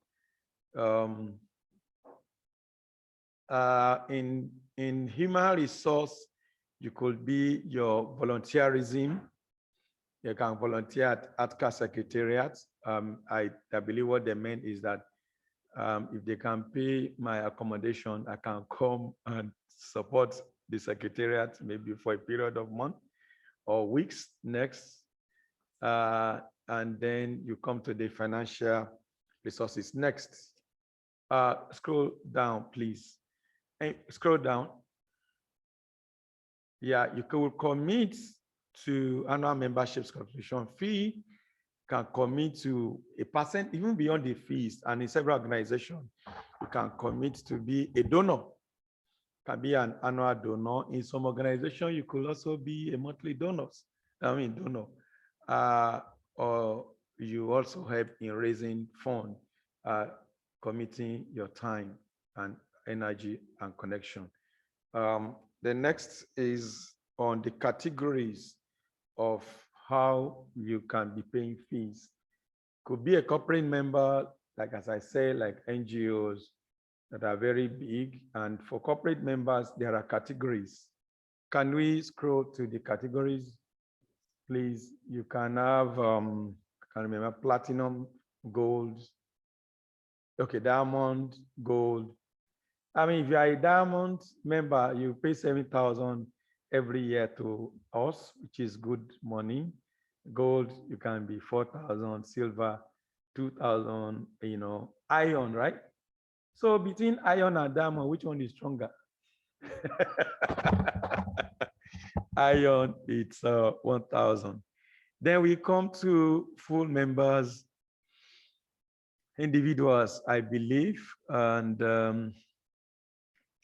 In human resource, you could be your volunteerism. You can volunteer at ATCA Secretariat. I believe what they meant is that If they can pay my accommodation, I can come and support the secretariat maybe for a period of months or weeks next. And then you come to the financial resources next. Scroll down, please. And scroll down. Yeah, you could commit to annual membership subscription fee, can commit to a percent, even beyond the fees, and in several organizations, you can commit to be a donor, can be an annual donor. In some organizations, you could also be a monthly donor, or you also help in raising funds, committing your time and energy and connection. The next is on the categories of how you can be paying fees. Could be a corporate member, like as I say, like NGOs that are very big. And for corporate members, there are categories. Can we scroll to the categories, please? You can have, I can't remember, platinum, gold, okay, diamond, gold. I mean, if you are a diamond member, you pay 7,000 every year to us, which is good money. Gold, you can be 4,000, silver, 2,000, iron, right? So between iron and diamond, which one is stronger? Iron, it's 1,000. Then we come to full members, individuals, I believe, and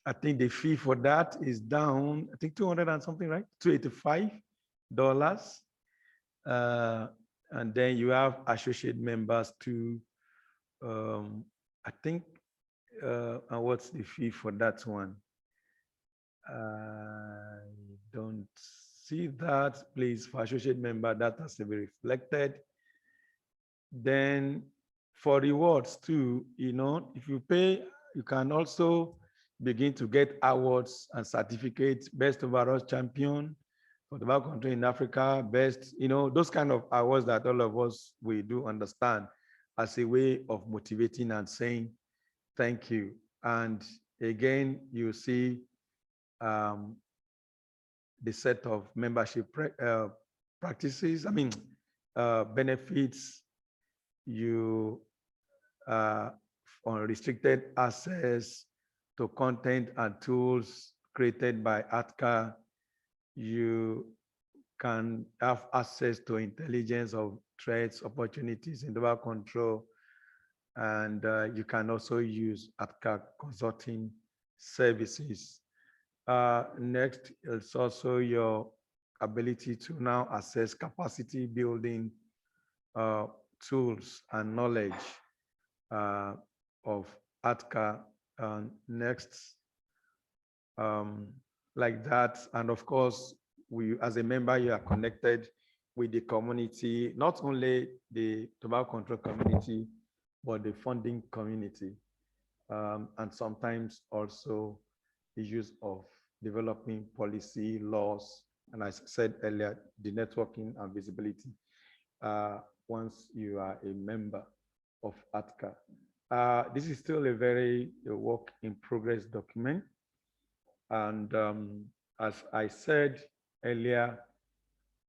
I think the fee for that is down, I think 200 and something, right? $285. And then you have associate members too. I think, and what's the fee for that one? I don't see that. Please, for associate member, that has to be reflected. Then for rewards too, if you pay, you can also begin to get awards and certificates, best overall champion for the country in Africa, best, those kind of awards that all of us, we do understand as a way of motivating and saying thank you. And again, you see the set of membership practices, benefits, you unrestricted access to content and tools created by ATCA. You can have access to intelligence of threats, opportunities in global control, and you can also use ATCA consulting services. Next is also your ability to now assess capacity building tools and knowledge of ATCA. Next, like that. And of course, as a member, you are connected with the community, not only the tobacco control community, but the funding community. And sometimes also the use of developing policy, laws, and as I said earlier, the networking and visibility once you are a member of ATCA. This is still a very work in progress document. And as I said earlier,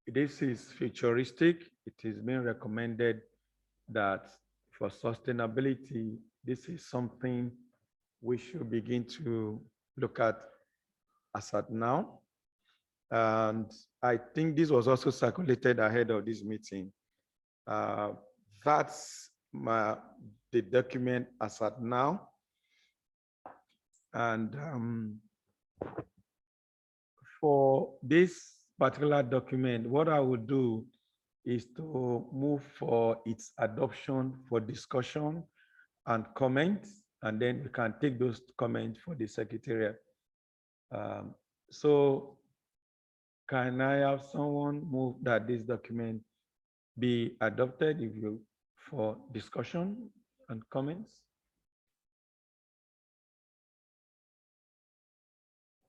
this is futuristic. It is being recommended that for sustainability, this is something we should begin to look at as at now. And I think this was also circulated ahead of this meeting. That's the document as at now. And for this particular document, what I would do is to move for its adoption for discussion and comments, and then we can take those comments for the Secretariat. So can I have someone move that this document be adopted for discussion and comments?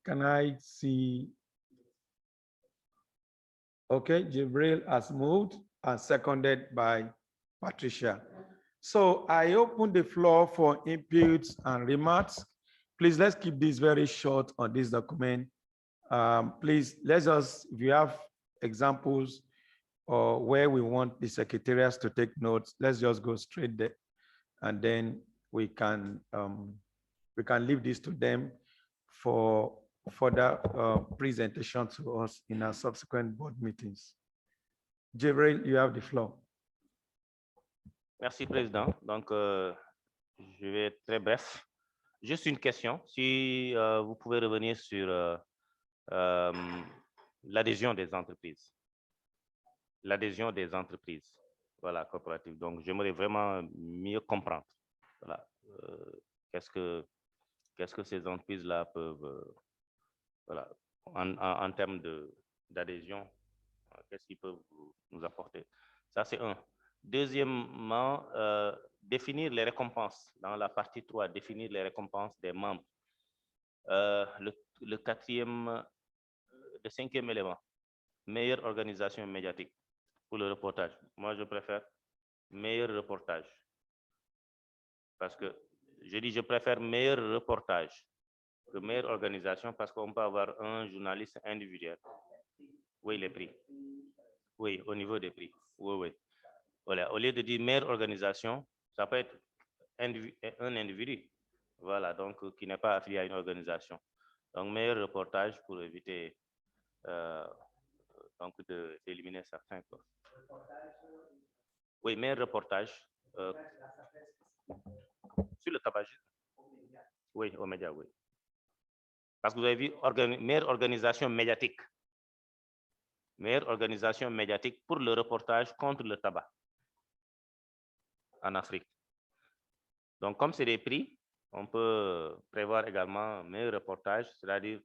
Can I see? Okay, Jibril has moved and seconded by Patricia. So I open the floor for inputs and remarks. Please, let's keep this very short on this document. Please, let's just, if you have examples or where we want the secretariats to take notes, let's just go straight there. And then we can leave this to them for further presentation to us in our subsequent board meetings. Jibril, you have the floor. Merci, Président. Donc, je vais être très bref. Juste une question. Si vous pouvez revenir sur l'adhésion des entreprises. L'adhésion des entreprises, voilà, coopératives. Donc, j'aimerais vraiment mieux comprendre. Voilà. Qu'est-ce que ces entreprises-là peuvent, voilà, en termes d'adhésion, qu'est-ce qu'ils peuvent nous apporter? Ça, c'est un. Deuxièmement, définir les récompenses. Dans la partie 3, définir les récompenses des membres. Le quatrième, le cinquième élément, meilleure organisation médiatique pour le reportage. Moi, je préfère meilleur reportage. Parce que je dis je préfère meilleur reportage que meilleure organisation parce qu'on peut avoir un journaliste individuel. Oui, les prix. Oui, au niveau des prix. Oui, oui. Voilà. Au lieu de dire meilleure organisation, ça peut être un individu. Voilà, donc qui n'est pas affilié à une organisation. Donc, meilleur reportage pour éviter donc d'éliminer certains. Quoi. Oui, meilleur reportage sur le tabagisme. Oui, aux médias, oui. Parce que vous avez vu, meilleure organisation médiatique. Meilleure organisation médiatique pour le reportage contre le tabac en Afrique. Donc, comme c'est des prix, on peut prévoir également meilleur reportage, c'est-à-dire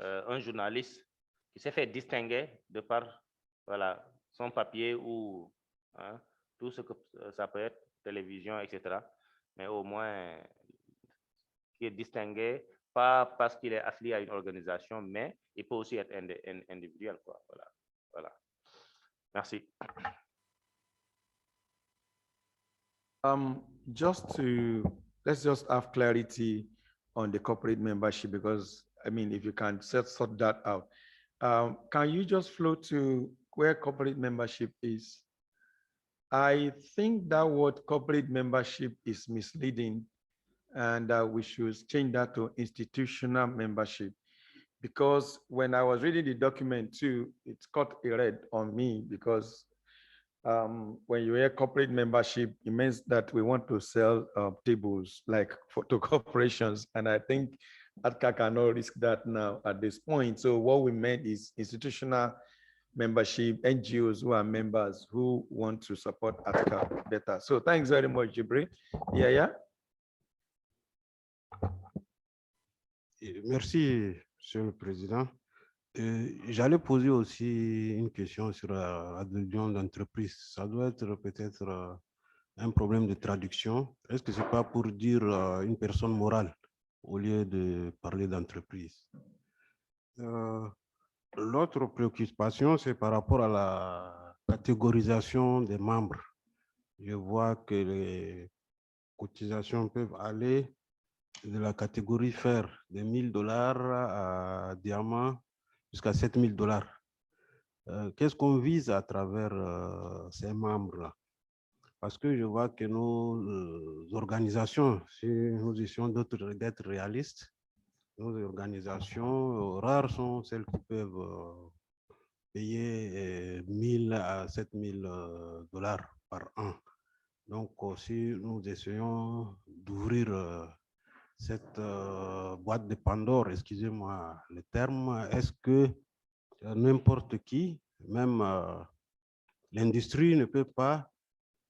un journaliste qui s'est fait distinguer de par voilà, son papier ou hein, tout ce que ça peut être, télévision, etc. Mais au moins, qui est distingué, pas parce qu'il est affilié à une organisation, mais il peut aussi être individuel. Quoi. Voilà. Voilà. Merci. Let's just have clarity on the corporate membership because, I mean, if you can sort that out. Can you just flow to where corporate membership is? I think that word corporate membership is misleading and we should change that to institutional membership because when I was reading the document too, it's caught a red on me because when you hear corporate membership, it means that we want to sell tables like to corporations. And I think ATCA cannot risk that now at this point. So what we meant is institutional membership, NGOs who are members who want to support ATCA better. So thanks very much, Jibril. Yeah. Merci, Monsieur le Président. J'allais poser aussi une question sur l'adhésion d'entreprise. Ça doit être peut-être un problème de traduction. Est-ce que ce n'est pas pour dire une personne morale au lieu de parler d'entreprise? L'autre préoccupation, c'est par rapport à la catégorisation des membres. Je vois que les cotisations peuvent aller de la catégorie fer de $1000 à diamant jusqu'à $7000. Qu'est-ce qu'on vise à travers ces membres-là? Parce que je vois que nos organisations, si nous essayons d'être réalistes, nos organisations rares sont celles qui peuvent payer 1000 à $7000 par an. Donc, si nous essayons d'ouvrir cette boîte de Pandore, excusez-moi le terme, est-ce que n'importe qui, même l'industrie ne peut pas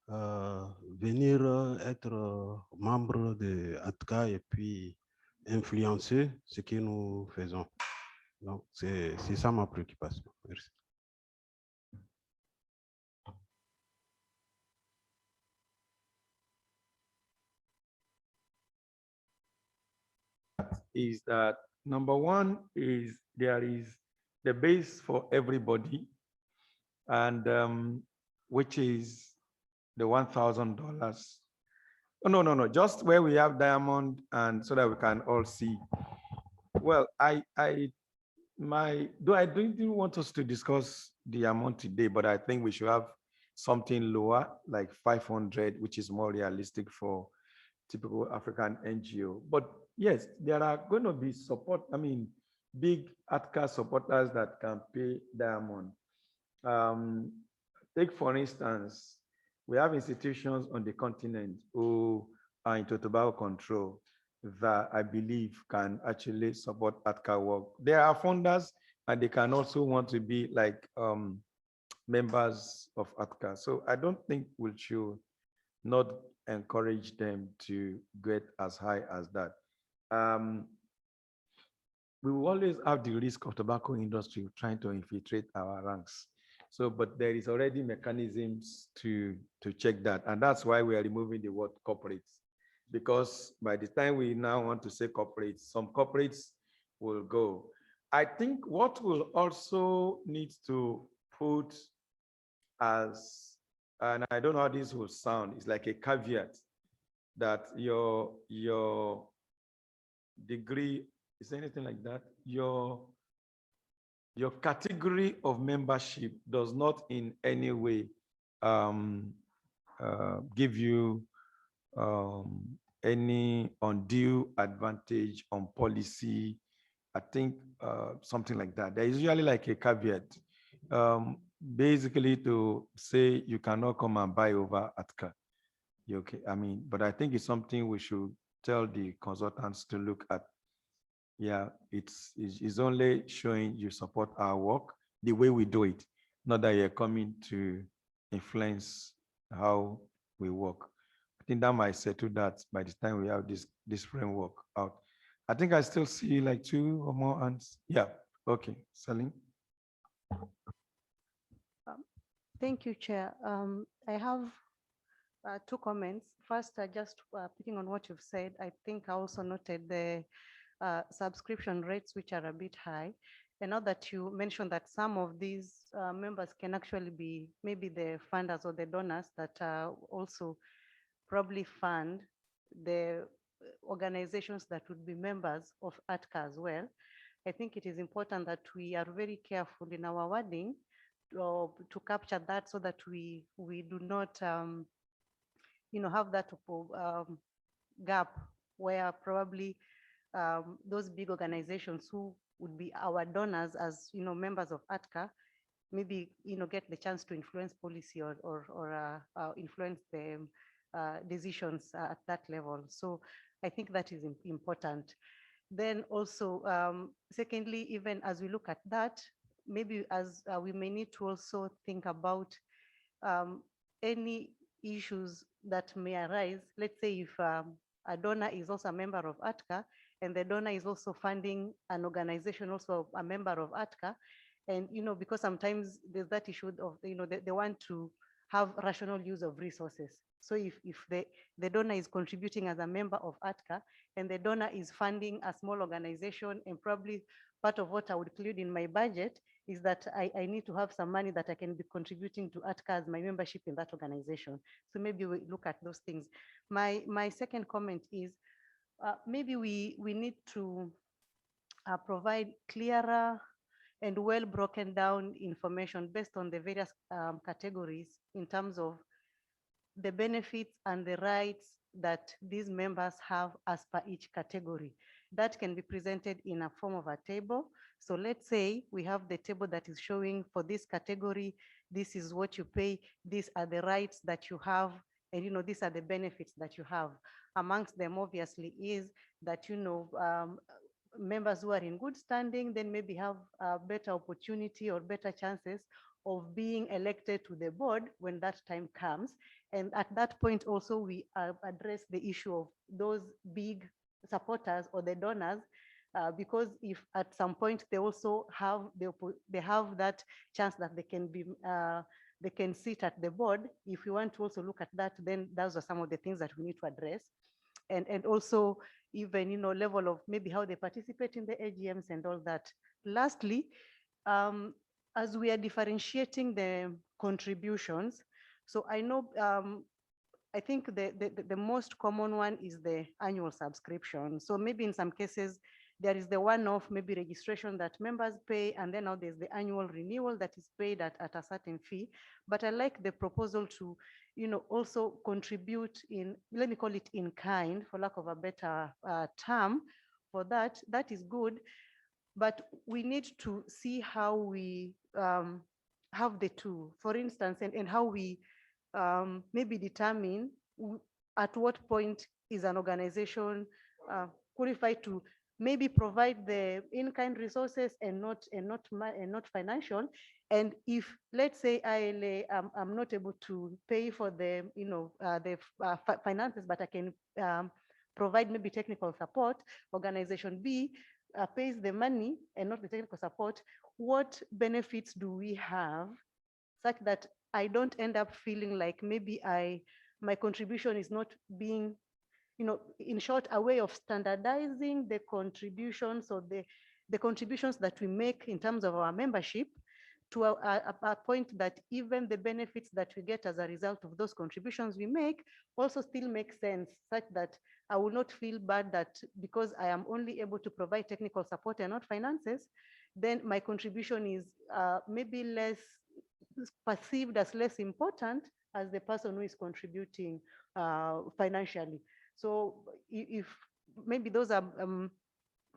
venir être membre de ATCA et puis influencer ce que nous faisons? Donc, c'est ça ma préoccupation. Merci. Is that number one is there is the base for everybody, and which is the $1,000. Oh, no. Just where we have diamond, and so that we can all see. Well, though I didn't want us to discuss the amount today, but I think we should have something lower, like 500, which is more realistic for typical African NGO. But yes, there are going to be big ATCA supporters that can pay diamond. Take, for instance, we have institutions on the continent who are into tobacco control that I believe can actually support ATCA work. There are funders, and they can also want to be like members of ATCA. So I don't think we should not encourage them to get as high as that. We will always have the risk of tobacco industry trying to infiltrate our ranks. So, but there is already mechanisms to check that. And that's why we are removing the word corporates. Because by the time we now want to say corporates, some corporates will go. I think what will also need to put as, and I don't know how this will sound, it's like a caveat that your degree, is there anything like that? Your category of membership does not in any way give you any undue advantage on policy. I think something like that. There is usually like a caveat, basically to say you cannot come and buy over ATCA. Okay, but I think it's something we should tell the consultants to look at. Yeah, it's only showing you support our work the way we do it, not that you're coming to influence how we work. I think that might settle that by the time we have this framework out. I think I still see like 2 or more hands. Yeah, okay, Salim. Thank you, Chair. I have 2 comments. First, just picking on what you've said, I think I also noted the subscription rates, which are a bit high. And now that you mentioned that some of these members can actually be maybe the funders or the donors that also probably fund the organizations that would be members of ATCA as well. I think it is important that we are very careful in our wording to capture that so that we do not have that gap where probably those big organizations who would be our donors as members of ATCA maybe get the chance to influence policy or influence the decisions at that level. So I think that is important. Then also, secondly, even as we look at that, maybe as we may need to also think about any issues that may arise. Let's say if a donor is also a member of ATCA and the donor is also funding an organization also a member of ATCA, and because sometimes there's that issue of they want to have rational use of resources. So if the donor is contributing as a member of ATCA and the donor is funding a small organization, and probably part of what I would include in my budget is that I need to have some money that I can be contributing to ATCA as my membership in that organization. So maybe we look at those things. My second comment is maybe we need to provide clearer and well broken down information based on the various categories in terms of the benefits and the rights that these members have as per each category. That can be presented in a form of a table. So let's say we have the table that is showing for this category, this is what you pay, these are the rights that you have, and these are the benefits that you have. Amongst them obviously is that members who are in good standing then maybe have a better opportunity or better chances of being elected to the board when that time comes. And at that point also we address the issue of those big supporters or the donors, because if at some point they also have that chance that they can sit at the board. If we want to also look at that, then those are some of the things that we need to address. And also even level of maybe how they participate in the AGMs and all that. Lastly, as we are differentiating the contributions, so I know I think the most common one is the annual subscription. So maybe in some cases, there is the one-off maybe registration that members pay, and then now there's the annual renewal that is paid at a certain fee. But I like the proposal to, also contribute in, let me call it in kind, for lack of a better term for that. That is good, but we need to see how we have the two, for instance, and how we maybe determine at what point is an organization qualified to maybe provide the in-kind resources and not financial. And if, let's say, I'm not able to pay for the finances, but I can provide maybe technical support, organization B pays the money and not the technical support, what benefits do we have such that I don't end up feeling like maybe my contribution is not being, in short, a way of standardizing the contributions or the contributions that we make in terms of our membership to a point that even the benefits that we get as a result of those contributions we make also still make sense, such that I will not feel bad that because I am only able to provide technical support and not finances, then my contribution is maybe less perceived as less important as the person who is contributing financially. So if maybe those are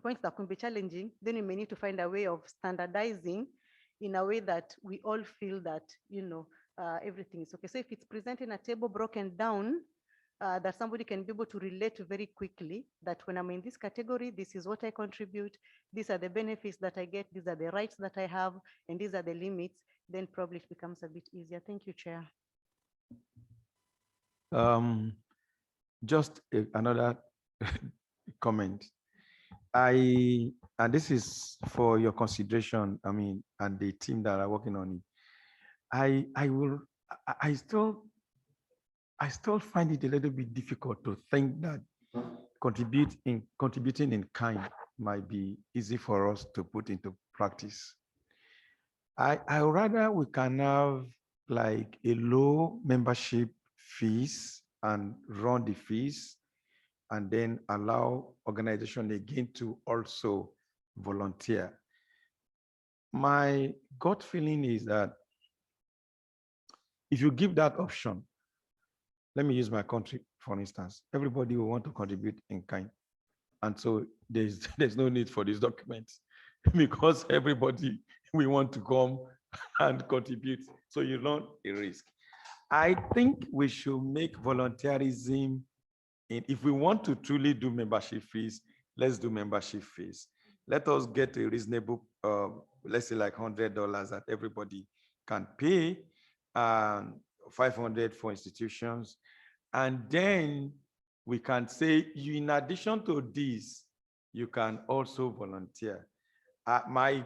points that can be challenging, then we may need to find a way of standardizing in a way that we all feel that, everything is okay. So if it's presented in a table broken down, that somebody can be able to relate very quickly, that when I'm in this category, this is what I contribute, these are the benefits that I get, these are the rights that I have, and these are the limits, then probably it becomes a bit easier. Thank you, Chair. Just another comment. And this is for your consideration, and the team that are working on it. I still find it a little bit difficult to think that contributing in kind might be easy for us to put into practice. I rather we can have like a low membership fees and run the fees, and then allow organization again to also volunteer. My gut feeling is that if you give that option, let me use my country, for instance, everybody will want to contribute in kind. And so there's no need for these documents because everybody we want to come and contribute. So you run a risk. I think we should make volunteerism, if we want to truly do membership fees, let's do membership fees. Let us get a reasonable, let's say like $100 that everybody can pay, 500 for institutions. And then we can say, in addition to this, you can also volunteer. I'm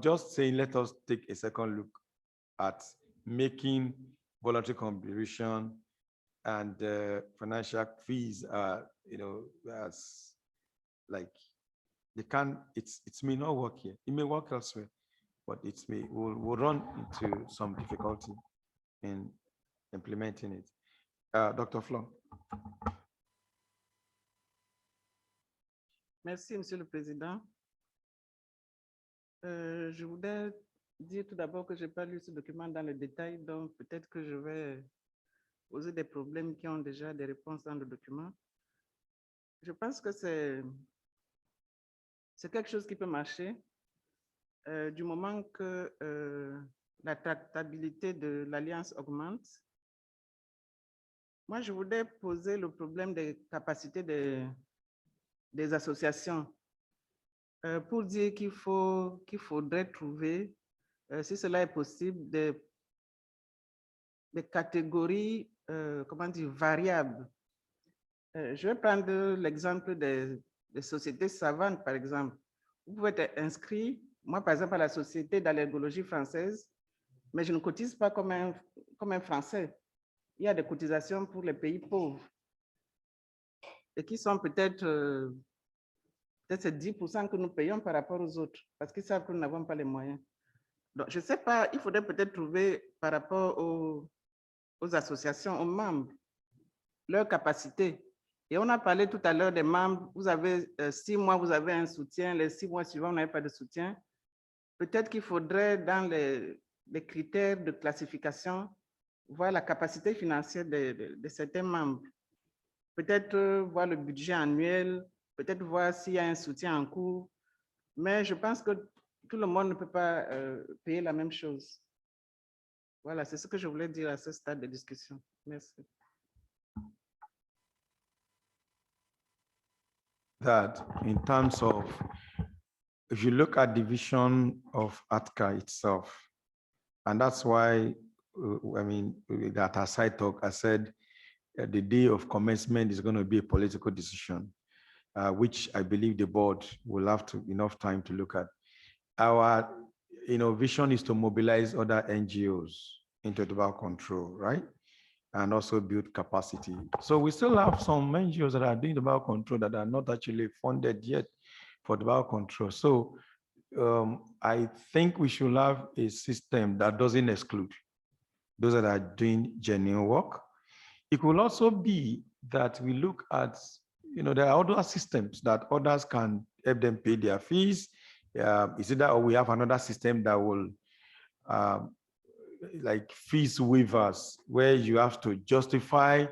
just saying, let us take a second look at making voluntary contribution and financial fees, as like they can. It may not work here. It may work elsewhere, but we'll run into some difficulty in implementing it. Dr. Flo. Merci, Monsieur le Président. Je voudrais dire tout d'abord que je n'ai pas lu ce document dans le détail, donc peut-être que je vais poser des problèmes qui ont déjà des réponses dans le document. Je pense que c'est quelque chose qui peut marcher du moment que la tractabilité de l'Alliance augmente. Moi, je voudrais poser le problème des capacités des associations pour dire qu'il faudrait trouver, si cela est possible, des catégories, comment dire, variables. Je vais prendre l'exemple des sociétés savantes, par exemple. Vous pouvez être inscrit, moi, par exemple, à la Société d'allergologie française, mais je ne cotise pas comme un Français. Il y a des cotisations pour les pays pauvres et qui sont peut-être c'est 10% que nous payons par rapport aux autres, parce qu'ils savent que nous n'avons pas les moyens. Donc, je ne sais pas, il faudrait peut-être trouver par rapport aux associations, aux membres, leur capacité. Et on a parlé tout à l'heure des membres, vous avez 6 mois, vous avez un soutien, les 6 mois suivants, vous n'avez pas de soutien. Peut-être qu'il faudrait, dans les critères de classification, voir la capacité financière de certains membres. Peut-être voir le budget annuel, peut-être voir s'il y a un soutien en cours. Mais je pense que tout le monde ne peut pas payer la même chose. Voilà, c'est ce que je voulais dire à ce stade de discussion. Merci. That in terms of, if you look at division of ATCA itself, and that's why, I mean, that our side talk, I said the day of commencement is going to be a political decision, which I believe the board will have enough time to look at. Our vision is to mobilize other NGOs into tobacco control, right? And also build capacity. So we still have some NGOs that are doing tobacco control that are not actually funded yet for tobacco control. So I think we should have a system that doesn't exclude those that are doing genuine work. It could also be that we look at, there are other systems that others can help them pay their fees. Is it that, or we have another system that will like fees waivers, where you have to justify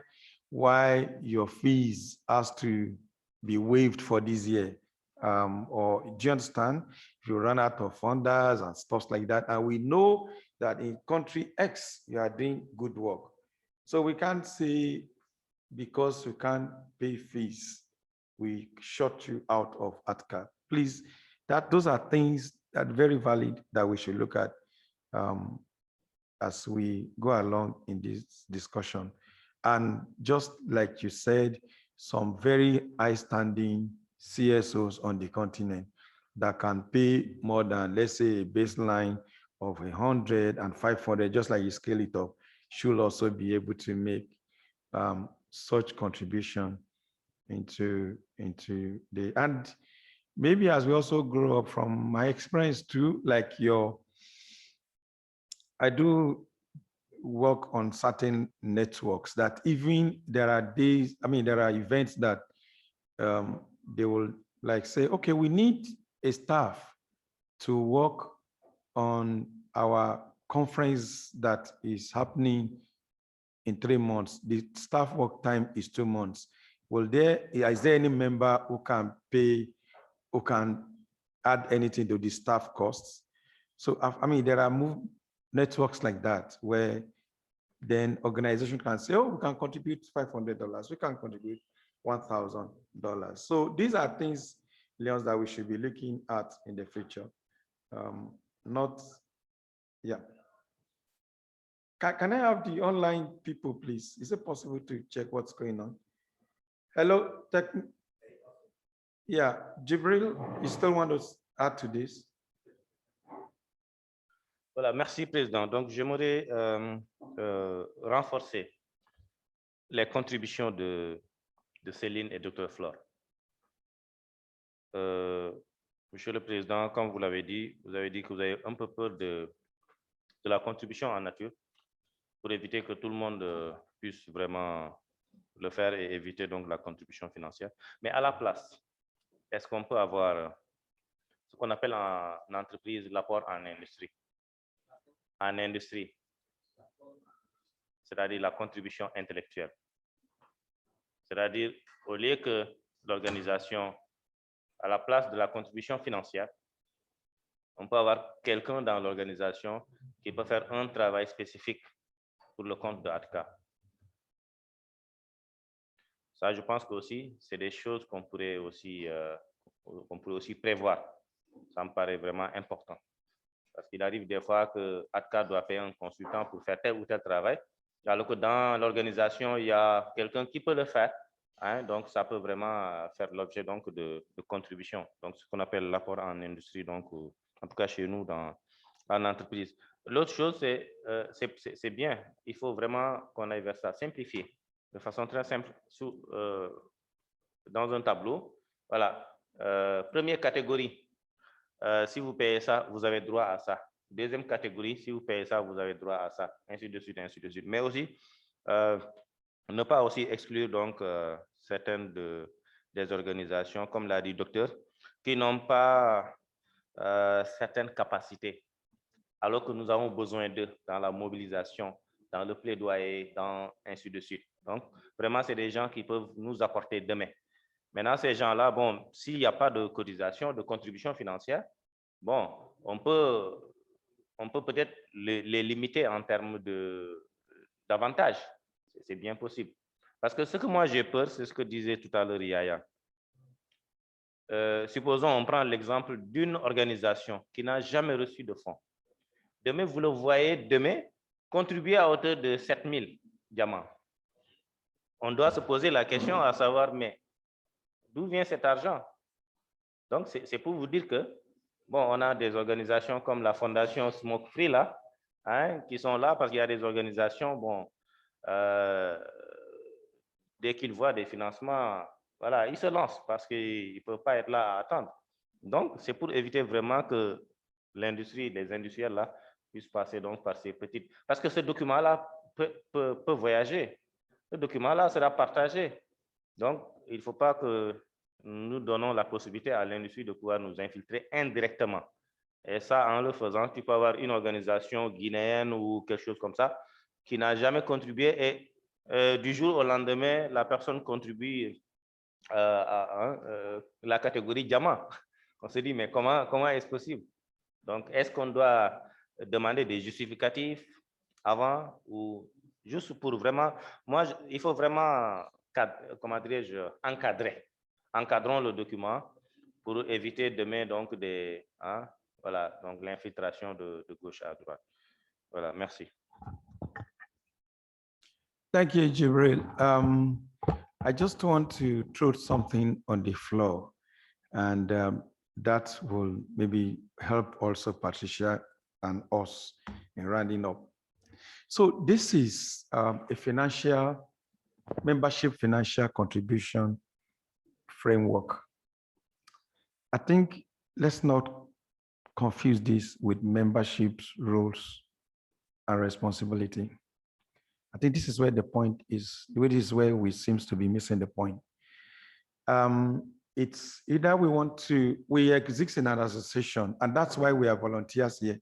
why your fees has to be waived for this year. Or do you understand? If you run out of funders and stuff like that, and we know that in country X, you are doing good work. So we can't say because you can't pay fees, we shut you out of ATCA. Please, those are things that are very valid that we should look at as we go along in this discussion. And just like you said, some very high-standing CSOs on the continent that can pay more than, let's say, a baseline of 100 and 500, just like you scale it up, should also be able to make such contribution into the, and maybe as we also grow up, from my experience too, like I do work on certain networks that even there are days, there are events that they will like say, okay, we need a staff to work on our conference that is happening in 3 months. The staff work time is 2 months. Is there any member who can pay, who can add anything to the staff costs? So, there are networks like that where then organization can say, oh, we can contribute $500, we can contribute $1,000. So these are things, Leon, that we should be looking at in the future. Can I have the online people, please? Is it possible to check what's going on? Hello, Jibril, you still want to add to this? Voilà, merci, Président. Donc, j'aimerais renforcer les contributions de Céline et Dr. Flore. Monsieur le Président, comme vous l'avez dit, vous avez dit que vous avez un peu peur de la contribution en nature pour éviter que tout le monde puisse vraiment le faire et éviter donc la contribution financière. Mais à la place, est-ce qu'on peut avoir ce qu'on appelle en entreprise l'apport en industrie? En industrie, c'est-à-dire la contribution intellectuelle. C'est-à-dire, au lieu que l'organisation, à la place de la contribution financière, on peut avoir quelqu'un dans l'organisation qui peut faire un travail spécifique pour le compte de ATCA. Ça, je pense que aussi, c'est des choses qu'on pourrait aussi prévoir. Ça me paraît vraiment important. Parce qu'il arrive des fois que ATCA doit payer un consultant pour faire tel ou tel travail, alors que dans l'organisation, il y a quelqu'un qui peut le faire. Hein, donc, ça peut vraiment faire l'objet de contributions. Donc, ce qu'on appelle l'apport en industrie, donc, en tout cas chez nous, en entreprise. L'autre chose, c'est bien. Il faut vraiment qu'on aille vers ça, simplifier, de façon très simple, dans un tableau. Voilà. Première catégorie. Si vous payez ça, vous avez droit à ça. Deuxième catégorie, si vous payez ça, vous avez droit à ça. Ainsi de suite, ainsi de suite. Mais aussi, ne pas aussi exclure donc certaines des organisations, comme l'a dit le docteur, qui n'ont pas certaines capacités, alors que nous avons besoin d'eux dans la mobilisation, dans le plaidoyer, ainsi de suite. Donc, vraiment, c'est des gens qui peuvent nous apporter demain. Maintenant, ces gens-là, bon, s'il n'y a pas de cotisation, de contribution financière, bon, on peut peut-être les limiter en termes d'avantages. C'est bien possible. Parce que ce que moi j'ai peur, c'est ce que disait tout à l'heure Yaya. Supposons on prend l'exemple d'une organisation qui n'a jamais reçu de fonds. Demain, vous le voyez, demain, contribuer à hauteur de 7000 diamants. On doit se poser la question à savoir, mais d'où vient cet argent? Donc, c'est pour vous dire que, bon, on a des organisations comme la Fondation Smoke Free, là, hein, qui sont là parce qu'il y a des organisations, bon, dès qu'ils voient des financements, voilà, ils se lancent parce qu'ils ne peuvent pas être là à attendre. Donc, c'est pour éviter vraiment que l'industrie, les industriels là, puissent passer donc par ces petites... Parce que ce document-là peut voyager. Ce document-là sera partagé. Donc, il ne faut pas que nous donnons la possibilité à l'industrie de pouvoir nous infiltrer indirectement. Et ça, en le faisant, tu peux avoir une organisation guinéenne ou quelque chose comme ça qui n'a jamais contribué et du jour au lendemain, la personne contribue à la catégorie diamant. On se dit, mais comment est-ce possible? Donc, est-ce qu'on doit demander des justificatifs avant ou juste pour vraiment... Moi, il faut vraiment, comment dirais-je, encadrer. Encadrons le document pour éviter demain donc voilà, donc l'infiltration de gauche à droite. Voilà, merci. Thank you, Jibril. I just want to throw something on the floor, and that will maybe help also Patricia and us in rounding up. So this is a membership financial contribution framework. I think let's not confuse this with membership's roles and responsibility. I think this is where the point is, this is where we seems to be missing the point. It's either we exist in an association, and that's why we are volunteers here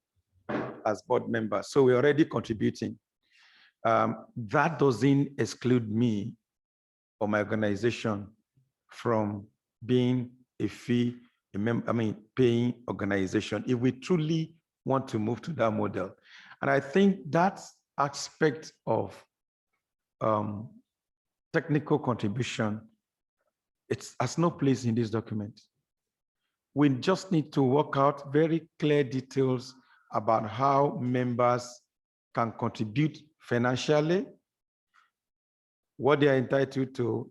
as board members. So we're already contributing. That doesn't exclude me or my organization from being a paying organization if we truly want to move to that model. And I think that aspect of technical contribution, it has no place in this document. We just need to work out very clear details about how members can contribute financially, what they are entitled to,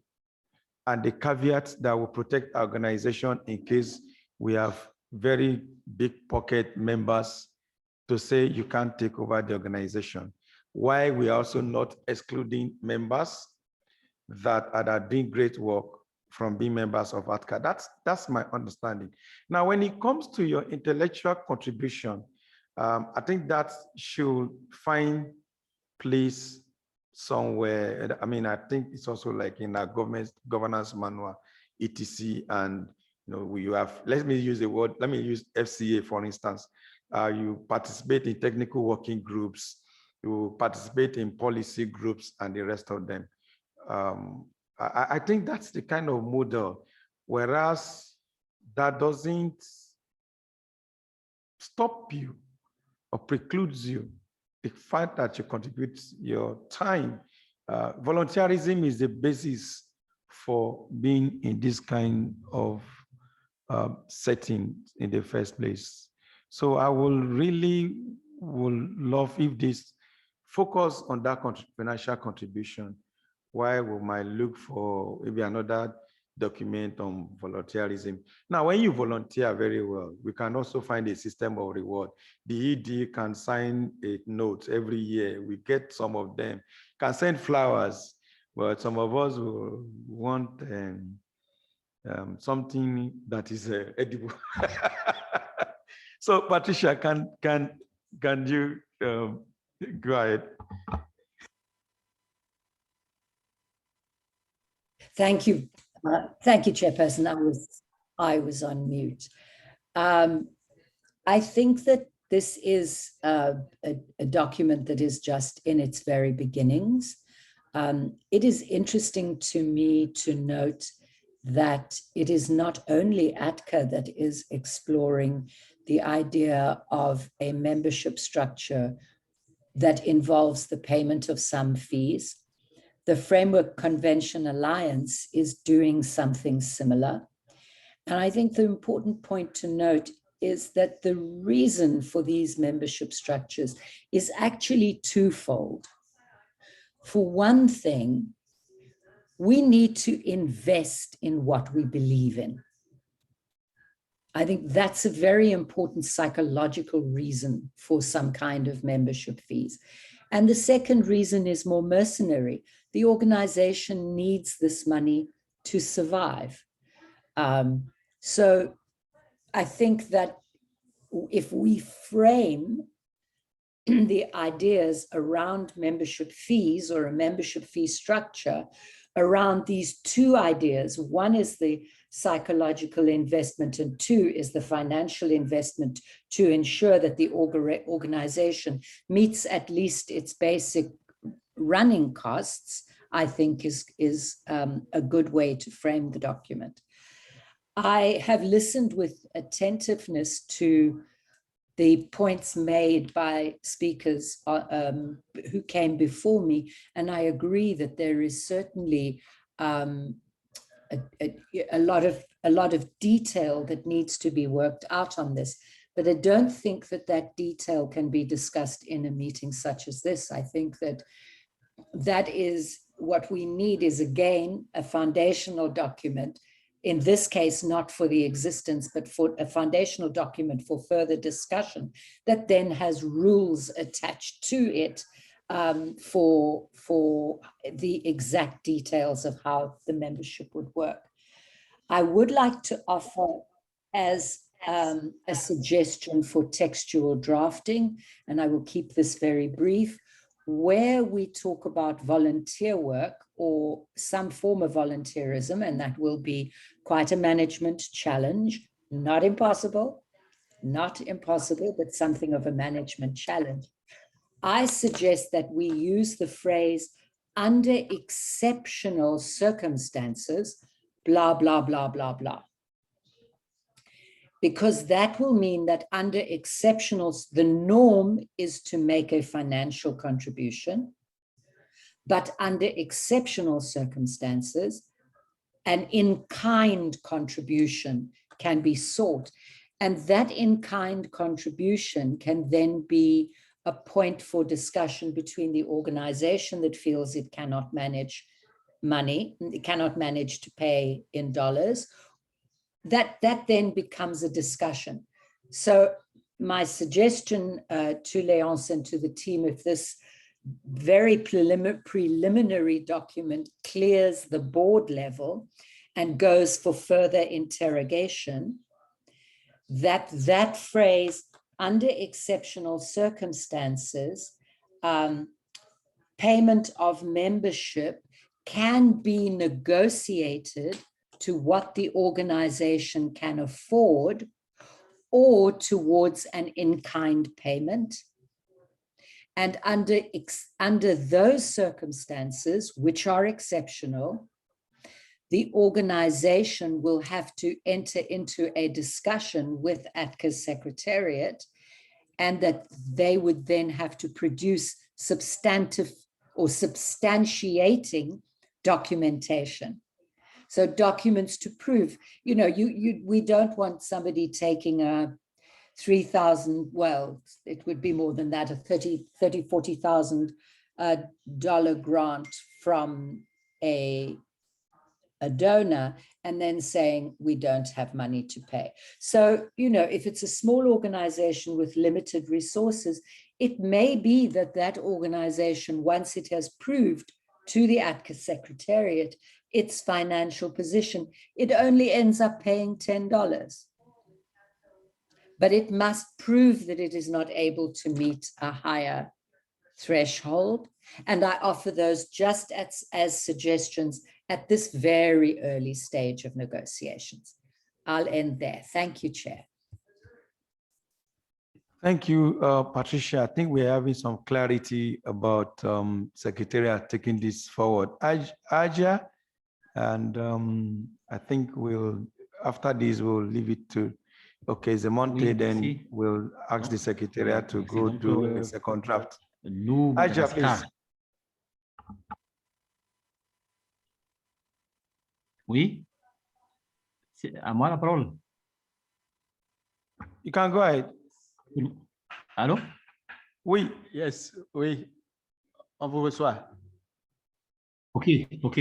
and the caveats that will protect our organization in case we have very big pocket members to say you can't take over the organization. Why we are also not excluding members that are doing great work from being members of ATCA. That's my understanding. Now, when it comes to your intellectual contribution, I think that should find place somewhere. I mean, I think it's also like in our governance manual, ATCA, and you have, let me use FCA, for instance. You participate in technical working groups, you participate in policy groups and the rest of them. I think that's the kind of model, whereas that doesn't stop you or precludes you the fact that you contribute your time. Volunteerism is the basis for being in this kind of setting in the first place. So I will love if this focus on that financial contribution, while we might look for maybe another document on volunteerism. Now, when you volunteer very well, we can also find a system of reward. The ED can sign a note every year. We get some of them, can send flowers, but some of us will want something that is edible. So, Patricia, can you go ahead? Thank you, Chair. I think, as you said, the membership financial contribution framework is a very important document. It is Go ahead. Thank you. Thank you, Chairperson. I was on mute. I think that this is a document that is just in its very beginnings. It is interesting to me to note that it is not only ATCA that is exploring the idea of a membership structure that involves the payment of some fees. The Framework Convention Alliance is doing something similar. And I think the important point to note is that the reason for these membership structures is actually twofold. For one thing, we need to invest in what we believe in. I think that's a very important psychological reason for some kind of membership fees. And the second reason is more mercenary. The organization needs this money to survive. So I think that if we frame the ideas around membership fees or a membership fee structure around these two ideas, one is the psychological investment and two is the financial investment to ensure that the organization meets at least its basic running costs, I think is a good way to frame the document. I have listened with attentiveness to the points made by speakers who came before me, and I agree that there is certainly a lot of detail that needs to be worked out on this. But I don't think that that detail can be discussed in a meeting such as this. I think that that is what we need is, again, a foundational document. In this case, not for the existence, but for a foundational document for further discussion that then has rules attached to it for the exact details of how the membership would work. I would like to offer as a suggestion for textual drafting, and I will keep this very brief, where we talk about volunteer work or some form of volunteerism, and that will be quite a management challenge, not impossible, but something of a management challenge. I suggest that we use the phrase under exceptional circumstances, blah, blah, blah, blah, blah. Because that will mean that under exceptionals, the norm is to make a financial contribution, but under exceptional circumstances, an in-kind contribution can be sought. And that in-kind contribution can then be a point for discussion between the organization that feels it cannot manage money, it cannot manage to pay in dollars. That then becomes a discussion. So my suggestion to Léonce and to the team, if this very preliminary document clears the board level and goes for further interrogation, that phrase, under exceptional circumstances, payment of membership can be negotiated to what the organization can afford or towards an in-kind payment. And under those circumstances, which are exceptional, the organization will have to enter into a discussion with ATCA's secretariat, and that they would then have to produce substantive or substantiating documentation. So documents to prove, we don't want somebody taking a 3,000, well, it would be more than that, a $40,000 grant from a donor and then saying we don't have money to pay. So, if it's a small organization with limited resources, it may be that that organization, once it has proved to the ATCA secretariat its financial position, it only ends up paying $10. But it must prove that it is not able to meet a higher threshold. And I offer those just as suggestions at this very early stage of negotiations. I'll end there. Thank you, Chair. Thank you, Patricia. I think we're having some clarity about Secretariat taking this forward. Aja, and I think after this, we'll leave it to, okay, Zemonte, then we'll ask the Secretariat to go do a second draft. Aja, please. Oui, c'est à moi la parole. You can go ahead. Allô? Oui, yes, oui. On vous reçoit. OK, OK.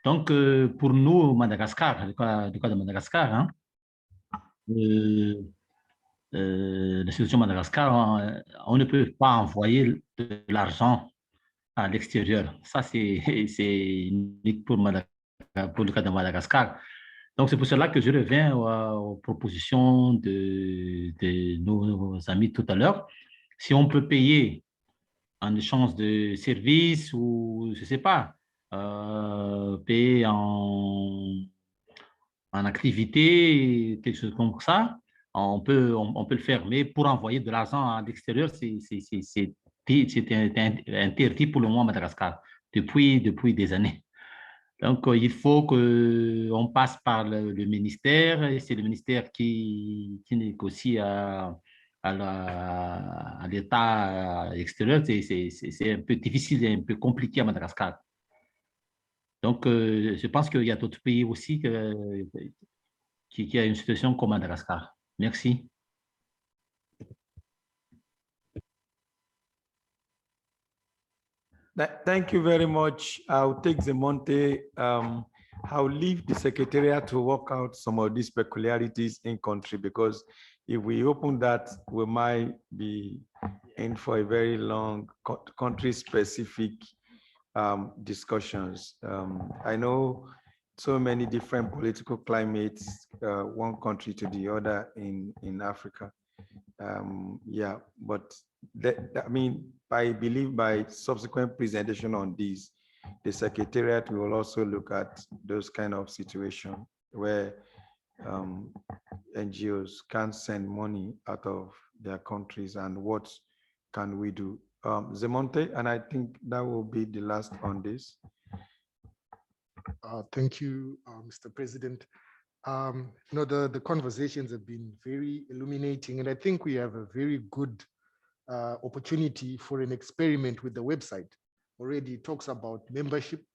Donc, pour nous, Madagascar, le cas de Madagascar, hein, la situation de Madagascar, on ne peut pas envoyer de l'argent à l'extérieur. Ça, c'est unique pour le cas de Madagascar. Donc, c'est pour cela que je reviens aux propositions de nos amis tout à l'heure. Si on peut payer en échange de services ou, je ne sais pas, payer en activité, quelque chose comme ça, on peut le faire. Mais pour envoyer de l'argent à l'extérieur, c'est interdit pour le moment à Madagascar depuis des années. Donc, il faut qu'on passe par le ministère, et c'est le ministère qui négocie à l'État extérieur. C'est un peu difficile et un peu compliqué à Madagascar. Donc, je pense qu'il y a d'autres pays aussi qui ont une situation comme Madagascar. Merci. Thank you very much. I'll take Zemonte. I'll leave the Secretariat to work out some of these peculiarities in country, because if we open that, we might be in for a very long country-specific discussions. I know so many different political climates, one country to the other in Africa. Yeah, but I mean, I believe by subsequent presentation on these, the Secretariat will also look at those kind of situations where NGOs can't send money out of their countries, and what can we do? Zemonte, and I think that will be the last on this. Thank you, Mr. President. The conversations have been very illuminating, and I think we have a very good opportunity for an experiment with the website. Already talks about membership,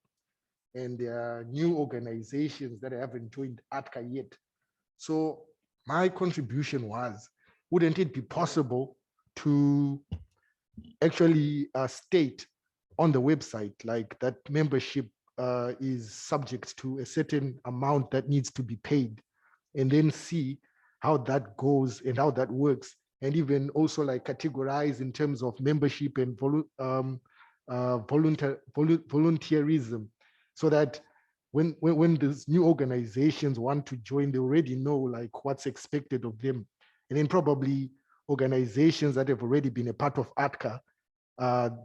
and there are new organizations that haven't joined ATCA yet. So my contribution was, wouldn't it be possible to actually state on the website like that membership is subject to a certain amount that needs to be paid, and then see how that goes and how that works, and even also like categorize in terms of membership and volunteerism, so that when these new organizations want to join, they already know like what's expected of them. And then probably organizations that have already been a part of ATCA,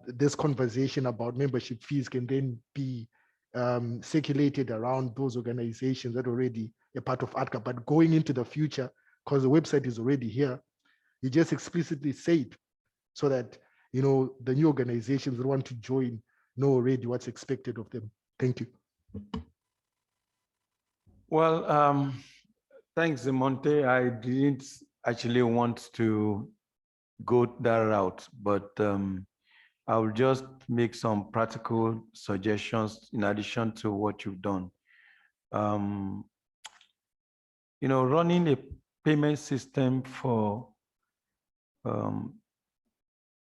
this conversation about membership fees can then be circulated around those organizations that are already a part of ATCA. But going into the future, because the website is already here, you just explicitly say it so that, you know, the new organizations that want to join know already what's expected of them. Thank you. Well, thanks, Zemonte. I didn't actually want to go that route, but I'll just make some practical suggestions in addition to what you've done. You know, running a payment system for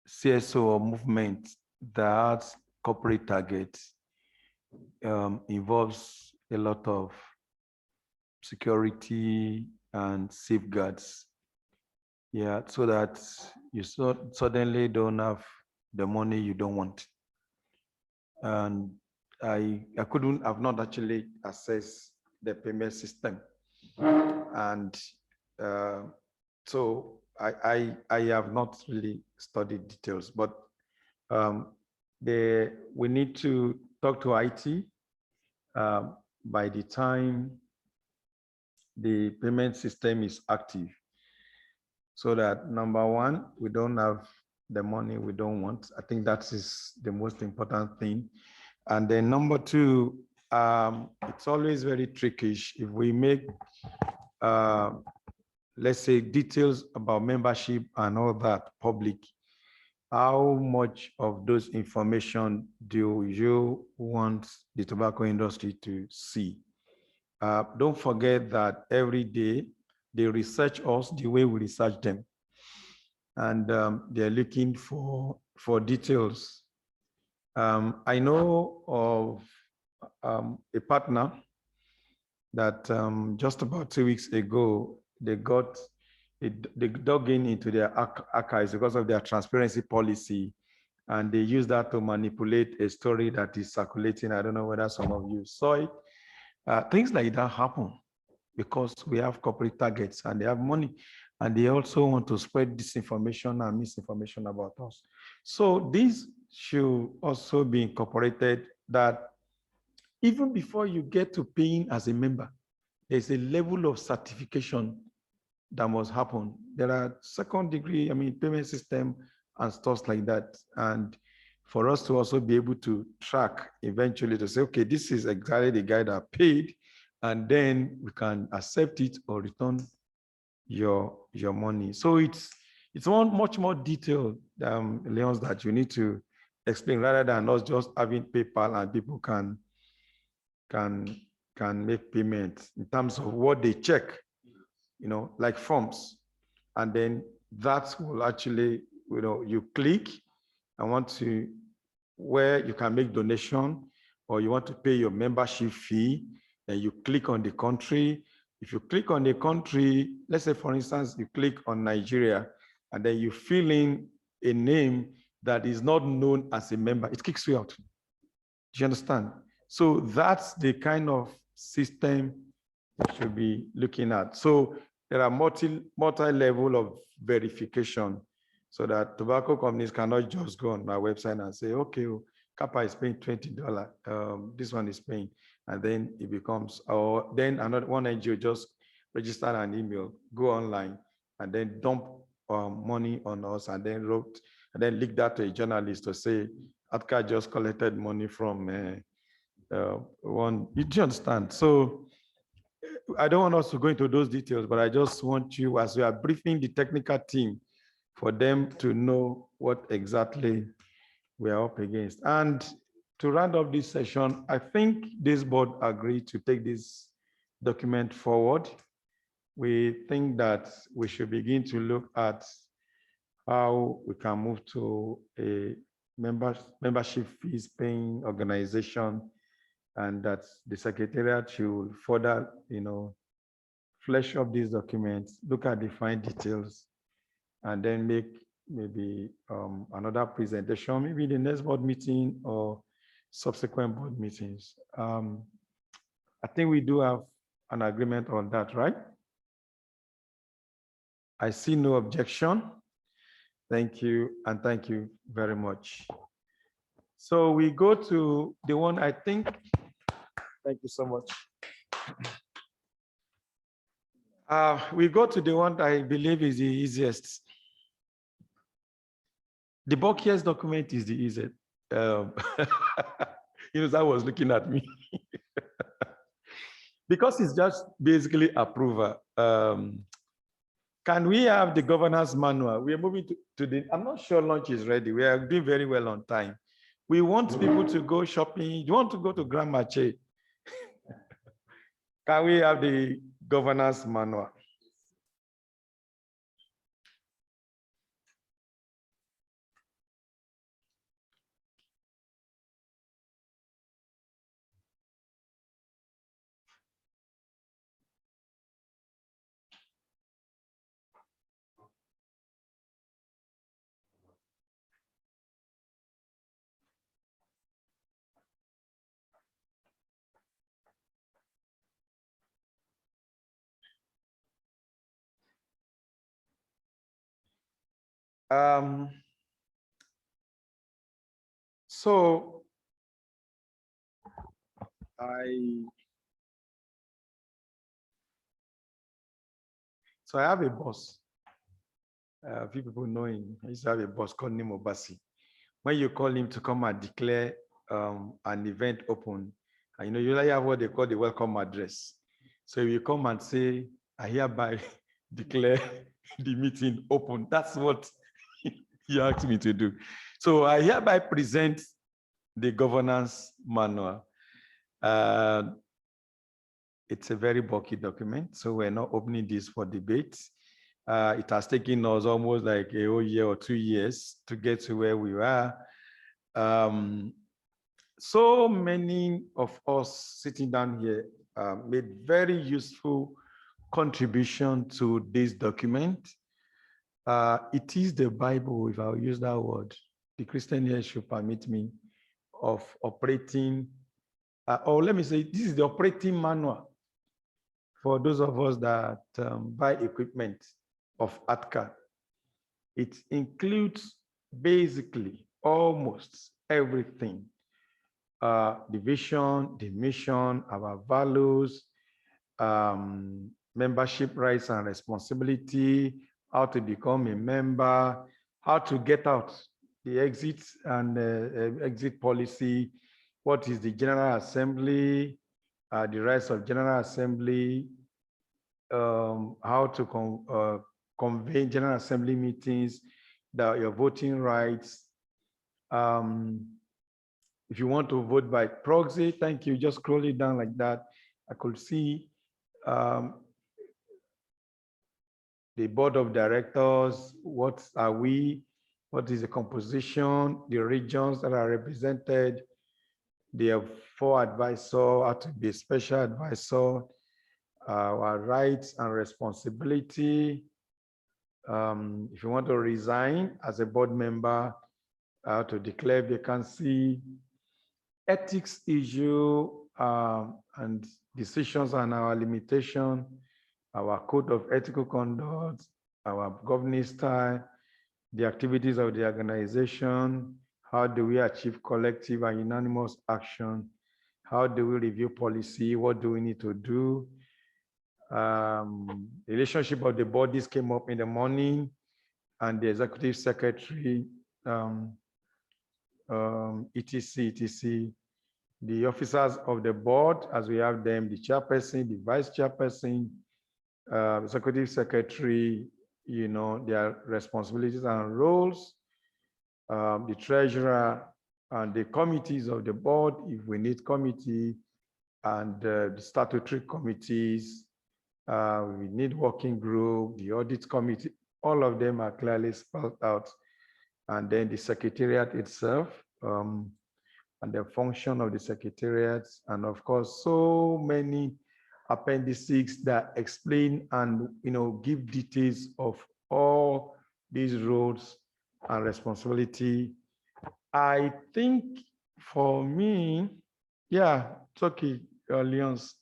CSO or movement that has corporate targets involves a lot of security and safeguards. Yeah, so that you suddenly don't have the money you don't want. And I have not actually assessed the payment system. And so I have not really studied details, but we need to talk to IT by the time the payment system is active, so that number one, we don't have the money we don't want. I think that is the most important thing. And then number two, it's always very trickish if we make, let's say, details about membership and all that public. How much of those information do you want the tobacco industry to see? Don't forget that every day they research us the way we research them. And they're looking for details. I know of a partner that just about 2 weeks ago, they dug into their archives because of their transparency policy, and they use that to manipulate a story that is circulating. I don't know whether some of you saw it. Things like that happen because we have corporate targets and they have money, and they also want to spread disinformation and misinformation about us. So this should also be incorporated, that even before you get to paying as a member, there's a level of certification that must happen. There are second degree, payment system and stuff like that. And for us to also be able to track eventually to say, okay, this is exactly the guy that paid, and then we can accept it or return your money. So it's much more detailed, Leons, that you need to explain, rather than us just having PayPal and people can make payments in terms of what they check, like forms. And then that will actually, you click, I want to, where you can make donation, or you want to pay your membership fee, and you click on the country. If you click on the country, let's say, for instance, you click on Nigeria, and then you fill in a name that is not known as a member, it kicks you out. Do you understand? So that's the kind of system we should be looking at. So there are multi-level of verification, so that tobacco companies cannot just go on my website and say, okay, Kappa is paying $20, this one is paying, and then it becomes, or then another one NGO just register an email, go online, and then dump money on us, and then leak that to a journalist to say, ATCA just collected money from one. You do understand? So I don't want us to go into those details, but I just want you, as we are briefing the technical team, for them to know what exactly we are up against. And to round up this session, I think this board agreed to take this document forward. We think that we should begin to look at how we can move to a membership fees paying organization, and that the Secretariat should further, flesh up these documents, look at the fine details, and then make maybe another presentation, maybe the next board meeting or subsequent board meetings. I think we do have an agreement on that, right? I see no objection. Thank you, and thank you very much. So we go to the one, I think, thank you so much. We go to the one that I believe is the easiest. The bulkiest document is the easiest. That was looking at me. Because it's just basically approval. Can we have the governance manual? We are moving to the, I'm not sure lunch is ready. We are doing very well on time. We want people to go shopping. You want to go to Grand Marché? Can we have the governance manual? So I So I have a boss. A few people know him. I used to have a boss called Nimo Basi. When you call him to come and declare an event open, and you usually have what they call the welcome address. So if you come and say, I hereby declare the meeting open, that's what he asked me to do. So I hereby present the governance manual. It's a very bulky document, so we're not opening this for debate. It has taken us almost like a whole year or 2 years to get to where we are. So many of us sitting down here made very useful contribution to this document. It is the Bible, if I'll use that word. The Christian here should permit me of operating, or let me say, this is the operating manual for those of us that buy equipment of ATCA. It includes basically almost everything. The vision, the mission, our values, membership rights and responsibility, how to become a member, how to get out, the exit and exit policy, what is the General Assembly, the rights of General Assembly, how to convene General Assembly meetings, your voting rights. If you want to vote by proxy, thank you, just scroll it down like that. I could see the board of directors, what are we, what is the composition, the regions that are represented, the 4 advisors, how to be a special advisor, our rights and responsibility. If you want to resign as a board member, to declare vacancy, ethics issue, and decisions on our limitation, our code of ethical conduct, our governance style, the activities of the organization, how do we achieve collective and unanimous action, how do we review policy, what do we need to do, relationship of the bodies came up in the morning, and the executive secretary, etc. The officers of the board, as we have them, the chairperson, the vice chairperson, executive secretary, you know, their responsibilities and roles, the treasurer, and the committees of the board, if we need committee, and the statutory committees, we need working group, the audit committee, all of them are clearly spelled out. And then the secretariat itself, and the function of the secretariat, and of course, so many appendices that explain and give details of all these roles and responsibility. I think for me, yeah, it's okay, Leons.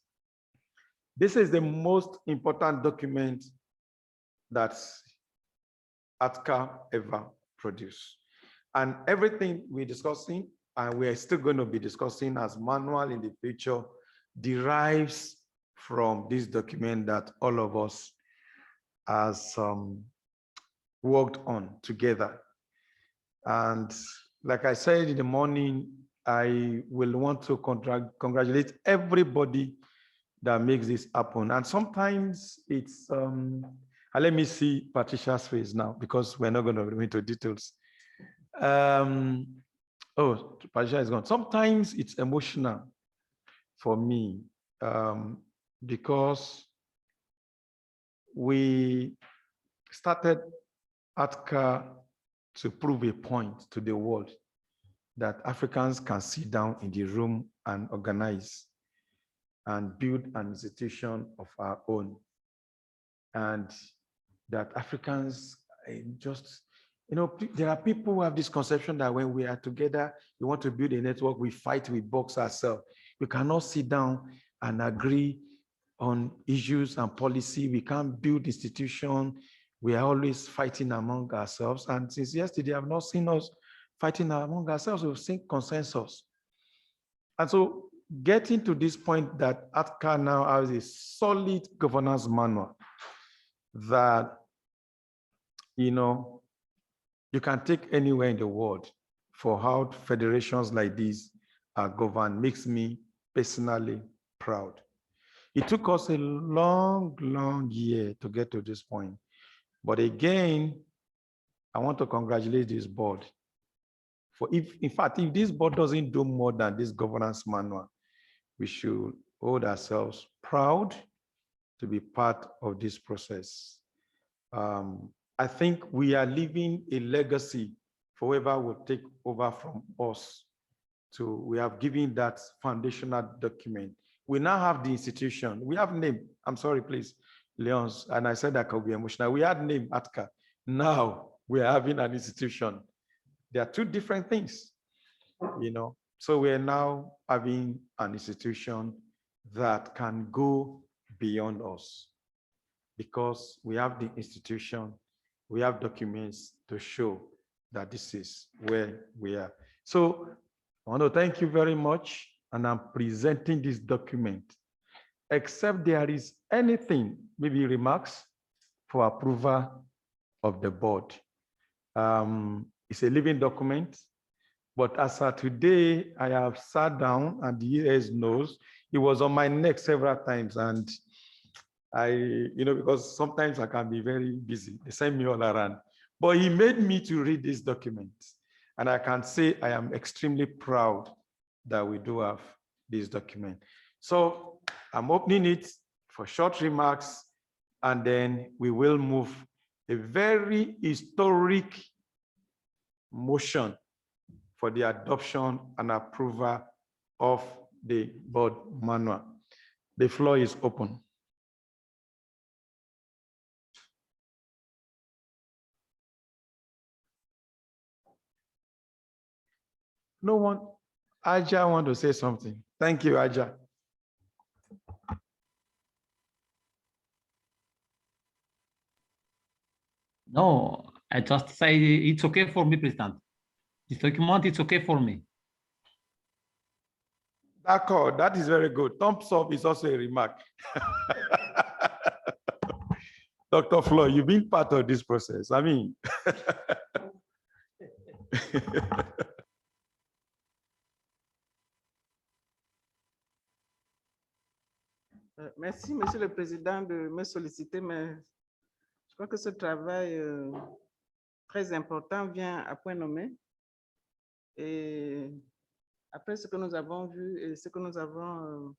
This is the most important document that ATCA ever produced. And everything we're discussing, and we're still going to be discussing as manual in the future, derives from this document that all of us has worked on together. And like I said in the morning, I will want to congratulate everybody that makes this happen. And sometimes it's, let me see Patricia's face now, because we're not going to go into details. Oh, Patricia is gone. Sometimes it's emotional for me, because we started ATCA to prove a point to the world that Africans can sit down in the room and organize and build an institution of our own. And that Africans just, there are people who have this conception that when we are together, we want to build a network, we fight, we box ourselves. We cannot sit down and agree on issues and policy. We can't build institution. We are always fighting among ourselves. And since yesterday, I've not seen us fighting among ourselves. We've seen consensus. And so getting to this point that ATCA now has a solid governance manual that, you know, you can take anywhere in the world for how federations like these are governed makes me personally proud. It took us a long, long year to get to this point. But again, I want to congratulate this board. For in fact, if this board doesn't do more than this governance manual, we should hold ourselves proud to be part of this process. I think we are leaving a legacy for whoever will take over from us. We have given that foundational document. We now have the institution. We have name. I'm sorry, please, Leons. And I said that could be emotional. We had name ATCA. Now we are having an institution. There are two different things, you know. So we are now having an institution that can go beyond us because we have the institution, we have documents to show that this is where we are. So I want to thank you very much, and I'm presenting this document, except there is anything, maybe remarks for approval of the board. It's a living document, but as of today, I have sat down, and the ES knows, it was on my neck several times, and because sometimes I can be very busy, they send me all around, but he made me to read this document. And I can say I am extremely proud that we do have this document. So I'm opening it for short remarks, and then we will move a very historic motion for the adoption and approval of the board manual. The floor is open. No one? Aja want to say something. Thank you, Aja. No, I just say it's okay for me, President. This document, it's okay for me. D'accord, that is very good. Thumbs up is also a remark. Dr. Flo, you've been part of this process. I mean, Merci, Monsieur le Président, de me solliciter, mais je crois que ce travail très important vient à point nommé. Et après ce que nous avons vu et ce que nous avons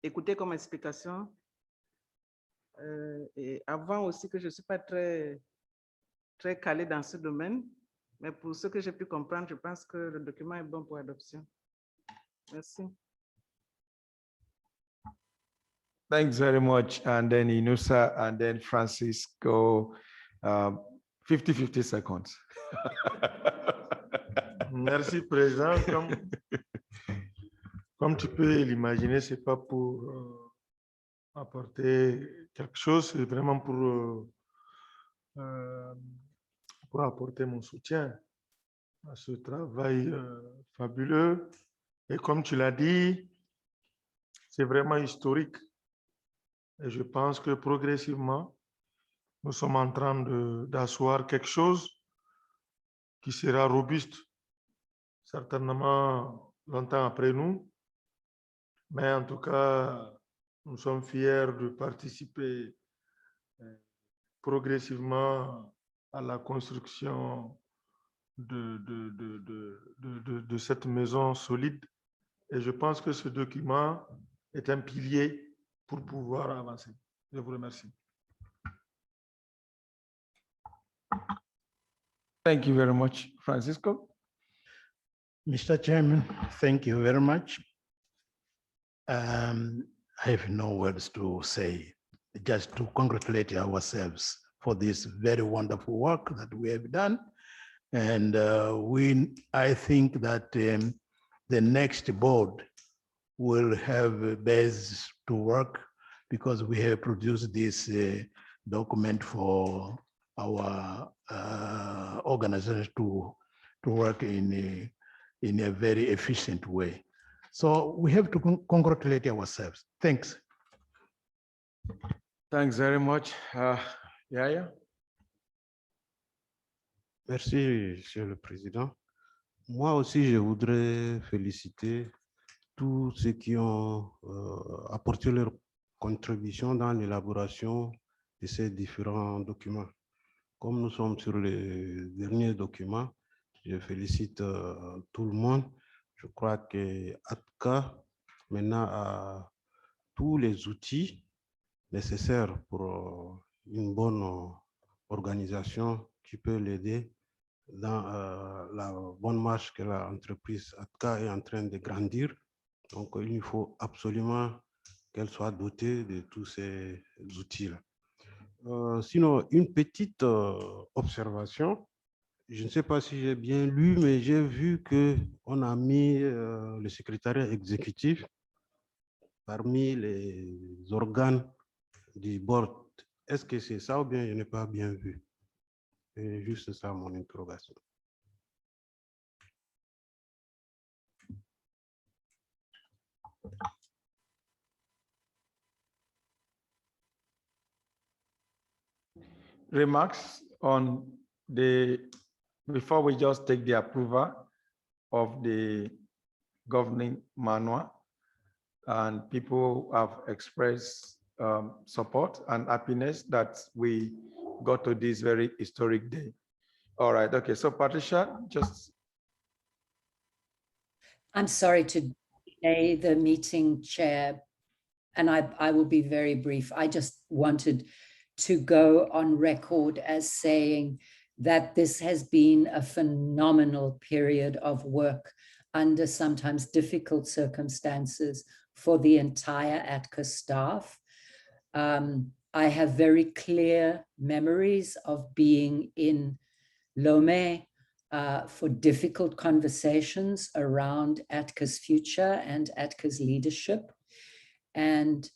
écouté comme explication, et avant aussi que je ne suis pas très calé dans ce domaine, mais pour ce que j'ai pu comprendre, je pense que le document est bon pour adoption. Merci. thanks very much. And then Inusa, and then Francisco, 50 seconds. Merci, Président. Comme tu peux l'imaginer, ce n'est pas pour apporter quelque chose, c'est vraiment pour apporter mon soutien à ce travail fabuleux. Et comme tu l'as dit, c'est vraiment historique. Et je pense que progressivement, nous sommes en train d'asseoir quelque chose qui sera robuste, certainement longtemps après nous. Mais en tout cas, nous sommes fiers de participer progressivement à la construction de cette maison solide. Et je pense que ce document est un pilier pour pouvoir avancer. Je vous remercie. Thank you very much, Francisco. Mr. Chairman, thank you very much. I have no words to say, just to congratulate ourselves for this very wonderful work that we have done. And I think that the next board will have a base to work because we have produced this document for our organization to work in a very efficient way. So we have to congratulate ourselves. Thanks. Thanks very much. Yeah. Merci, Monsieur le Président. Moi aussi, je voudrais féliciter tous ceux qui ont apporté leur contribution dans l'élaboration de ces différents documents. Comme nous sommes sur les derniers documents, je félicite tout le monde. Je crois que ATCA maintenant a tous les outils nécessaires pour une bonne organisation qui peut l'aider dans la bonne marche que l'entreprise ATCA est en train de grandir. Donc, il faut absolument qu'elle soit dotée de tous ces outils-là. Sinon, une petite observation. Je ne sais pas si j'ai bien lu, mais j'ai vu qu'on a mis le secrétariat exécutif parmi les organes du board. Est-ce que c'est ça ou bien je n'ai pas bien vu? C'est juste ça mon interrogation. Remarks on before we just take the approval of the governing manual, and people have expressed support and happiness that we got to this very historic day. All right, okay, so Patricia, just. I'm sorry to delay the meeting, Chair, and I will be very brief. I just wanted to go on record as saying that this has been a phenomenal period of work under sometimes difficult circumstances for the entire ATCA staff. I have very clear memories of being in Lomé for difficult conversations around ATCA's future and ATCA's leadership. And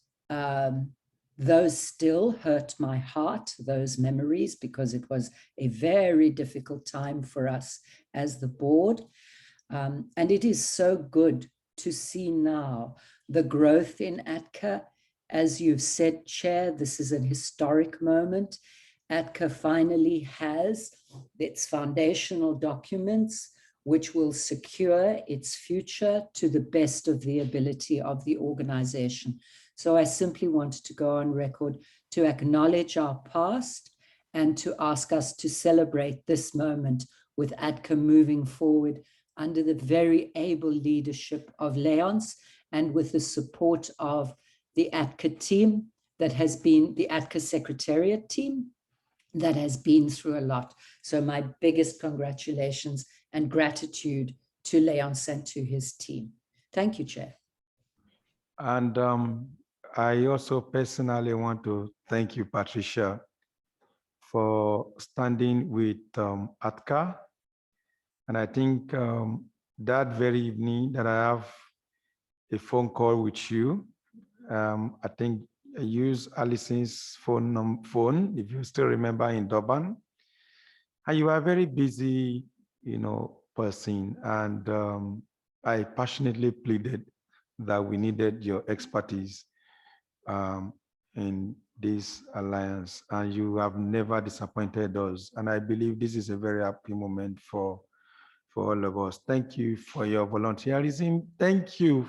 those still hurt my heart, those memories, because it was a very difficult time for us as the board. And it is so good to see now the growth in ATCA. As you've said, Chair, this is an historic moment. ATCA finally has its foundational documents, which will secure its future to the best of the ability of the organization. So I simply wanted to go on record to acknowledge our past and to ask us to celebrate this moment with ATCA moving forward under the very able leadership of Leonce and with the support of the ATCA team that has been, the ATCA Secretariat team that has been through a lot. So my biggest congratulations and gratitude to Leonce and to his team. Thank you, Chair. And I also personally want to thank you, Patricia, for standing with ATCA. And I think that very evening that I have a phone call with you, I think I used Allison's phone, if you still remember, in Durban. And you are a very busy, person. And I passionately pleaded that we needed your expertise in this alliance, and you have never disappointed us. And I believe this is a very happy moment for all of us. Thank you for your volunteerism. Thank you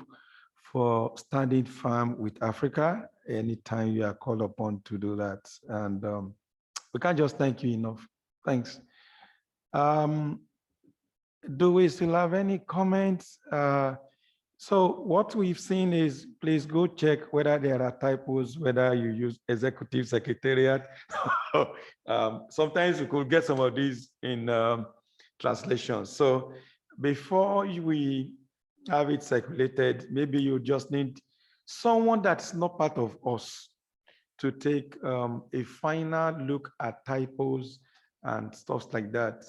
for standing firm with Africa anytime you are called upon to do that. And we can't just thank you enough. Thanks. Do we still have any comments? So what we've seen is, please go check whether there are typos, whether you use executive secretariat. Sometimes we could get some of these in translations. So before we have it circulated, maybe you just need someone that's not part of us to take a final look at typos and stuff like that.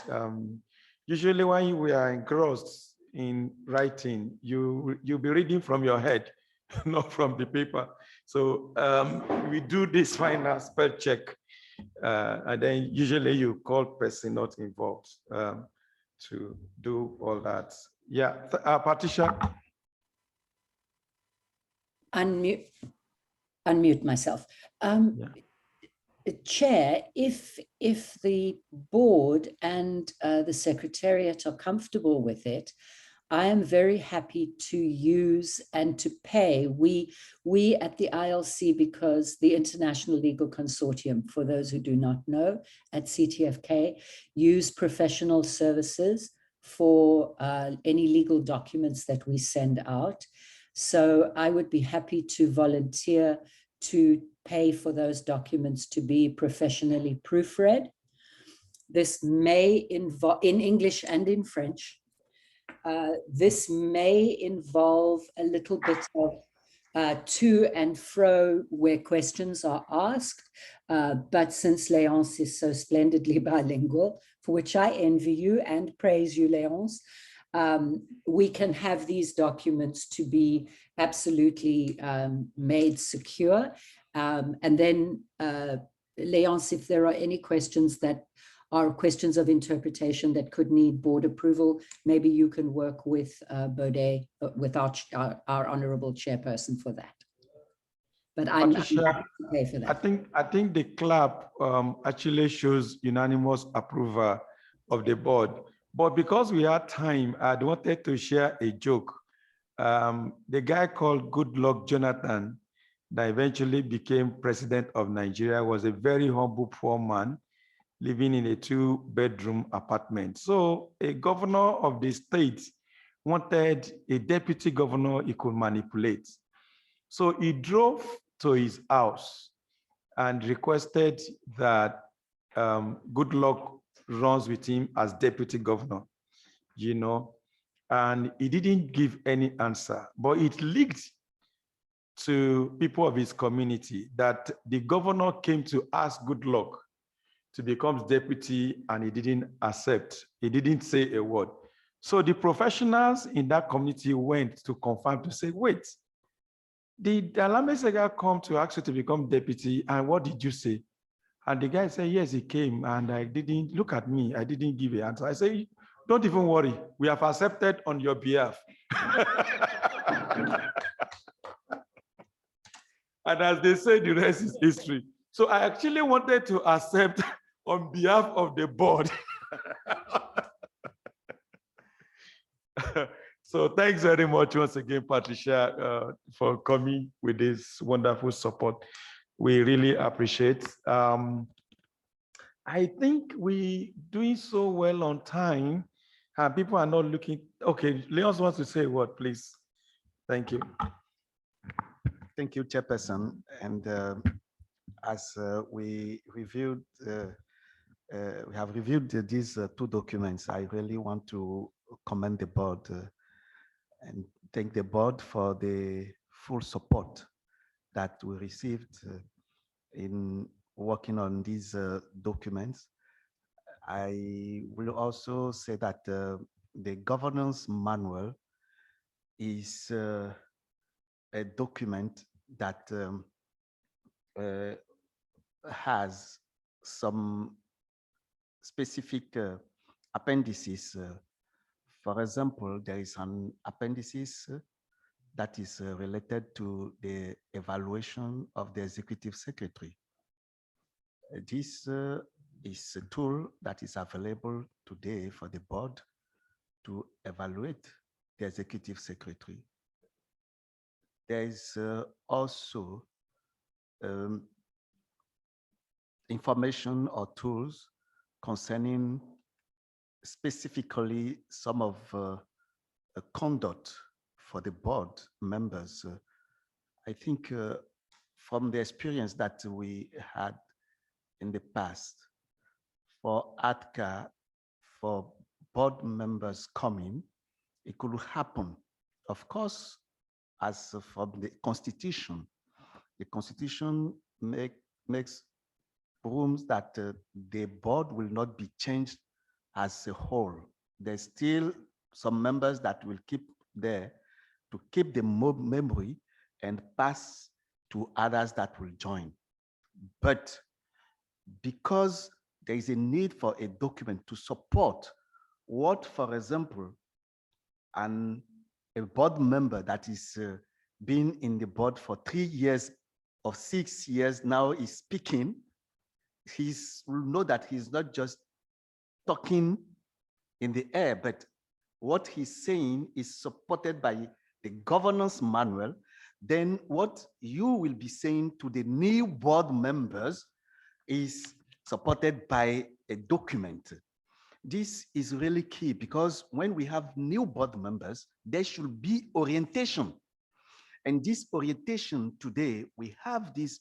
Usually when we are engrossed in writing, you'll be reading from your head, not from the paper. So we do this final spell check, and then usually you call person not involved to do all that. Yeah, Patricia. Unmute myself. Chair, if the board and the Secretariat are comfortable with it, I am very happy to use and to pay. We at the ILC, because the International Legal Consortium, for those who do not know, at CTFK, use professional services for any legal documents that we send out. So I would be happy to volunteer to pay for those documents to be professionally proofread. This may involve, in English and in French, this may involve a little bit of to and fro where questions are asked, but since Léonce is so splendidly bilingual, for which I envy you and praise you, Léonce, we can have these documents to be absolutely made secure. And then, Léonce, if there are any questions that are questions of interpretation that could need board approval, maybe you can work with Baudet, with our honorable chairperson for that. But I'm happy to pay for that. I think the clap actually shows unanimous approval of the board. But because we had time, I wanted to share a joke. The guy called Goodluck Jonathan, that eventually became president of Nigeria, was a very humble poor man living in a 2-bedroom apartment. So a governor of the state wanted a deputy governor he could manipulate. So he drove to his house and requested that Goodluck runs with him as deputy governor, you know, and he didn't give any answer, but it leaked to people of his community that the governor came to ask Goodluck to become deputy and he didn't accept. He didn't say a word. So the professionals in that community went to confirm, to say, wait, did Alame Sega come to ask you to become deputy, and what did you say? And the guy said, yes, he came, and I didn't, look at me, I didn't give an answer. I say, don't even worry, we have accepted on your behalf. And as they say, the rest is history. So I actually wanted to accept on behalf of the board. So thanks very much once again, Patricia, for coming with this wonderful support. We really appreciate. I think we doing so well on time. People are not looking. Okay, Leon wants to say a word, please. Thank you. Thank you, Chairperson. And as we reviewed, we have reviewed these 2 documents, I really want to commend the board and thank the board for the full support that we received in working on these documents. I will also say that the governance manual is a document that has some specific appendices. For example, there is an appendices that is related to the evaluation of the executive secretary. This is a tool that is available today for the board to evaluate the executive secretary. There is also information or tools concerning specifically some of conduct for the board members. I think from the experience that we had in the past, for ATCA, for board members coming, it could happen. Of course, as from the Constitution makes rooms that the board will not be changed as a whole. There's still some members that will keep there to keep the memory and pass to others that will join. But because there is a need for a document to support what, for example, a board member that is been in the board for 3 years or 6 years now is speaking, will know that he's not just talking in the air, but what he's saying is supported by the governance manual. Then what you will be saying to the new board members is supported by a document. This is really key because when we have new board members, there should be orientation. And this orientation today, we have this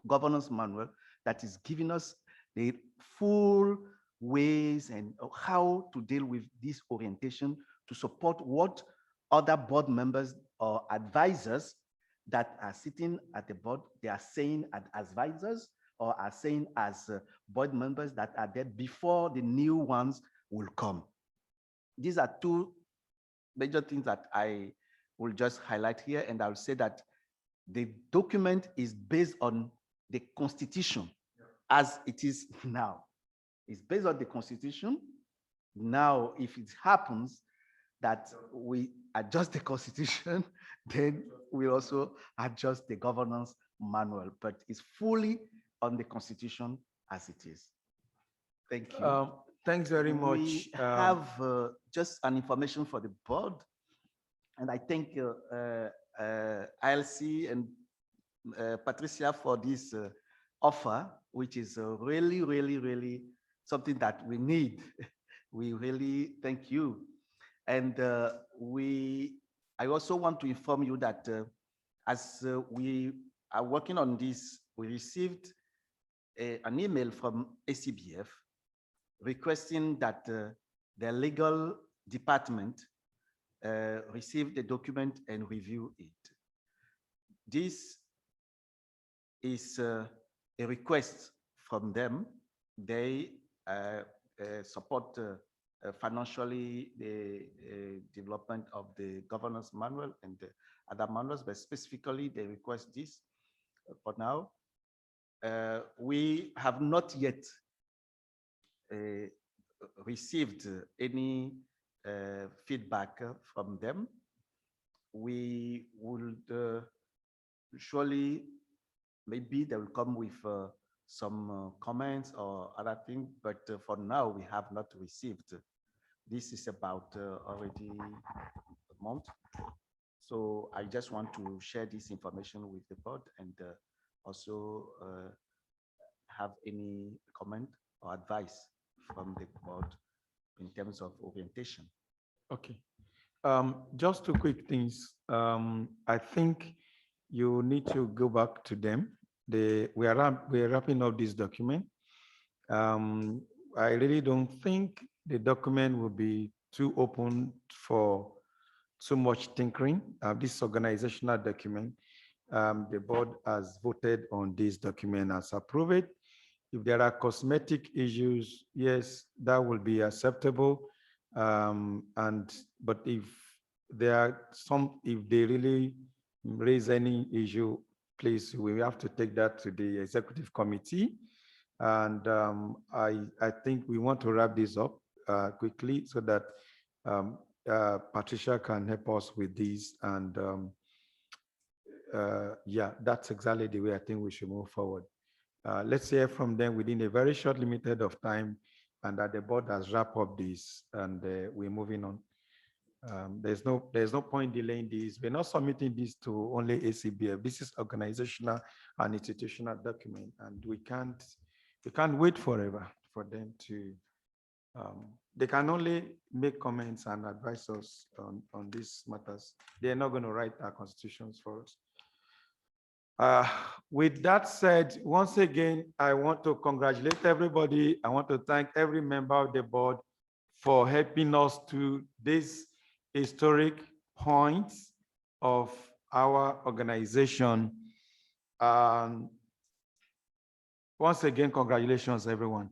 governance manual that is giving us the full ways and how to deal with this orientation to support what other board members or advisors that are sitting at the board, they are saying as advisors or are saying as board members that are there before the new ones will come. These are two major things that I will just highlight here, and I'll say that the document is based on the Constitution as it is now. It's based on the Constitution. Now, if it happens that we adjust the Constitution, then we also adjust the governance manual, but it's fully on the Constitution as it is. Thank you. Thanks very much. We have just an information for the board, and I thank ILC and Patricia for this offer, which is really, really, really something that we need. We really thank you. And I also want to inform you that as we are working on this, we received an email from ACBF requesting that their legal department receive the document and review it. This is a request from them. They support financially the development of the governance manual and the other manuals, but specifically they request this for now. We have not yet received any feedback from them. We would surely, maybe they will come with some comments or other things, but for now we have not received. This is about already a month. So I just want to share this information with the board and also have any comment or advice from the board in terms of orientation. Okay. Just two quick things. I think you need to go back to them. We are wrapping up this document. I really don't think the document will be too open for too much tinkering. This organizational document, the board has voted on this document as approved it. If there are cosmetic issues, yes, that will be acceptable. But if there are if they really raise any issue, please, we have to take that to the executive committee. And I think we want to wrap this up quickly so that Patricia can help us with this. And yeah, that's exactly the way I think we should move forward. Let's hear from them within a very short limited of time, and that the board has wrapped up this and we're moving on. There's no point delaying this. We're not submitting this to only ACBF. This is organizational and institutional document, and we can't wait forever for them to. They can only make comments and advise us on these matters. They're not going to write our constitutions for us. With that said, once again, I want to congratulate everybody. I want to thank every member of the board for helping us to this historic point of our organization. Once again, congratulations, everyone.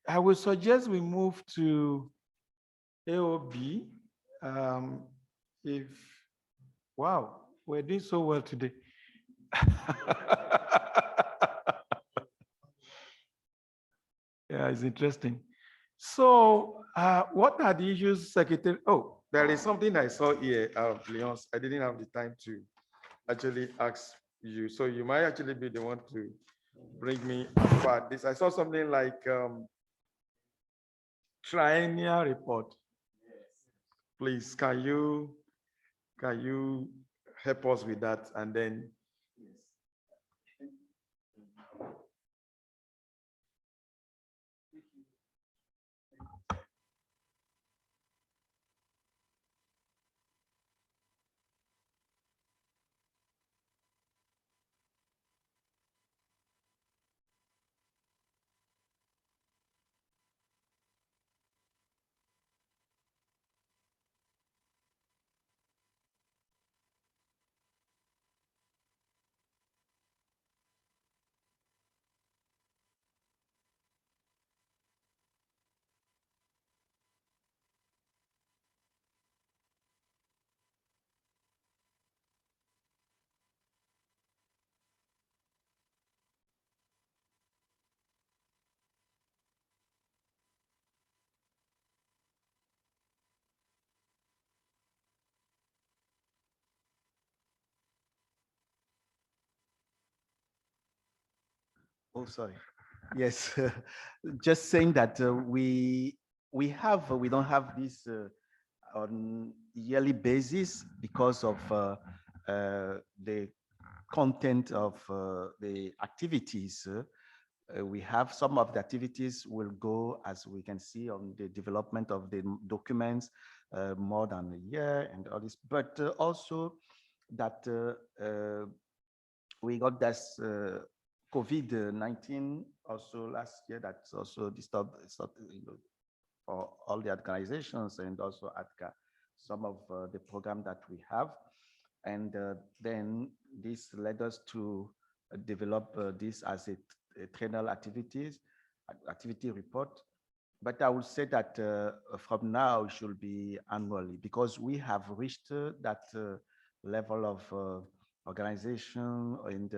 I would suggest we move to AOB. Wow, we're doing so well today. Yeah, it's interesting. So what are the issues, Secretary? Oh, there is something I saw here, Leonce. I didn't have the time to actually ask you. So you might actually be the one to bring me apart. This I saw something like triennial report. Please, can you help us with that? And then Oh, sorry. Yes, just saying that we don't have this on yearly basis because of the content of the activities. We have some of the activities will go, as we can see, on the development of the documents more than a year and all this, but also that we got this COVID-19 also last year that also disturbed for all the organizations and also ATCA, some of the program that we have. And then this led us to develop this as a triennial activity report. But I would say that from now it should be annually because we have reached that level of organization and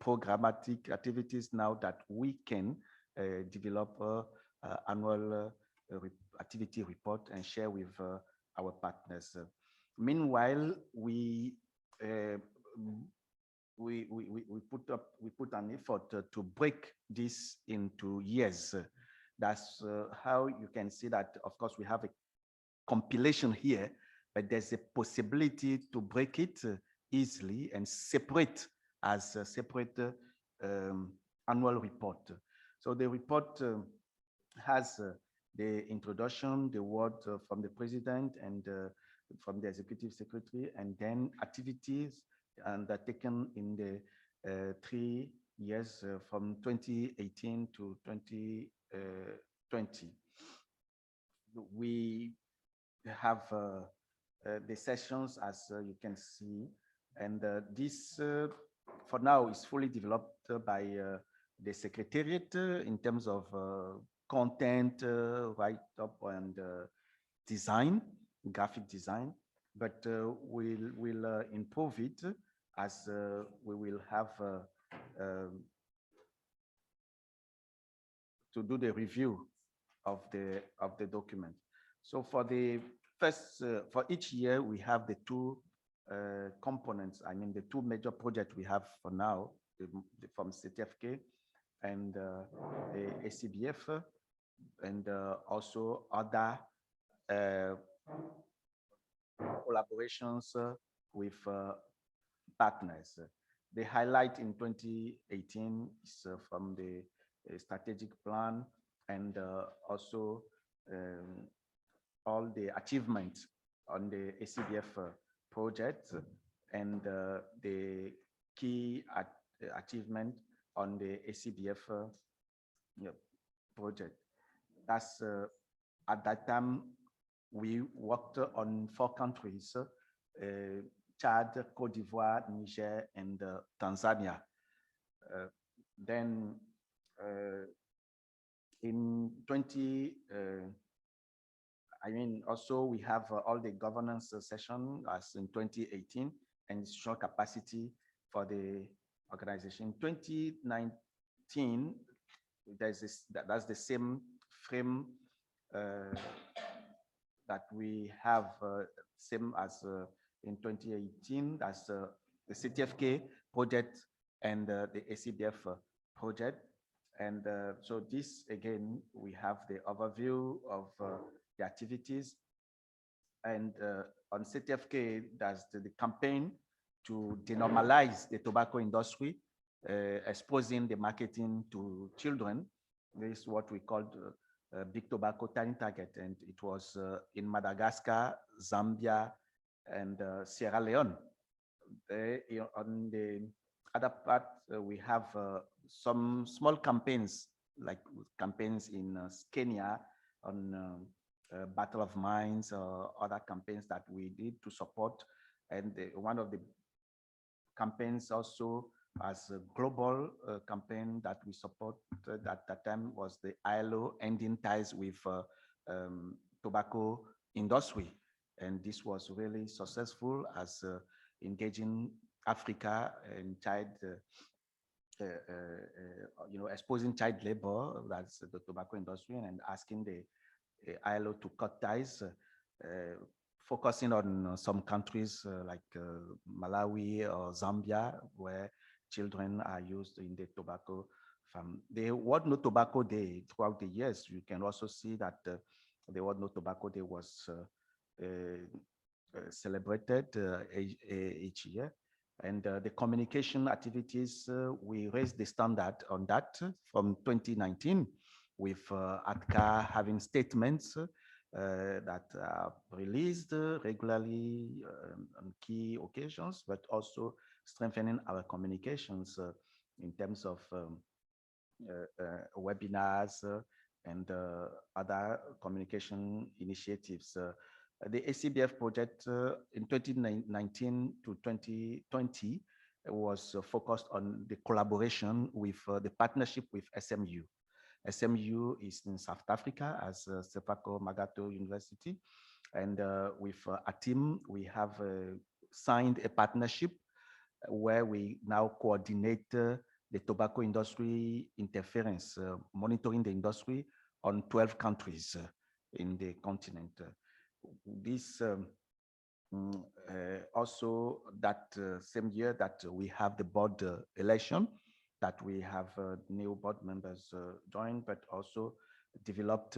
programmatic activities now that we can develop annual activity report and share with our partners. Meanwhile, we put an effort to break this into years. That's how you can see that, of course, we have a compilation here, but there's a possibility to break it easily and separate as a separate annual report. So the report has the introduction, the word from the president and from the executive secretary, and then activities undertaken in the 3 years from 2018 to 2020. We have the sessions, as you can see, and this for now is fully developed by the secretariat in terms of content, write-up and design, graphic design, but we'll improve it as we will have to do the review of the document. So for the first, for each year, we have the two components. I mean, the two major projects we have for now, from CTFK and the ACBF, and also other collaborations with partners. The highlight in 2018 is from the strategic plan and also all the achievements on the ACBF project and the key achievement on the ACBF project. That's at that time we worked on 4 countries, Chad, Cote d'Ivoire, Niger, and Tanzania. Then in also we have all the governance session as in 2018 and institutional capacity for the organization. 2019, there's this, that's the same frame that we have, same as in 2018. That's the CTFK project and the ACBF project. And so this, again, we have the overview of the activities. And on CTFK, that's the campaign to denormalize the tobacco industry, exposing the marketing to children. This is what we called Big Tobacco Tiny Target. And it was in Madagascar, Zambia, and Sierra Leone. On the other part, we have some small campaigns, like campaigns in Kenya on Battle of Minds or other campaigns that we did to support. And one of the campaigns also as a global campaign that we supported at that time was the ILO Ending Ties with Tobacco Industry. And this was really successful as engaging Africa and child, exposing child labor, that's the tobacco industry, and asking the ILO to cut ties, focusing on some countries like Malawi or Zambia, where children are used in the tobacco farm. The World No Tobacco Day throughout the years, you can also see that the World No Tobacco Day was celebrated each year. And the communication activities, we raised the standard on that from 2019 with ATCA having statements that are released regularly on key occasions, but also strengthening our communications in terms of webinars and other communication initiatives. The ACBF project in 2019 to 2020 was focused on the collaboration with the partnership with SMU. SMU is in South Africa as Sefako Magato University. And with ATIM, we have signed a partnership where we now coordinate the tobacco industry interference, monitoring the industry on 12 countries in the continent. This also that same year that we have the board election, that we have new board members join, but also developed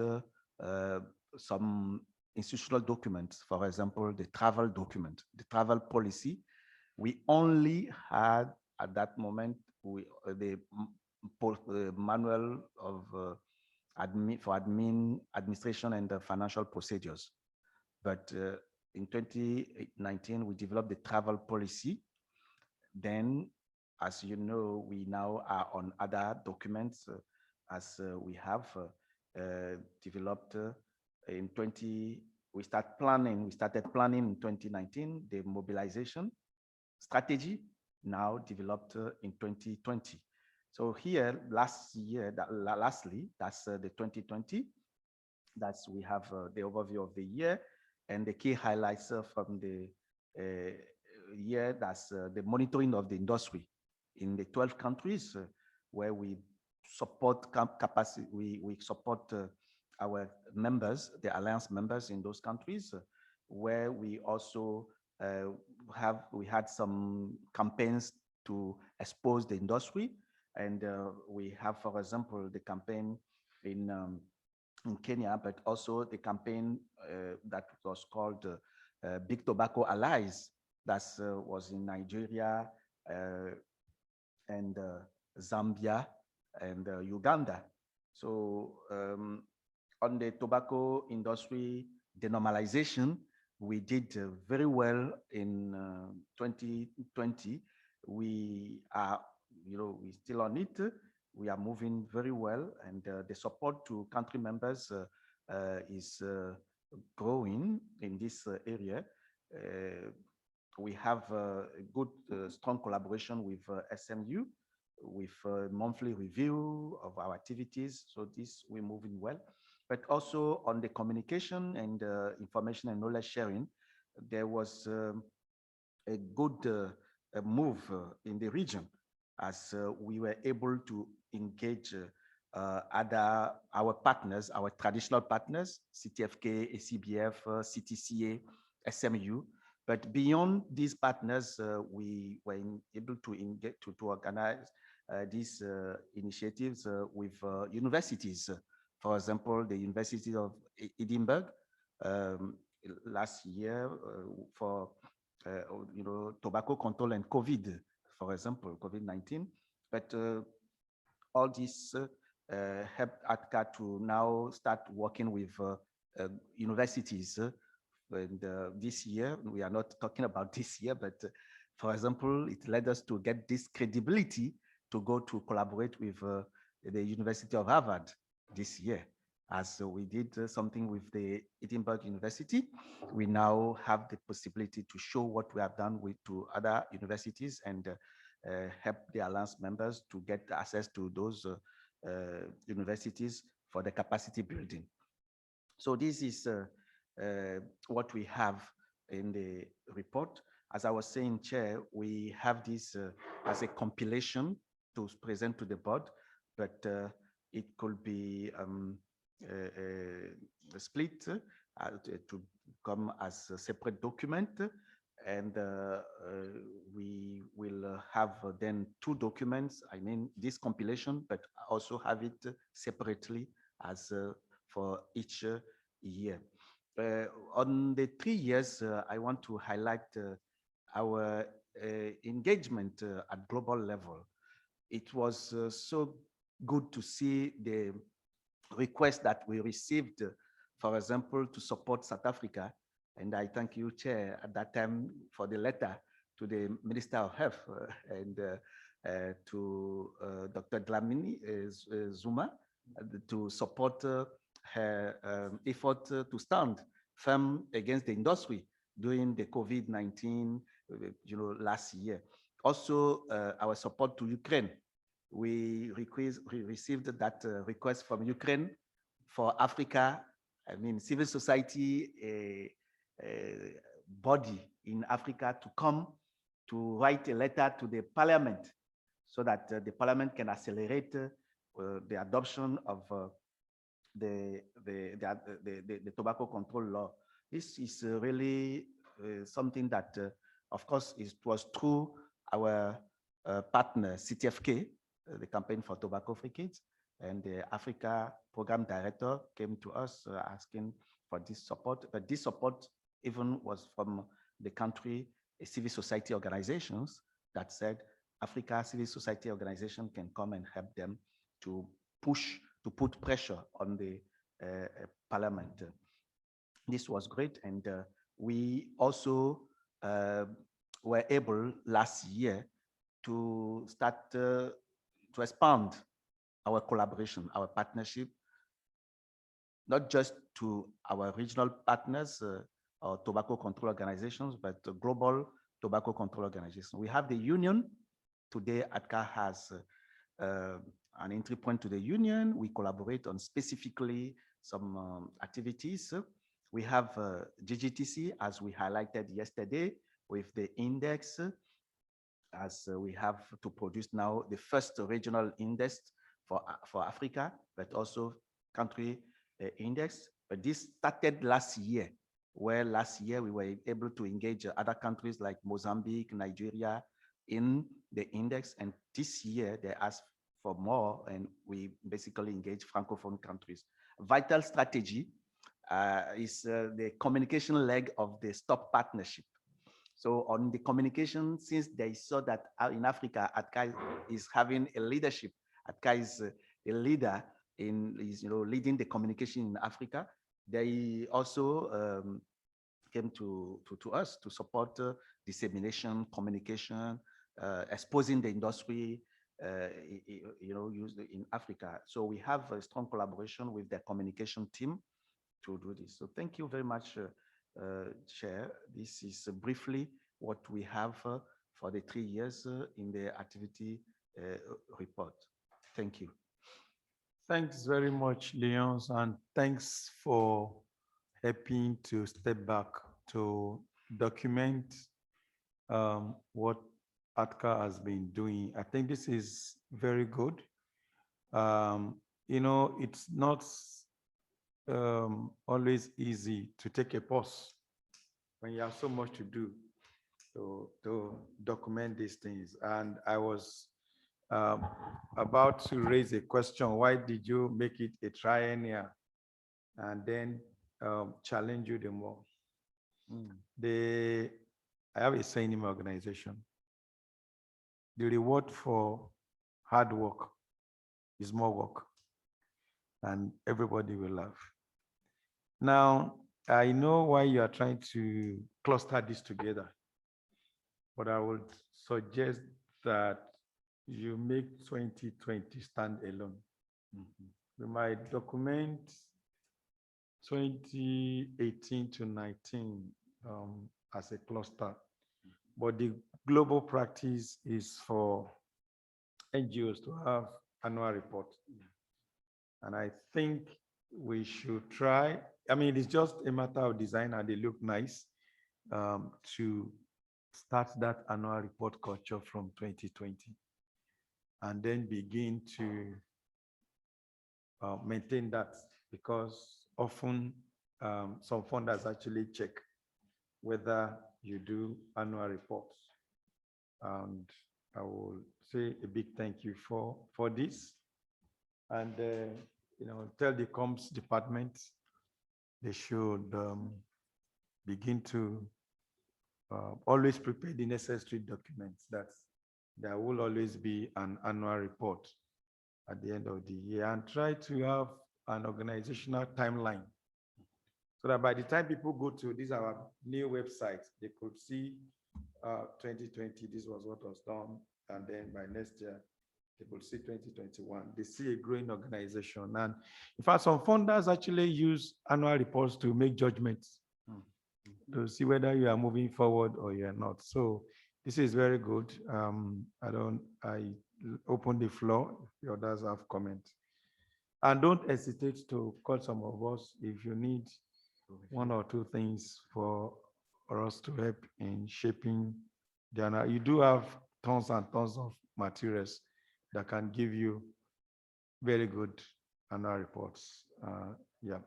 some institutional documents. For example, the travel document, the travel policy. We only had at that moment the manual of administration and the financial procedures. But in 2019, we developed the travel policy. Then, as you know, we now are on other documents as we have developed we started planning in 2019, the mobilization strategy, now developed in 2020. So here, lastly, that's the 2020. We have the overview of the year and the key highlights from the year. That's the monitoring of the industry in the 12 countries where we support capacity. We support our members, the alliance members in those countries, where we also we had some campaigns to expose the industry. And we have, for example, the campaign in Kenya, but also the campaign that was called Big Tobacco Allies, that was in Nigeria and Zambia and Uganda. So on the tobacco industry denormalization, we did very well in 2020. We are, we're still on it. We are moving very well, and the support to country members is growing in this area. We have a good, strong collaboration with SMU, with monthly review of our activities. So this, we're moving well. But also on the communication and information and knowledge sharing, there was a good move in the region, as we were able to engage our partners, our traditional partners, CTFK, ACBF, CTCA, SMU, But beyond these partners, we were able to engage to organize these initiatives with universities. For example, the University of Edinburgh last year for tobacco control and COVID, for example, COVID-19. But all this helped ATCA to now start working with universities. And this year, we are not talking about this year, but for example, it led us to get this credibility to go to collaborate with the University of Harvard this year. As we did something with the Edinburgh University, we now have the possibility to show what we have done with to other universities and help the Alliance members to get access to those universities for the capacity building. So this is what we have in the report. As I was saying, Chair, we have this as a compilation to present to the board, but it could be split to come as a separate document. And we will have then two documents, I mean, this compilation, but also have it separately as for each year. On the 3 years, I want to highlight our engagement at global level. It was so good to see the request that we received, for example, to support South Africa. And I thank you, Chair, at that time for the letter to the Minister of Health and to Dr. Dlamini Zuma to support her effort to stand firm against the industry during the COVID-19, last year. Also, our support to Ukraine. We received that request from Ukraine for Africa. I mean, civil society body in Africa to come to write a letter to the parliament so that the parliament can accelerate the adoption of the tobacco control law. This is really something that, of course, it was through our partner, CTFK, the Campaign for Tobacco Free Kids, and the Africa Program Director came to us asking for this support. But this support even was from the country civil society organizations that said Africa civil society organization can come and help them to put pressure on the parliament. This was great. And we also were able last year to start to expand our collaboration, our partnership, not just to our regional partners or tobacco control organizations, but global tobacco control organizations. We have the union. Today, ATCA has an entry point to the union. We collaborate on specifically some activities. We have GGTC, as we highlighted yesterday, with the index, as we have to produce now the first regional index for Africa, but also country index. But this started last year, where last year we were able to engage other countries like Mozambique, Nigeria in the index. And this year they asked for more, and we basically engage Francophone countries. Vital strategy is the communication leg of the STOP partnership. So on the communication, since they saw that in Africa, ATCA is having a leadership, ATCA is a leader in leading the communication in Africa. They also came to us to support dissemination, communication, exposing the industry, used in Africa. So we have a strong collaboration with the communication team to do this. So thank you very much, Chair. This is briefly what we have for the 3 years in the activity report. Thank you. Thanks very much, Leons, and thanks for helping to step back to document what ATCA has been doing. I think this is very good. It's not always easy to take a pause when you have so much to do to document these things. And I was about to raise a question, why did you make it a triennial and then challenge you the more? I have a saying in my organization, the reward for hard work is more work, and everybody will laugh. Now, I know why you are trying to cluster this together, but I would suggest that you make 2020 stand alone. We might document 2018 to 19 as a cluster, but the global practice is for NGOs to have annual report. And I think we should try, I mean, it's just a matter of design and they look nice, to start that annual report culture from 2020 and then begin to maintain that, because often some funders actually check whether you do annual reports. And I will say a big thank you for this. And tell the comms department they should begin to always prepare the necessary documents. That there will always be an annual report at the end of the year, and try to have an organizational timeline so that by the time people go to this our new website, they could see 2020, this was what was done, and then by next year, they could see 2021. They see a growing organization. And in fact, some funders actually use annual reports to make judgments, to see whether you are moving forward or you are not. So this is very good. I open the floor if the others have comments. And don't hesitate to call some of us if you need one or two things for us to help in shaping the annual. You do have tons and tons of materials that can give you very good annual reports. Yeah.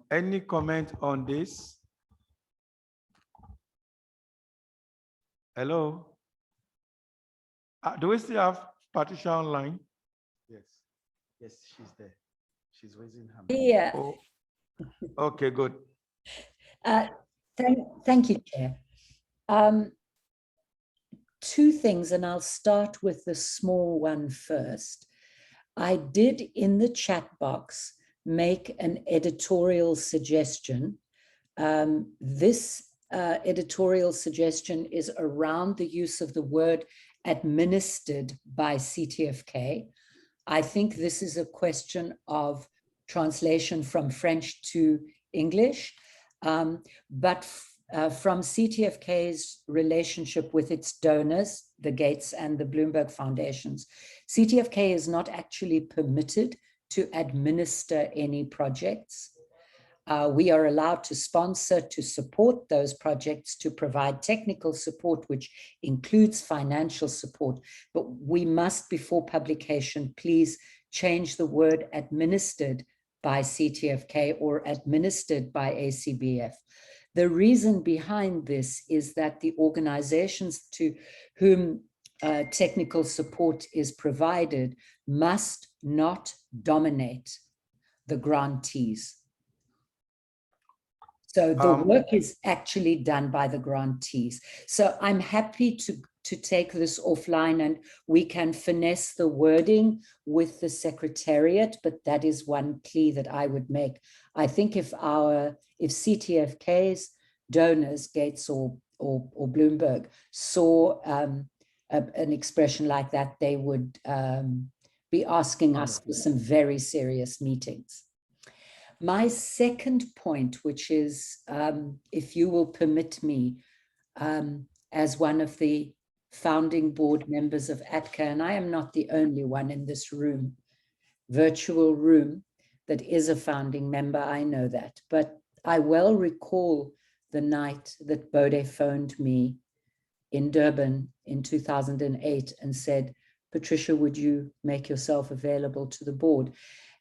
Any comment on this? Hello? Do we still have Patricia online? Yes. Yes, she's there. She's raising her hand. Yeah. Oh, okay, good. Thank you, Chair. Two things, and I'll start with the small one first. I did in the chat box make an editorial suggestion. This editorial suggestion is around the use of the word administered by CTFK. I think this is a question of translation from French to English, but from CTFK's relationship with its donors, the Gates and the Bloomberg Foundations, CTFK is not actually permitted to administer any projects. We are allowed to sponsor, to support those projects, to provide technical support, which includes financial support. But we must, before publication, please change the word administered by CTFK or administered by ACBF. The reason behind this is that the organizations to whom technical support is provided must not dominate the grantees. So the work is actually done by the grantees. So I'm happy to take this offline and we can finesse the wording with the Secretariat, but that is one plea that I would make. I think if CTFK's donors, Gates or Bloomberg, saw an expression like that, they would be asking us for some very serious meetings. My second point, which is, if you will permit me, as one of the founding board members of ATCA, and I am not the only one in this room, virtual room, that is a founding member, I know that, but I well recall the night that Bode phoned me in Durban in 2008 and said, Patricia, would you make yourself available to the board?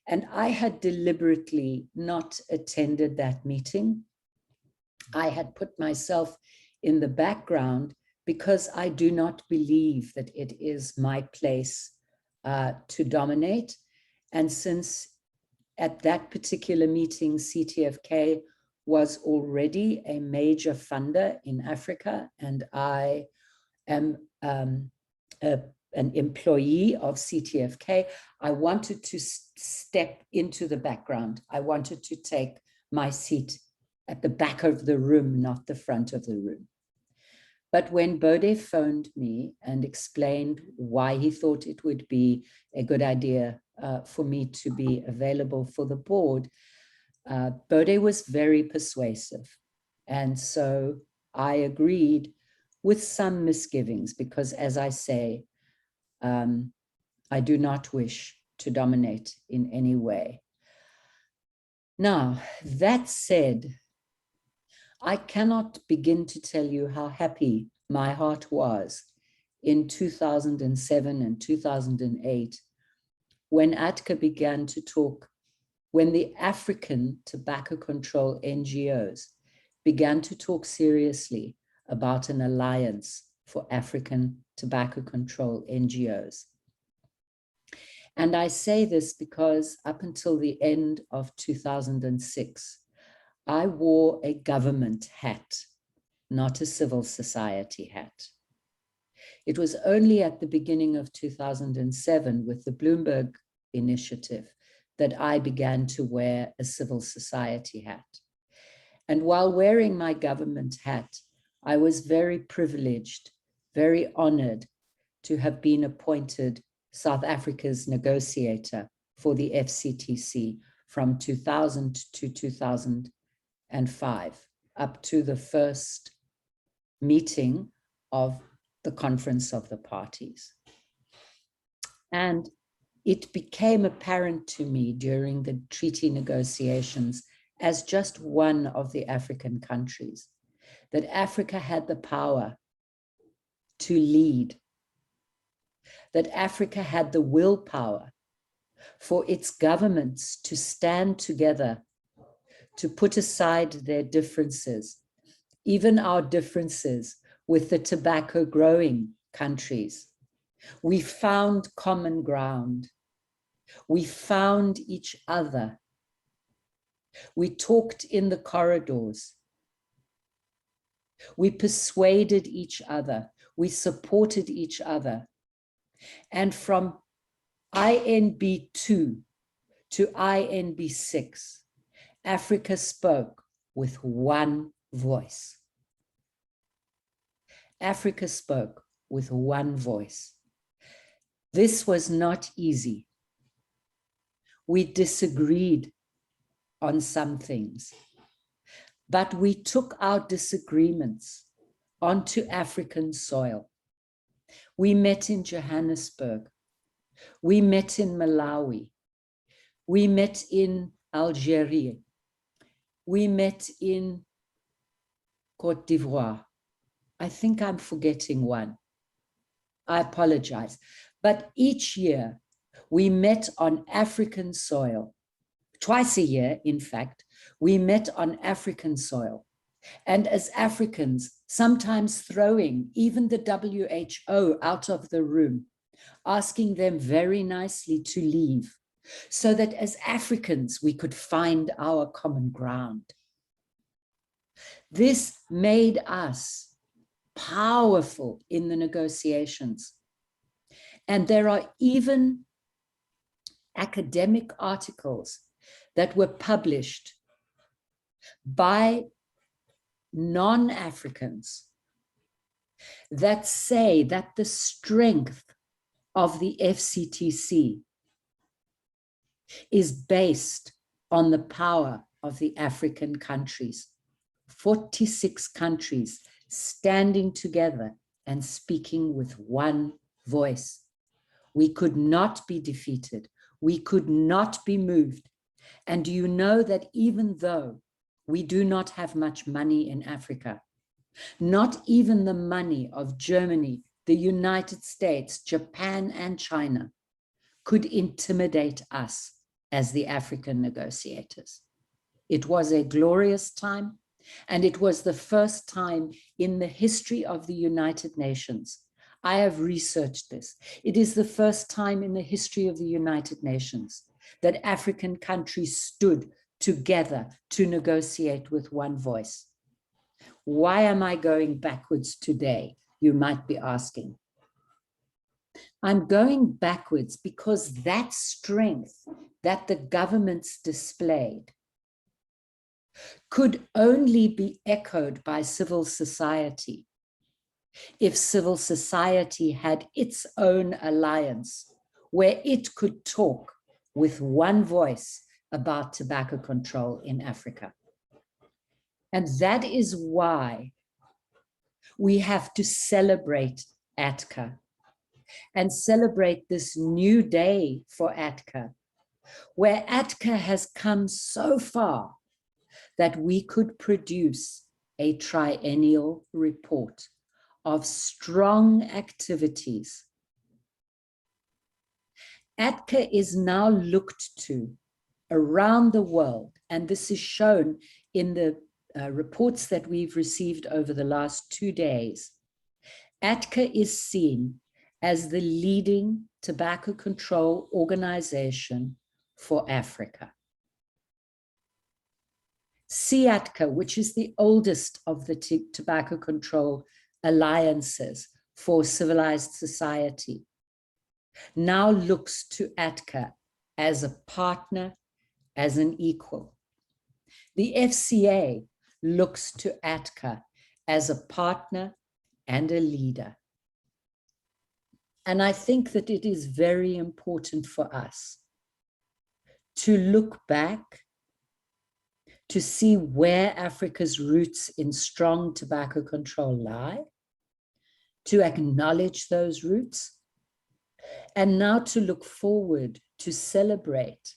And I had deliberately not attended that meeting I had put myself in the background because I do not believe that it is my place to dominate. And since at that particular meeting, CTFK was already a major funder in Africa, and I am an employee of CTFK, I wanted to step into the background. I wanted to take my seat at the back of the room, not the front of the room. But when Bode phoned me and explained why he thought it would be a good idea for me to be available for the board, Bode was very persuasive. And so I agreed with some misgivings because, as I say, I do not wish to dominate in any way. Now, that said, I cannot begin to tell you how happy my heart was in 2007 and 2008 when ATCA began to talk, when the African tobacco control NGOs began to talk seriously about an alliance for African tobacco control NGOs. And I say this because up until the end of 2006, I wore a government hat, not a civil society hat. It was only at the beginning of 2007 with the Bloomberg Initiative that I began to wear a civil society hat. And while wearing my government hat, I was very privileged, very honored to have been appointed South Africa's negotiator for the FCTC from 2000 to 2005, up to the first meeting of the Conference of the Parties. And it became apparent to me during the treaty negotiations as just one of the African countries that Africa had the power to lead, that Africa had the willpower for its governments to stand together, to put aside their differences, even our differences with the tobacco growing countries. We found common ground. We found each other. We talked in the corridors. We persuaded each other. We supported each other. And from INB2 to INB6, Africa spoke with one voice. Africa spoke with one voice. This was not easy. We disagreed on some things, but we took our disagreements onto African soil. We met in Johannesburg. We met in Malawi. We met in Algeria. We met in Côte d'Ivoire. I think I'm forgetting one. I apologize. But each year we met on African soil. Twice a year, in fact, we met on African soil. And as Africans, sometimes throwing even the WHO out of the room, asking them very nicely to leave, so that as Africans, we could find our common ground. This made us powerful in the negotiations. And there are even academic articles that were published by non-Africans that say that the strength of the FCTC is based on the power of the African countries. 46 countries standing together and speaking with one voice. We could not be defeated. We could not be moved. And do you know that even though we do not have much money in Africa, not even the money of Germany, the United States, Japan, and China could intimidate us as the African negotiators. It was a glorious time. And it was the first time in the history of the United Nations. I have researched this. It is the first time in the history of the United Nations that African countries stood together to negotiate with one voice. Why am I going backwards today? You might be asking. I'm going backwards because that strength that the governments displayed could only be echoed by civil society if civil society had its own alliance where it could talk with one voice about tobacco control in Africa. And that is why we have to celebrate ATCA and celebrate this new day for ATCA, where ATCA has come so far that we could produce a triennial report of strong activities. ATCA is now looked to around the world, and this is shown in the reports that we've received over the last 2 days. ATCA is seen as the leading tobacco control organization for Africa. ATCA, which is the oldest of the tobacco control alliances for civilized society, now looks to ATCA as a partner, as an equal. The FCA looks to ATCA as a partner and a leader. And I think that it is very important for us to look back, to see where Africa's roots in strong tobacco control lie, to acknowledge those roots, and now to look forward to celebrate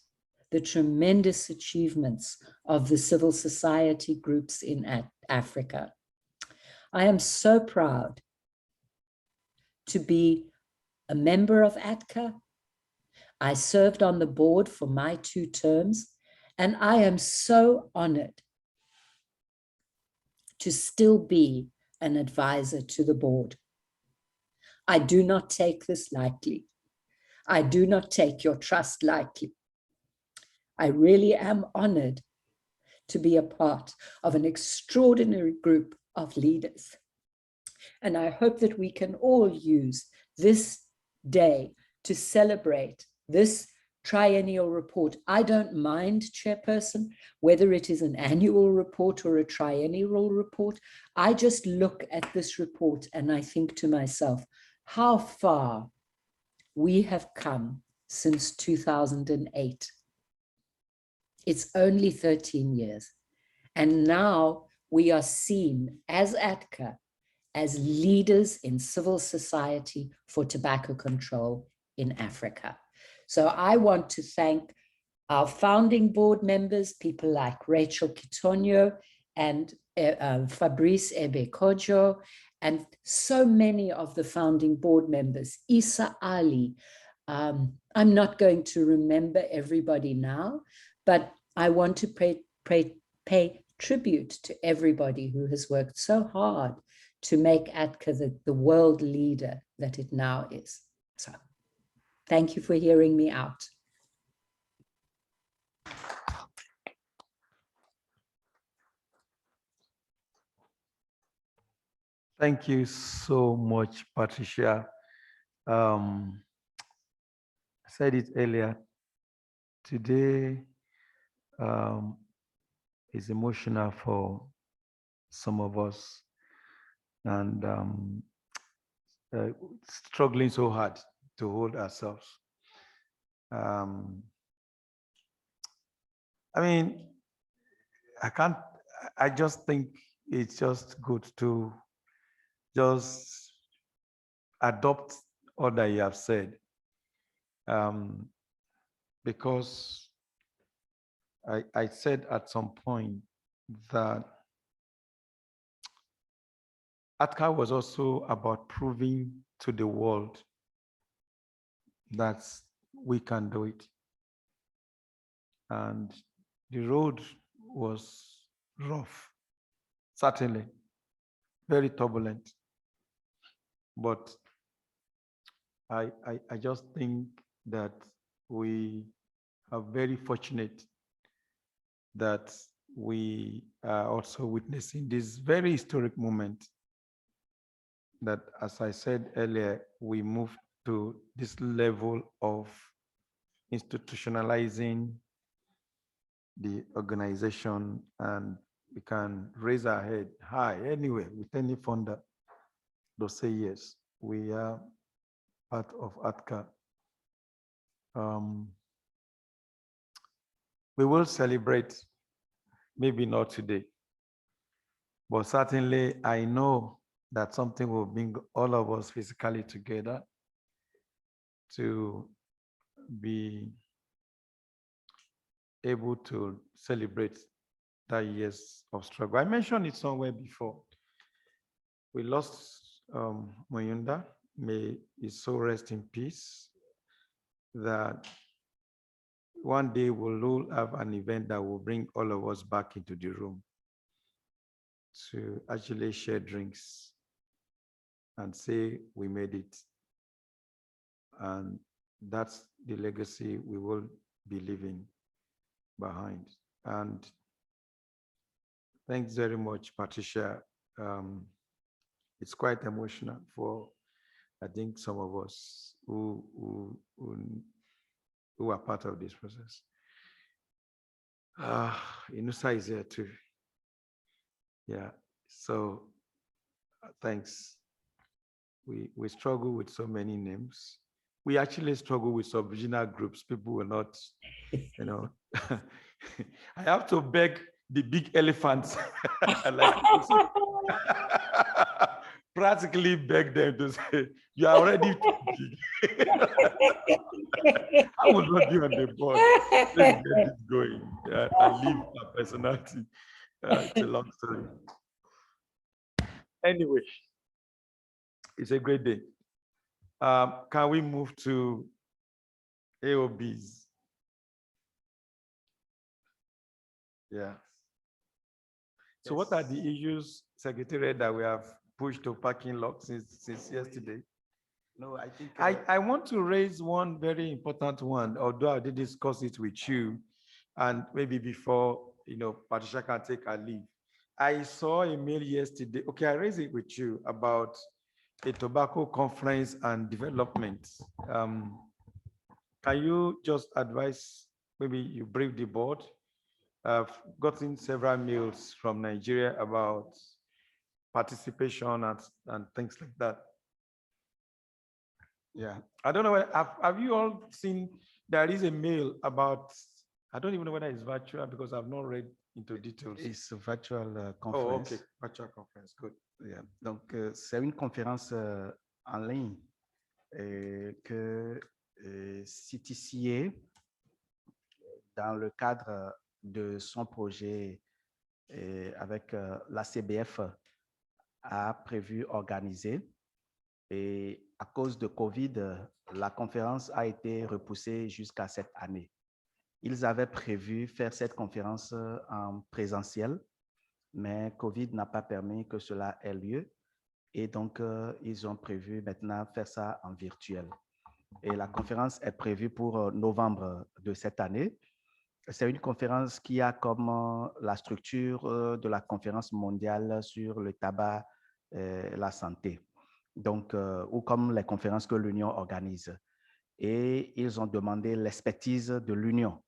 the tremendous achievements of the civil society groups in Africa. I am so proud to be a member of ATCA. I served on the board for my 2 terms, and I am so honored to still be an advisor to the board. I do not take this lightly. I do not take your trust lightly. I really am honored to be a part of an extraordinary group of leaders. And I hope that we can all use this day to celebrate this triennial report. I don't mind, Chairperson, whether it is an annual report or a triennial report. I just look at this report and I think to myself, how far we have come since 2008. It's only 13 years. And now we are seen as ATCA as leaders in civil society for tobacco control in Africa. So I want to thank our founding board members, people like Rachel Kitonyo and Fabrice Ebekojo, and so many of the founding board members, Isa Ali. I'm not going to remember everybody now, but I want to pay tribute to everybody who has worked so hard to make ATCA the world leader that it now is. So thank you for hearing me out. Thank you so much, Patricia. I said it earlier, today is emotional for some of us, and struggling so hard to hold ourselves. I mean, I just think it's just good to just adopt all that you have said, because I said at some point that ATCA was also about proving to the world that we can do it. And the road was rough. certainly, very turbulent. But I just think that we are very fortunate that we are also witnessing this very historic moment that, as I said earlier, we moved to this level of institutionalizing the organization, and we can raise our head high anyway with any funder to say, yes, we are part of ATCA. We will celebrate, maybe not today, but certainly I know that something will bring all of us physically together to be able to celebrate that years of struggle. I mentioned it somewhere before. We lost Moyunda. May his soul rest in peace. That one day we'll have an event that will bring all of us back into the room to actually share drinks and say we made it. And that's the legacy we will be leaving behind. And thanks very much, Patricia. It's quite emotional for, I think, some of us who are part of this process. Inusa is here too. Yeah, so thanks. We struggle with so many names. We actually struggle with sub-regional groups. People will not, you know. I have to beg the big elephants, like, practically beg them to say, you are already too big. I would not be on the board. Let's get it going and leave our personality. It's a long story. Anyway, it's a great day. Can we move to AOBs? Yeah. So what are the issues, Secretary, that we have pushed to parking lot since yesterday? No, I think I want to raise one very important one, although I did discuss it with you, and maybe before, you know, Patricia can take her leave. I saw a mail yesterday. Okay, I raised it with you about a tobacco conference and development. Can you just advise, maybe you brief the board? I've gotten several mails from Nigeria about participation and things like that. Yeah, I don't know whether, have you all seen, there is a mail about, I don't even know whether it's virtual because I've not read into details. it's a virtual conference. Oh, okay, virtual conference, good. Yeah. Donc, c'est une conférence en ligne que CTCA, dans le cadre de son projet avec la CBF, a prévu organiser. Et à cause de COVID, la conférence a été repoussée jusqu'à cette année. Ils avaient prévu faire cette conférence en présentiel, mais COVID n'a pas permis que cela ait lieu. Et donc, ils ont prévu maintenant faire ça en virtuel. Et la conférence est prévue pour novembre de cette année. C'est une conférence qui a comme la structure de la conférence mondiale sur le tabac et la santé. Donc, ou comme les conférences que l'Union organise. Et ils ont demandé l'expertise de l'Union.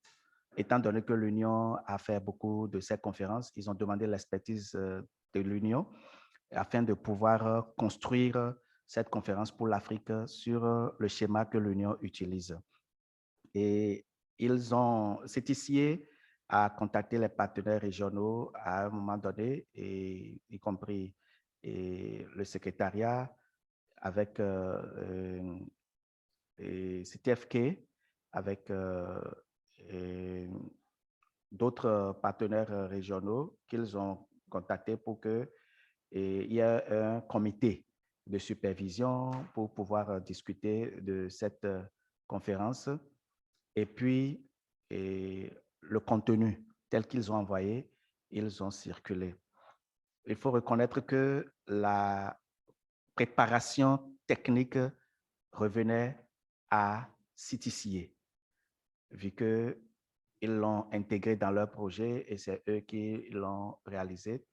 Étant donné que l'Union a fait beaucoup de ces conférences, ils ont demandé l'expertise de l'Union afin de pouvoir construire cette conférence pour l'Afrique sur le schéma que l'Union utilise. Et CTCA a contacté les partenaires régionaux à un moment donné, et, y compris le secrétariat, avec CTFK, avec d'autres partenaires régionaux qu'ils ont contactés pour qu'il y ait un comité de supervision pour pouvoir discuter de cette conférence. Et puis, le contenu tel qu'ils ont envoyé, ils ont circulé. il faut reconnaître que la préparation technique revenait à CTCA, vu qu'ils l'ont intégré dans leur projet et c'est eux qui l'ont réalisé,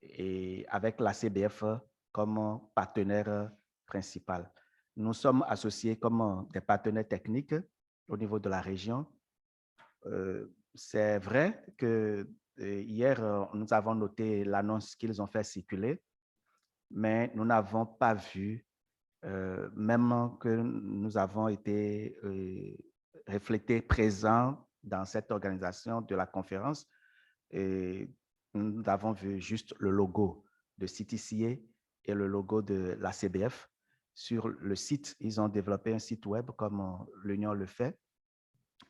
et avec la CBF comme partenaire principal. Nous sommes associés comme des partenaires techniques au niveau de la région. C'est vrai que hier, nous avons noté l'annonce qu'ils ont fait circuler, mais nous n'avons pas vu, même que nous avons été reflétés présents dans cette organisation de la conférence, et nous avons vu juste le logo de CTCA et le logo de la CBF. Sur le site, ils ont développé un site web comme l'Union le fait,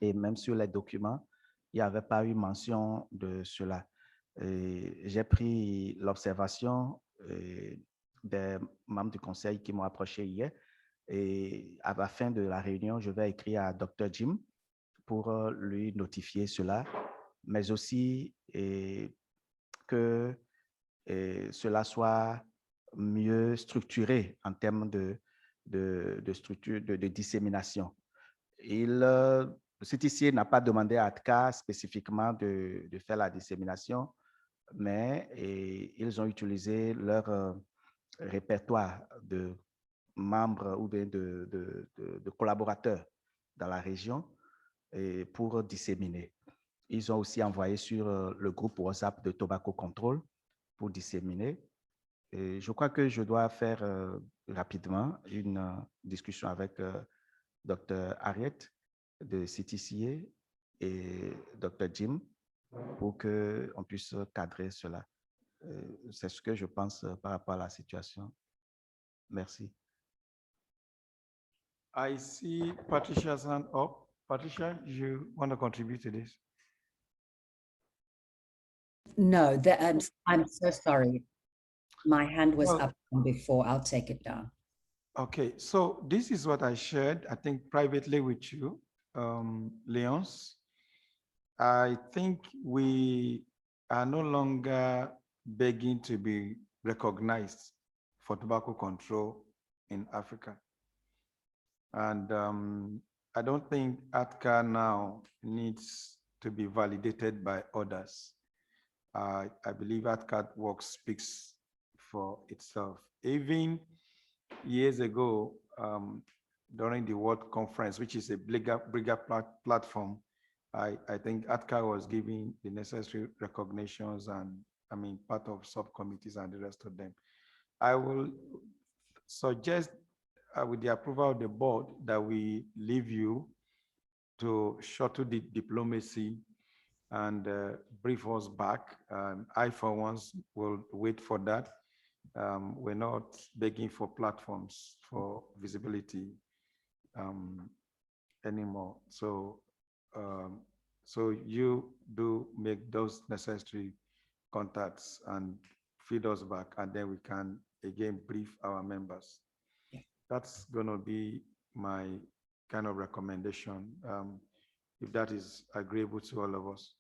et même sur les documents, il n'y avait pas eu mention de cela. J'ai pris l'observation des membres du conseil qui m'ont approché hier, et à la fin de la réunion, je vais écrire à Dr. Jim pour lui notifier cela, mais aussi que cela soit mieux structuré en termes de structure, de dissémination. Le CTCA n'a pas demandé à ATCA spécifiquement de faire la dissémination, mais ils ont utilisé leur répertoire de membres ou de collaborateurs dans la région pour disséminer. Ils ont aussi envoyé sur le groupe WhatsApp de Tobacco Control pour disséminer. Et je crois que je dois faire rapidement une discussion avec Dr. Harriet de CTCA et Dr. Jim pour qu'on puisse cadrer cela. C'est ce que je pense par rapport à la situation. Merci. I see Patricia's hand up. Patricia, you want to contribute to this? No, I'm so sorry. My hand was up before. I'll take it down. Okay, so this is what I shared, I think, privately with you, Leonce. I think we are no longer begging to be recognized for tobacco control in Africa. And I don't think ATCA now needs to be validated by others. I believe ATCA work speaks for itself. Even years ago, during the World Conference, which is a bigger platform, I think ATCA was giving the necessary recognitions and, I mean, part of subcommittees and the rest of them. I will suggest, with the approval of the board, that we leave you to shuttle the diplomacy and brief us back. I, for once, will wait for that. We're not begging for platforms for visibility anymore. So, so you do make those necessary contacts and feed us back, and then we can again brief our members. Yeah. That's going to be my kind of recommendation, if that is agreeable to all of us.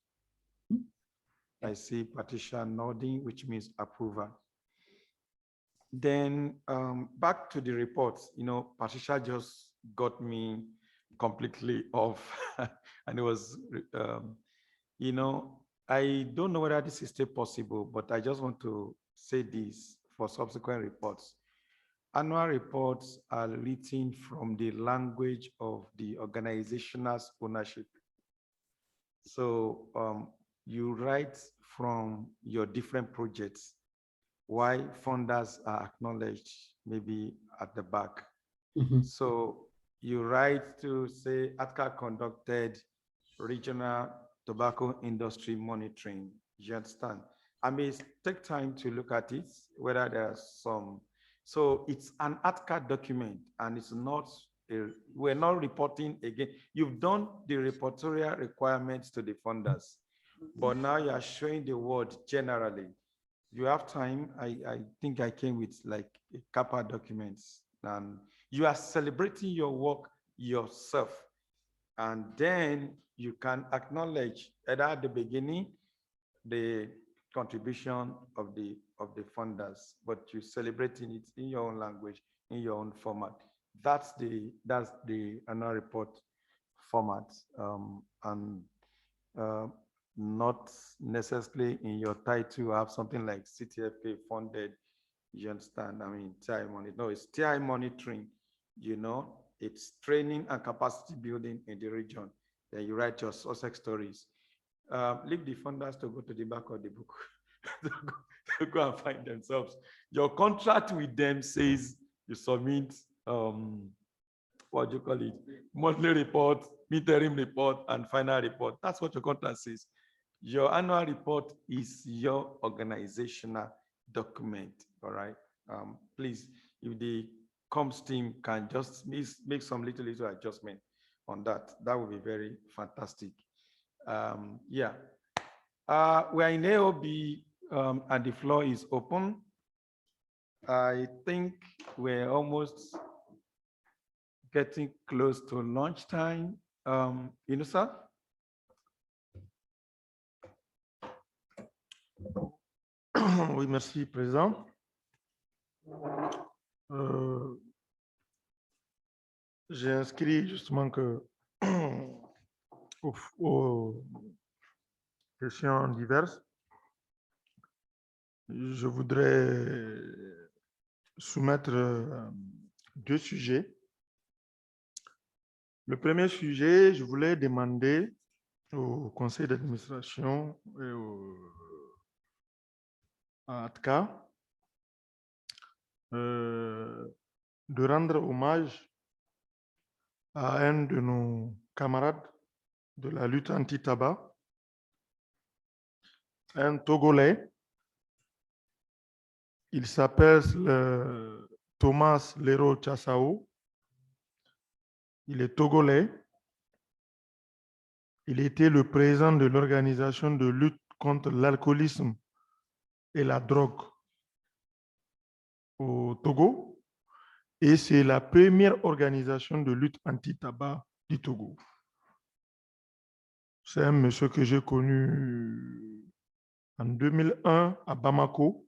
Mm-hmm. I see Patricia nodding, which means approval. Then back to the reports, you know, Patricia just got me completely off and it was, you know, I don't know whether this is still possible, but I just want to say this for subsequent reports. Annual reports are written from the language of the organization's ownership. So you write from your different projects, why funders are acknowledged maybe at the back. Mm-hmm. So you write to say ATCA conducted regional tobacco industry monitoring. You understand? I may take time to look at it, whether there's some. So it's an ATCA document and it's not, we're not reporting again. You've done the reportorial requirements to the funders, but now you are showing the word generally. You have time, I think I came with like a CAPA documents, and you are celebrating your work yourself. And then you can acknowledge either at the beginning, the contribution of the of the funders, but you're celebrating it in your own language, in your own format. That's the annual report format, and not necessarily in your title have something like CTFK funded. You understand? I mean, TI money. No, it's TI monitoring. You know, it's training and capacity building in the region. Then you write your success stories. Leave the funders to go to the back of the book to go and find themselves. Your contract with them says you submit what do you call it? Monthly report, midterm report, and final report. That's what your contract says. Your annual report is your organizational document. All right. Please, if the comms team can just make some little adjustment on that, that would be very fantastic. Yeah. We are in AOB, and the floor is open. I think we're almost getting close to lunchtime. Inusa? Oui, merci, Président. J'ai inscrit justement que aux questions diverses, je voudrais soumettre deux sujets. Le premier sujet, je voulais demander au conseil d'administration et à ATCA de rendre hommage à un de nos camarades de la lutte anti-tabac, un Togolais. Il s'appelle Thomas Lero Chassao. Il est Togolais. Il était le président de l'organisation de lutte contre l'alcoolisme et la drogue au Togo. Et c'est la première organisation de lutte anti-tabac du Togo. C'est un monsieur que j'ai connu en 2001 à Bamako,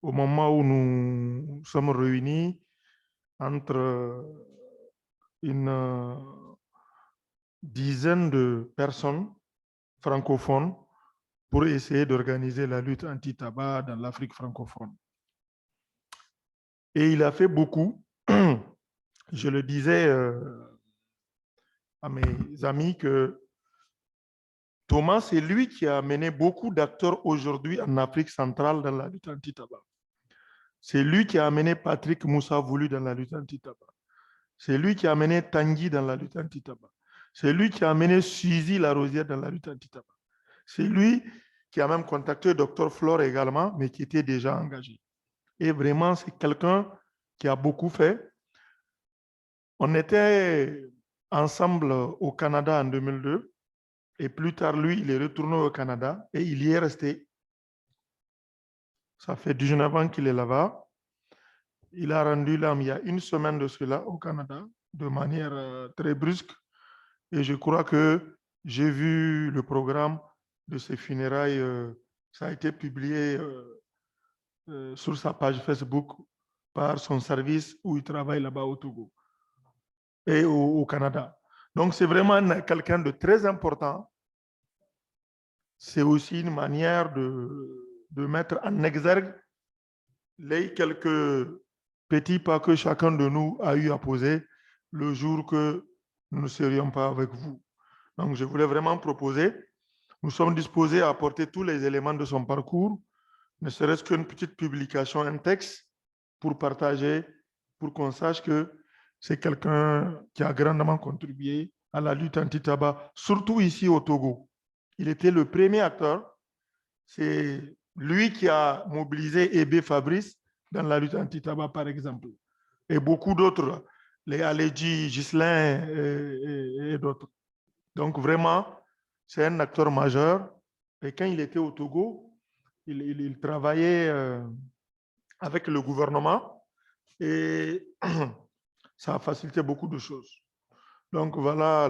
au moment où nous sommes réunis entre une dizaine de personnes francophones pour essayer d'organiser la lutte anti-tabac dans l'Afrique francophone. Et il a fait beaucoup. Je le disais à mes amis que Thomas, c'est lui qui a amené beaucoup d'acteurs aujourd'hui en Afrique centrale dans la lutte anti-tabac. C'est lui qui a amené Patrick Moussa Voulu dans la lutte anti-tabac. C'est lui qui a amené Tanguy dans la lutte anti-tabac. C'est lui qui a amené Suzy Larosière dans la lutte anti-tabac. C'est lui qui a même contacté Dr Flore également, mais qui était déjà engagé. Et vraiment, c'est quelqu'un qui a beaucoup fait. On était ensemble au Canada en 2002. Et plus tard, lui, il est retourné au Canada et il y est resté. Ça fait 19 ans qu'il est là-bas. Il a rendu l'âme il y a une semaine de cela au Canada, de manière très brusque. Et je crois que j'ai vu le programme de ses funérailles. Ça a été publié sur sa page Facebook par son service où il travaille là-bas au Togo et au Canada. Donc, c'est vraiment quelqu'un de très important. C'est aussi une manière de mettre en exergue les quelques petits pas que chacun de nous a eu à poser le jour que nous ne serions pas avec vous. Donc, je voulais vraiment proposer, nous sommes disposés à apporter tous les éléments de son parcours, ne serait-ce qu'une petite publication, un texte pour partager, pour qu'on sache que c'est quelqu'un qui a grandement contribué à la lutte anti-tabac, surtout ici au Togo. Il était le premier acteur. C'est lui qui a mobilisé Ebé Fabrice dans la lutte anti-tabac, par exemple. Et beaucoup d'autres, les Aledji, Ghislain et d'autres. Donc, vraiment, c'est un acteur majeur. Et quand il était au Togo, il travaillait avec le gouvernement et ça a facilité beaucoup de choses. Donc, voilà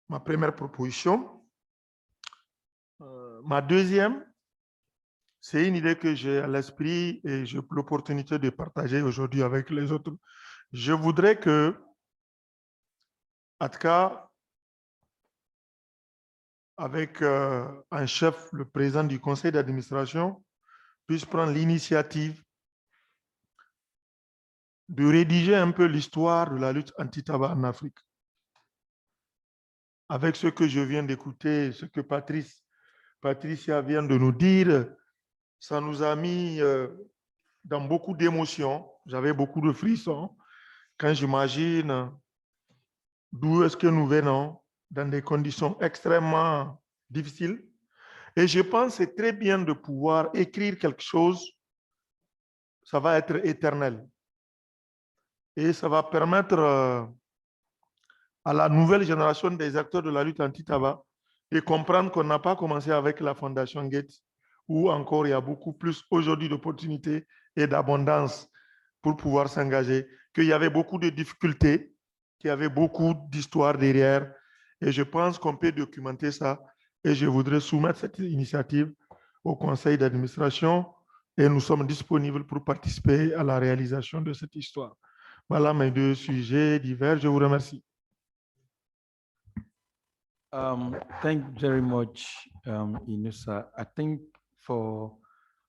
ma première proposition. Ma deuxième, C'est une idée que j'ai à l'esprit et j'ai l'opportunité de partager aujourd'hui avec les autres. Je voudrais que ATCA, avec un chef, le président du conseil d'administration, puisse prendre l'initiative de rédiger un peu l'histoire de la lutte anti-tabac en Afrique. Avec ce que je viens d'écouter, ce que Patricia vient de nous dire, ça nous a mis dans beaucoup d'émotions. J'avais beaucoup de frissons quand j'imagine d'où est-ce que nous venons dans des conditions extrêmement difficiles. Et je pense que c'est très bien de pouvoir écrire quelque chose, ça va être éternel. Et ça va permettre à la nouvelle génération des acteurs de la lutte anti-tabac de comprendre qu'on n'a pas commencé avec la Fondation Gates, où encore il y a beaucoup plus aujourd'hui d'opportunités et d'abondance pour pouvoir s'engager, qu'il y avait beaucoup de difficultés, qu'il y avait beaucoup d'histoires derrière. Et je pense qu'on peut documenter ça. Et je voudrais soumettre cette initiative au conseil d'administration et nous sommes disponibles pour participer à la réalisation de cette histoire. Voilà mes deux sujets divers. Je vous remercie. Thank you very much, Inusa. I think for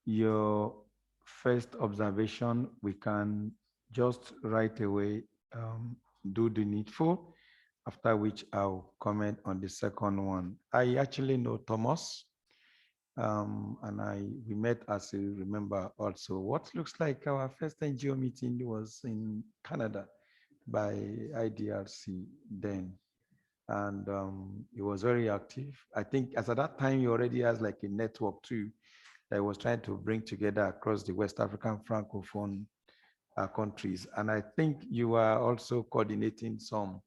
your first observation, we can just right away do the needful, after which I'll comment on the second one. I actually know Thomas, and we met, as you remember, also. What looks like our first NGO meeting was in Canada by IDRC then. And he was very active. I think as at that time, he already has like a network too that was trying to bring together across the West African Francophone countries. And I think you are also coordinating some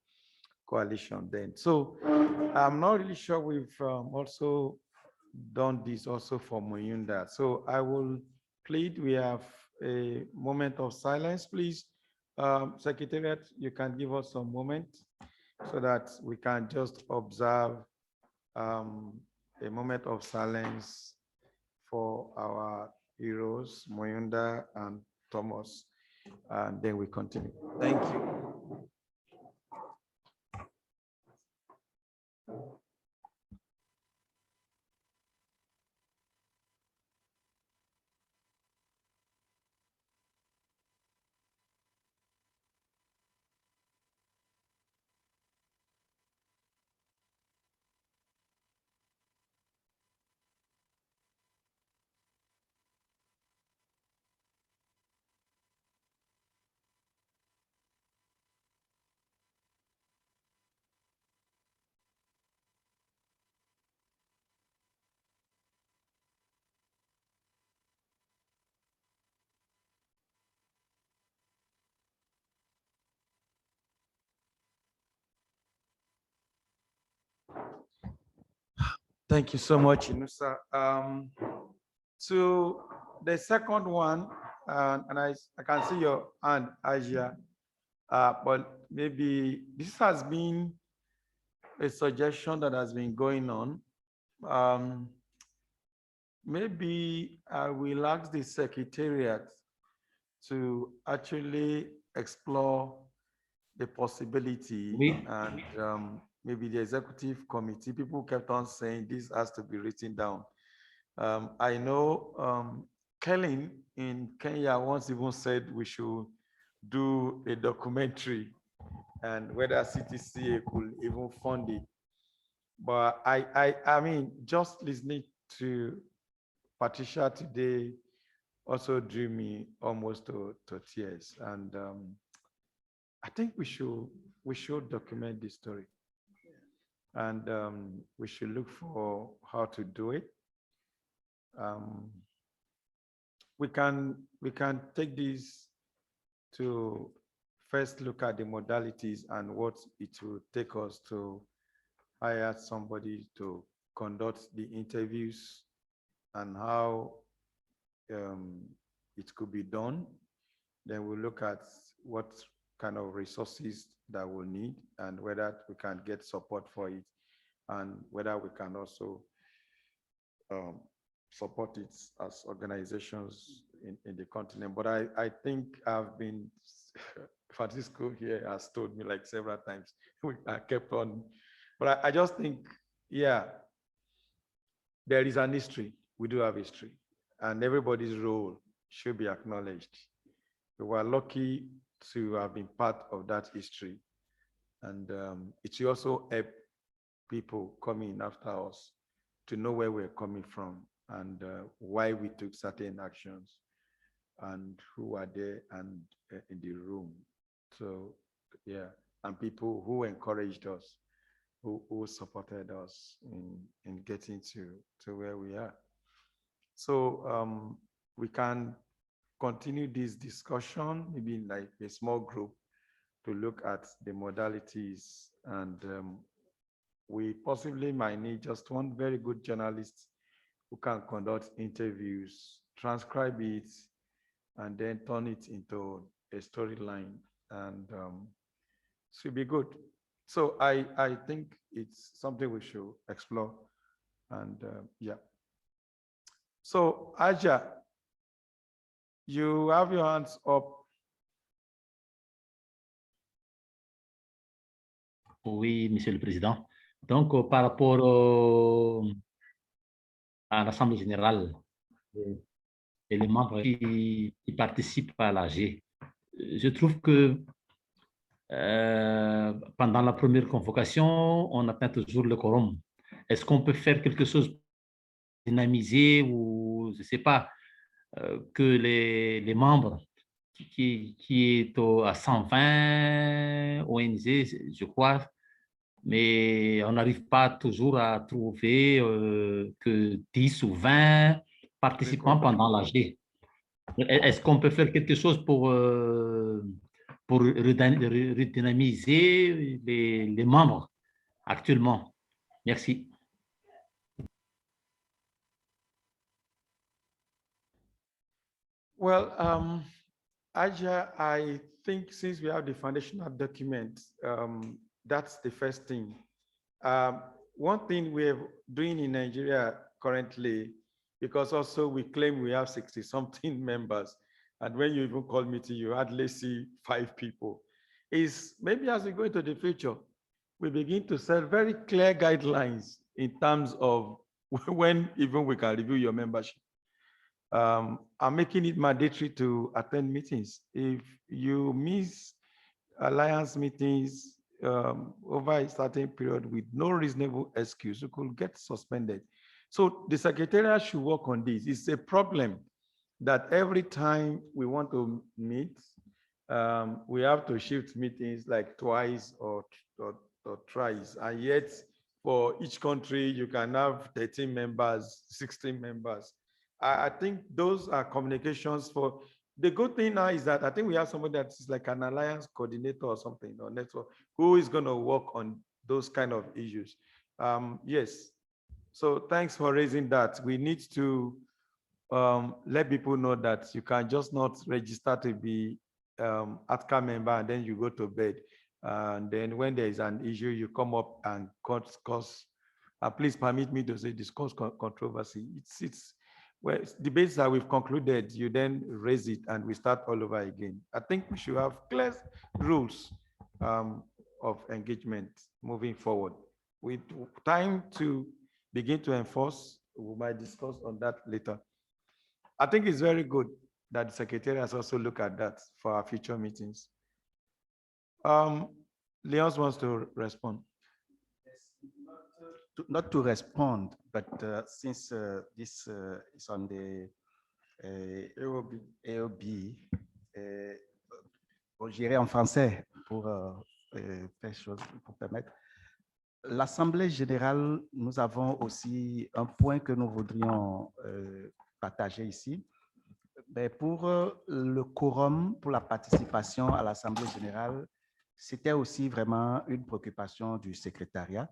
coalition then. So I'm not really sure we've also done this also for Muyunda. So I will plead, we have a moment of silence, please. Secretariat, you can give us some moment so that we can just observe a moment of silence for our heroes, Moyunda and Thomas, and then we continue. Thank you. Thank you so much, Inusa. To the second one, and I can see your hand, Asia, but maybe this has been a suggestion that has been going on. Maybe I will ask the Secretariat to actually explore the possibility and maybe the executive committee, people kept on saying this has to be written down. I know Kellen in Kenya once even said we should do a documentary and whether CTCA could even fund it. But I mean, just listening to Patricia today also drew me almost to tears. And I think we should document this story. And we should look for how to do it. We can take this to first look at the modalities and what it will take us to hire somebody to conduct the interviews and how it could be done. Then we'll look at what kind of resources that we'll need and whether we can get support for it and whether we can also support it as organizations in the continent. But I think I've been, Francisco here has told me like several times, I kept on, but I just think, yeah, there is an history. We do have history, and everybody's role should be acknowledged. We were lucky to have been part of that history. And it will also help people coming after us to know where we're coming from and why we took certain actions and who are there and in the room. So, yeah, and people who encouraged us, who supported us in getting to where we are. So we can continue this discussion, maybe like a small group, to look at the modalities, and we possibly might need just one very good journalist who can conduct interviews, transcribe it, and then turn it into a storyline, and it should be good. So I think it's something we should explore, and yeah. So Aja, you have your hands up. Oui, Monsieur le Président. Donc, par rapport à l'Assemblée générale et les membres qui participent à l'AG, je trouve que pendant la première convocation, on atteint toujours le quorum. Est-ce qu'on peut faire quelque chose pour dynamiser ou, je ne sais pas, que les membres qui est à 120 ONG, je crois, mais on n'arrive pas toujours à trouver que 10 ou 20 participants pendant l'AG. Est-ce qu'on peut faire quelque chose pour redynamiser les membres actuellement? Merci. Well, Aja, I think since we have the foundational document, that's the first thing. One thing we're doing in Nigeria currently, because also we claim we have 60-something members, and when you even call meeting, you hardly see 5 people, is maybe as we go into the future, we begin to set very clear guidelines in terms of when even we can review your membership. I'm making it mandatory to attend meetings. If you miss alliance meetings over a certain period with no reasonable excuse, you could get suspended. So the Secretariat should work on this. It's a problem that every time we want to meet, we have to shift meetings like twice or thrice. And yet for each country, you can have 13 members, 16 members. I think those are communications for, the good thing now is that I think we have somebody that is like an alliance coordinator or something, or network, who is going to work on those kind of issues. Yes, so thanks for raising that. We need to let people know that you can just not register to be ATCA member and then you go to bed. And then when there is an issue, you come up and cause please permit me to say discuss controversy. It's well, debates that we've concluded, you then raise it and we start all over again. I think we should have clear rules of engagement moving forward. With time to begin to enforce, we might discuss on that later. I think it's very good that the Secretary has also looked at that for our future meetings. Leons wants to respond. Not to respond, but since this is on the AOB, j'irai en français pour faire chose, pour permettre. L'Assemblée générale, nous avons aussi un point que nous voudrions partager ici. Mais pour le quorum, pour la participation à l'Assemblée générale, c'était aussi vraiment une préoccupation du secrétariat.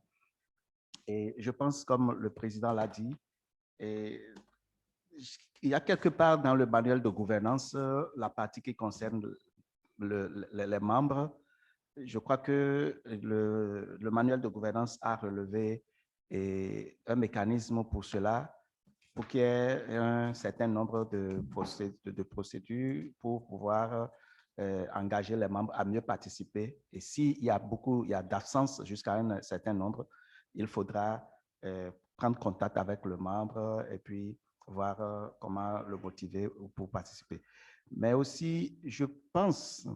Et je pense, comme le président l'a dit, il y a quelque part dans le manuel de gouvernance la partie qui concerne les membres. Je crois que le manuel de gouvernance a relevé un mécanisme pour cela. pour qu'il y ait un certain nombre de procédures pour pouvoir engager les membres à mieux participer. Et s'il y a d'absence jusqu'à un certain nombre, il faudra prendre contact avec le membre et puis voir comment le motiver pour participer. Mais aussi, je pense,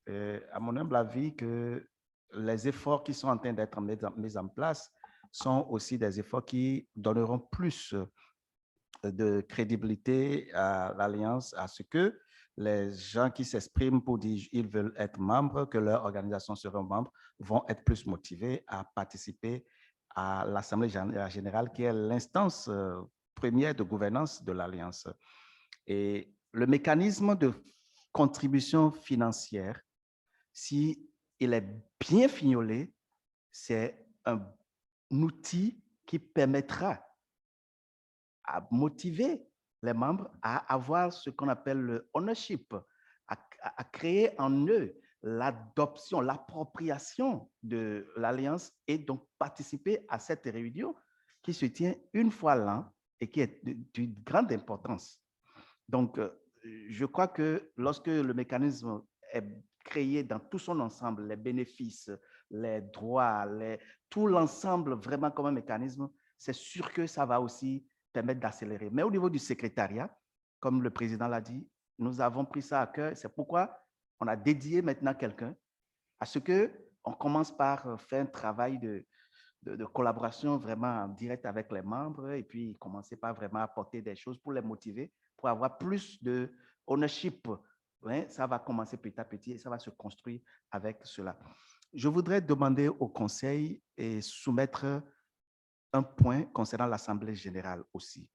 à mon humble avis, que les efforts qui sont en train d'être mis en place sont aussi des efforts qui donneront plus de crédibilité à l'Alliance, à ce que les gens qui s'expriment pour dire qu'ils veulent être membres, que leur organisation seront membres, vont être plus motivés à participer à l'Assemblée générale, qui est l'instance première de gouvernance de l'Alliance. Et le mécanisme de contribution financière, si il est bien fignolé, c'est un outil qui permettra à motiver les membres à avoir ce qu'on appelle le ownership, à créer en eux l'adoption, l'appropriation de l'Alliance et donc participer à cette réunion qui se tient une fois l'an et qui est d'une grande importance. Donc, je crois que lorsque le mécanisme est créé dans tout son ensemble, les bénéfices, les droits, tout l'ensemble vraiment comme un mécanisme, c'est sûr que ça va aussi permettre d'accélérer. Mais au niveau du secrétariat, comme le président l'a dit, nous avons pris ça à cœur. C'est pourquoi on a dédié maintenant quelqu'un à ce qu'on commence par faire un travail de collaboration vraiment en direct avec les membres et puis commencer par vraiment apporter des choses pour les motiver, pour avoir plus de ownership. Ouais, ça va commencer petit à petit et ça va se construire avec cela. Je voudrais demander au Conseil et soumettre un point concernant l'Assemblée générale aussi.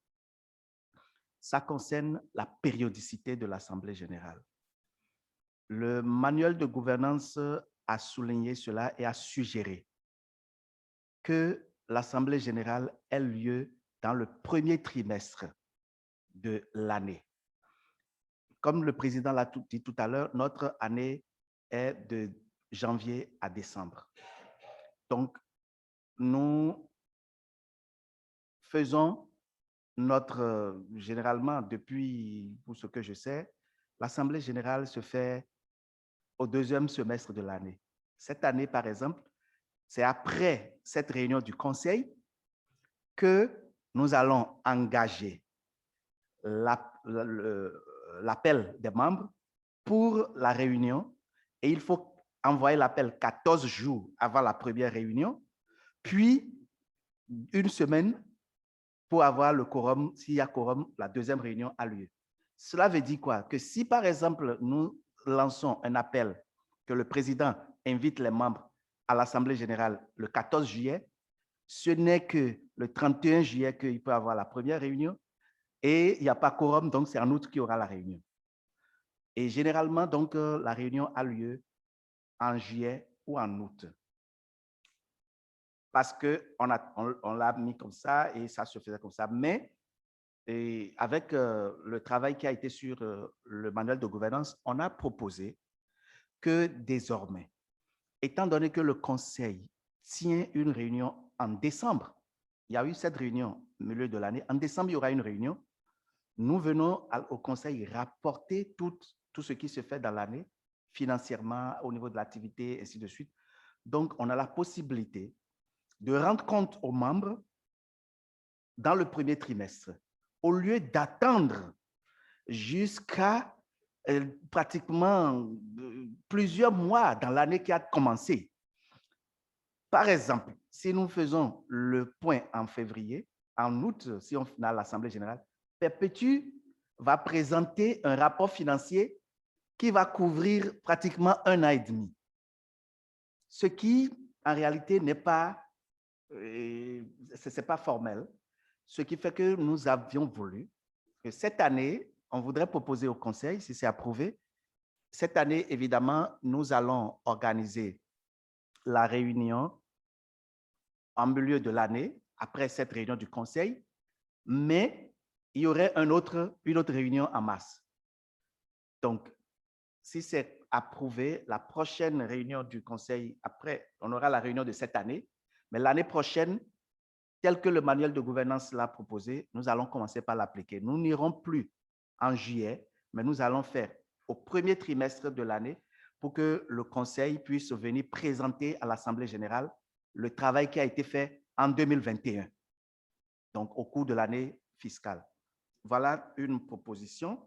Ça concerne la périodicité de l'Assemblée générale. Le manuel de gouvernance a souligné cela et a suggéré que l'Assemblée générale ait lieu dans le premier trimestre de l'année. Comme le président l'a dit tout à l'heure, notre année est de janvier à décembre. Donc, nous faisons généralement, depuis, pour ce que je sais, l'Assemblée générale se fait au deuxième semestre de l'année. Cette année, par exemple, c'est après cette réunion du Conseil que nous allons engager l'appel des membres pour la réunion et il faut envoyer l'appel 14 jours avant la première réunion, puis une semaine pour avoir le quorum, s'il y a quorum, la deuxième réunion a lieu. Cela veut dire quoi? Que si, par exemple, nous lançons un appel, que le président invite les membres à l'Assemblée générale le 14 juillet, ce n'est que le 31 juillet qu'il peut avoir la première réunion et il n'y a pas quorum, donc c'est en août qu'il y aura la réunion. Et généralement, donc, la réunion a lieu en juillet ou en août. Parce qu'on l'a mis comme ça et ça se faisait comme ça. Mais avec le travail qui a été sur le manuel de gouvernance, on a proposé que désormais, étant donné que le Conseil tient une réunion en décembre, il y a eu cette réunion au milieu de l'année, en décembre, il y aura une réunion, nous venons au Conseil rapporter tout ce qui se fait dans l'année, financièrement, au niveau de l'activité, ainsi de suite. Donc, on a la possibilité de rendre compte aux membres dans le premier trimestre, au lieu d'attendre jusqu'à pratiquement plusieurs mois dans l'année qui a commencé. Par exemple, si nous faisons le point en février, en août, si on a l'Assemblée générale, Perpétue va présenter un rapport financier qui va couvrir pratiquement 1 an et demi. Ce qui, en réalité, n'est pas, c'est pas formel. Ce qui fait que nous avions voulu que cette année, on voudrait proposer au Conseil, si c'est approuvé, cette année, évidemment, nous allons organiser la réunion en milieu de l'année, après cette réunion du Conseil, mais il y aurait une autre réunion en mars. Donc, si c'est approuvé, la prochaine réunion du Conseil, après, on aura la réunion de cette année, mais l'année prochaine, tel que le manuel de gouvernance l'a proposé, nous allons commencer par l'appliquer. Nous n'irons plus en juillet, mais nous allons faire au premier trimestre de l'année pour que le Conseil puisse venir présenter à l'Assemblée générale le travail qui a été fait en 2021, donc au cours de l'année fiscale. Voilà une proposition.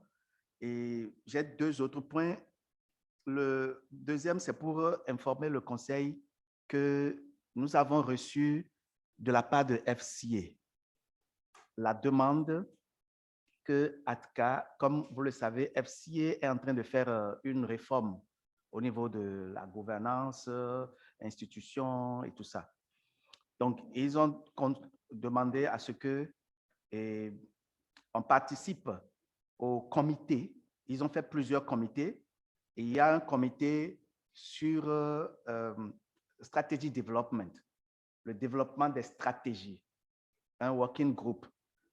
Et j'ai deux autres points. Le deuxième, c'est pour informer le Conseil que nous avons reçu de la part de FCA la demande que ATCA, comme vous le savez, FCA est en train de faire une réforme au niveau de la gouvernance, institutions et tout ça. Donc, ils ont demandé à ce que on participe au comité. Ils ont fait plusieurs comités. Et il y a un comité sur strategy development, le développement des stratégies, un working group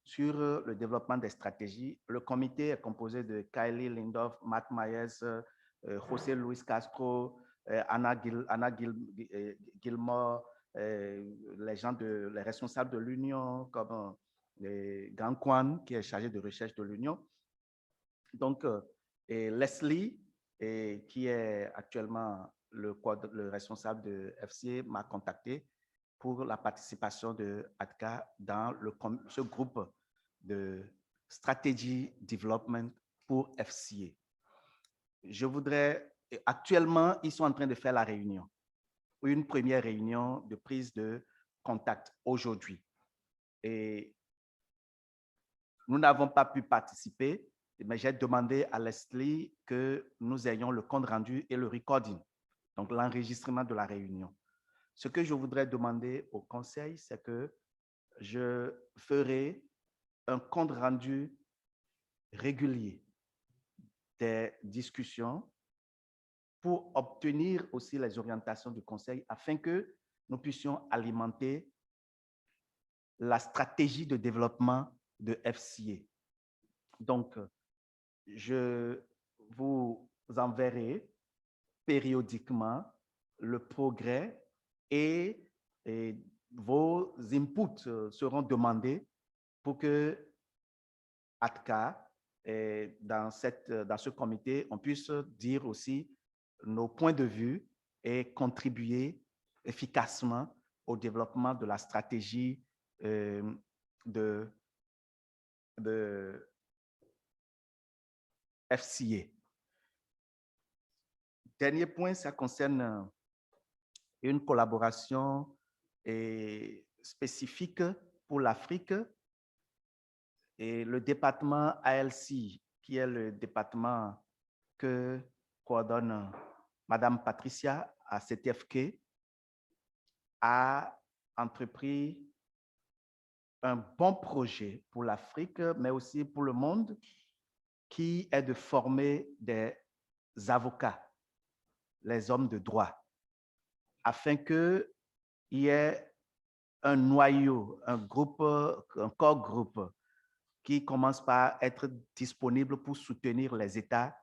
sur le développement des stratégies. Le comité est composé de Kylie Lindorf, Matt Myers, José Luis Castro, Anna Gilmore, les responsables de l'Union, comme Gang Kwan, qui est chargé de recherche de l'Union. Donc, Leslie, qui est actuellement le responsable de FCA, m'a contacté pour la participation de ATCA dans ce groupe de Strategy Development pour FCA. Je voudrais, actuellement, ils sont en train de faire la réunion, une première réunion de prise de contact aujourd'hui. Et nous n'avons pas pu participer, mais j'ai demandé à Leslie que nous ayons le compte rendu et le recording, donc l'enregistrement de la réunion. Ce que je voudrais demander au Conseil, c'est que je ferai un compte rendu régulier des discussions pour obtenir aussi les orientations du Conseil afin que nous puissions alimenter la stratégie de développement de FCA. Donc, je vous enverrai périodiquement le progrès et vos inputs seront demandés pour que ATCA, dans ce comité, on puisse dire aussi nos points de vue et contribuer efficacement au développement de la stratégie de FCA. Dernier point, ça concerne une collaboration spécifique pour l'Afrique et le département ALC, qui est le département que coordonne Madame Patricia à CTFK, a entrepris un bon projet pour l'Afrique, mais aussi pour le monde, qui est de former des avocats, les hommes de droit, afin qu'il y ait un noyau, un corps groupe qui commence par être disponible pour soutenir les États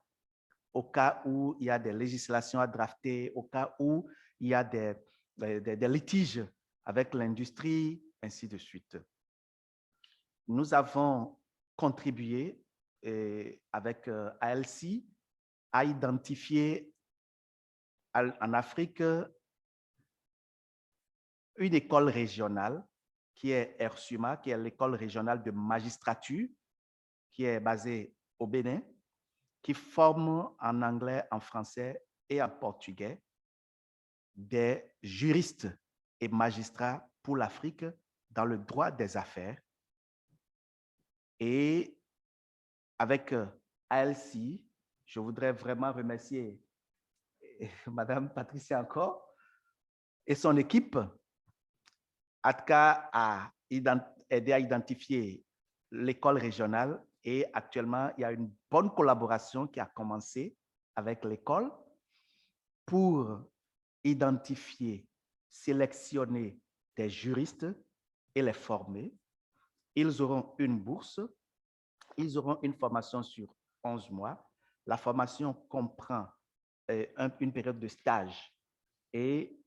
au cas où il y a des législations à drafter, au cas où il y a des litiges avec l'industrie, ainsi de suite. Nous avons contribué avec ALC à identifier en Afrique une école régionale qui est ERSUMA, qui est l'école régionale de magistrature, qui est basée au Bénin, qui forme en anglais, en français et en portugais des juristes et magistrats pour l'Afrique dans le droit des affaires. Et avec ALC, je voudrais vraiment remercier Madame Patricia encore et son équipe. ATCA a aidé à identifier l'école régionale et actuellement, il y a une bonne collaboration qui a commencé avec l'école pour identifier, sélectionner des juristes et les former. Ils auront une bourse, ils auront une formation sur 11 mois. La formation comprend une période de stage et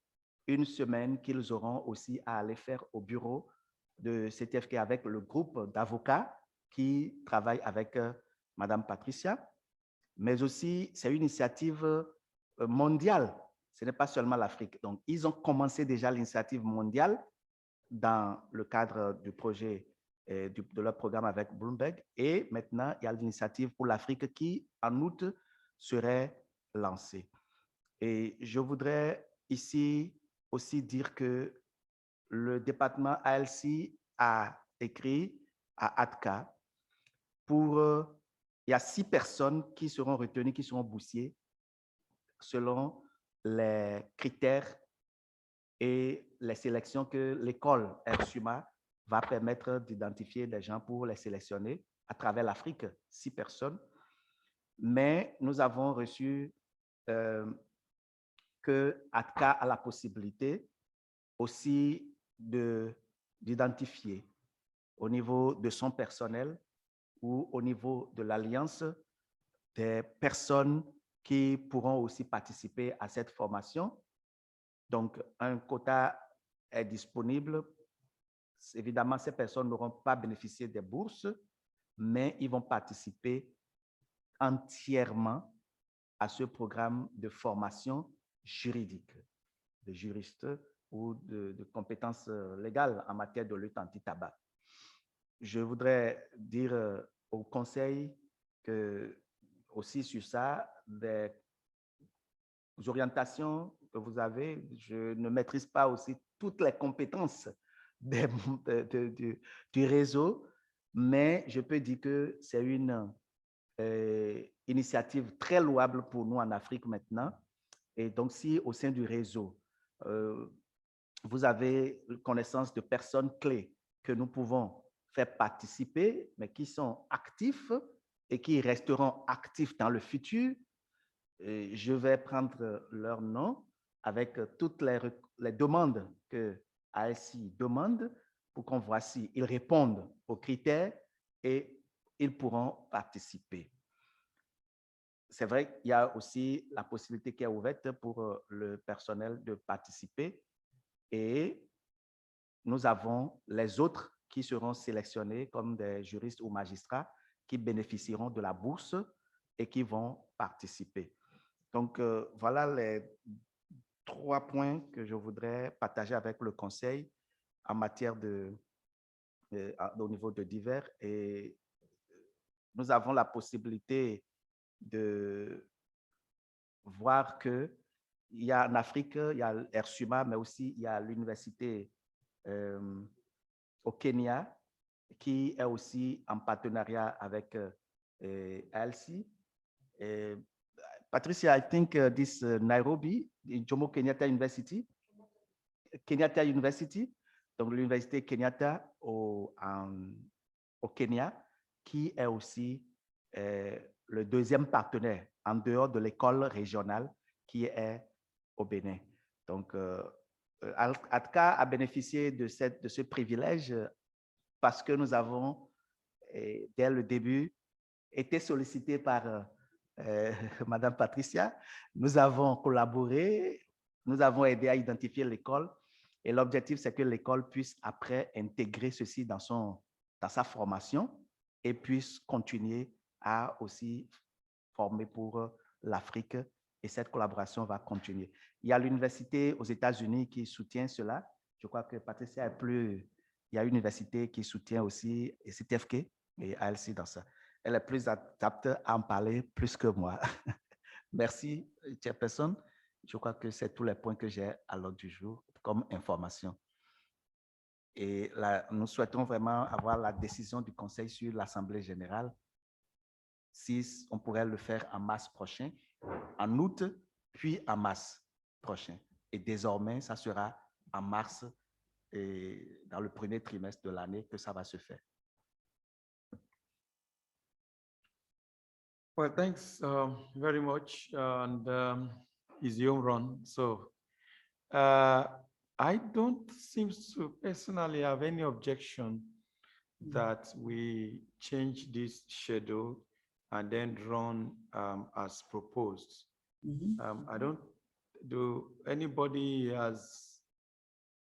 une semaine qu'ils auront aussi à aller faire au bureau de CTFK avec le groupe d'avocats qui travaille avec Madame Patricia, mais aussi c'est une initiative mondiale. Ce n'est pas seulement l'Afrique. Donc, ils ont commencé déjà l'initiative mondiale dans le cadre du projet de leur programme avec Bloomberg. Et maintenant, il y a l'initiative pour l'Afrique qui, en août, serait lancée. Et je voudrais ici aussi dire que le département ALC a écrit à ATCA pour... il y a 6 personnes qui seront retenues, qui seront boursiers selon les critères et les sélections que l'école Ersuma va permettre d'identifier des gens pour les sélectionner à travers l'Afrique, 6 personnes. Mais nous avons reçu que ATCA a la possibilité aussi d'identifier au niveau de son personnel ou au niveau de l'Alliance des personnes qui pourront aussi participer à cette formation. Donc, un quota est disponible. Évidemment, ces personnes n'auront pas bénéficié des bourses, mais ils vont participer entièrement à ce programme de formation juridique, de juristes ou de compétences légales en matière de lutte anti-tabac. Je voudrais dire au Conseil que, aussi sur ça, des orientations que vous avez, je ne maîtrise pas aussi toutes les compétences du réseau, mais je peux dire que c'est une initiative très louable pour nous en Afrique maintenant. Et donc, si au sein du réseau, vous avez connaissance de personnes clés que nous pouvons faire participer, mais qui sont actifs et qui resteront actifs dans le futur, je vais prendre leur nom avec toutes les demandes que ASI demande pour qu'on voit s'ils répondent aux critères et ils pourront participer. C'est vrai qu'il y a aussi la possibilité qui est ouverte pour le personnel de participer et nous avons les autres qui seront sélectionnés comme des juristes ou magistrats qui bénéficieront de la bourse et qui vont participer. Donc, voilà les 3 points que je voudrais partager avec le Conseil en matière au niveau de divers. Et nous avons la possibilité de voir qu'il y a en Afrique, il y a Ersuma, mais aussi il y a l'université au Kenya qui est aussi en partenariat avec ALC. Patricia, I think this Nairobi, Jomo Kenyatta University, donc l'université Kenyatta au Kenya, qui est aussi le deuxième partenaire en dehors de l'école régionale qui est au Bénin. Donc, ATCA a bénéficié de ce privilège parce que nous avons, dès le début, été sollicités par Madame Patricia. Nous avons collaboré, nous avons aidé à identifier l'école et l'objectif, c'est que l'école puisse après intégrer ceci dans sa formation et puisse continuer à aussi former pour l'Afrique et cette collaboration va continuer. Il y a l'université aux États-Unis qui soutient cela. Je crois que Patricia est plus... Il y a une université qui soutient aussi et CTFK et ALC dans ça. Elle est plus apte à en parler plus que moi. Merci, chairperson. Je crois que c'est tous les points que j'ai à l'ordre du jour comme information. Et là, nous souhaitons vraiment avoir la décision du Conseil sur l'Assemblée générale. Si on pourrait le faire en mars prochain, en août, puis en mars prochain. Et désormais, ça sera en mars et dans le premier trimestre de l'année que ça va se faire. Well, thanks very much. And it's your run. So I don't seem to personally have any objection that we change this schedule and then run as proposed. I don't do anybody has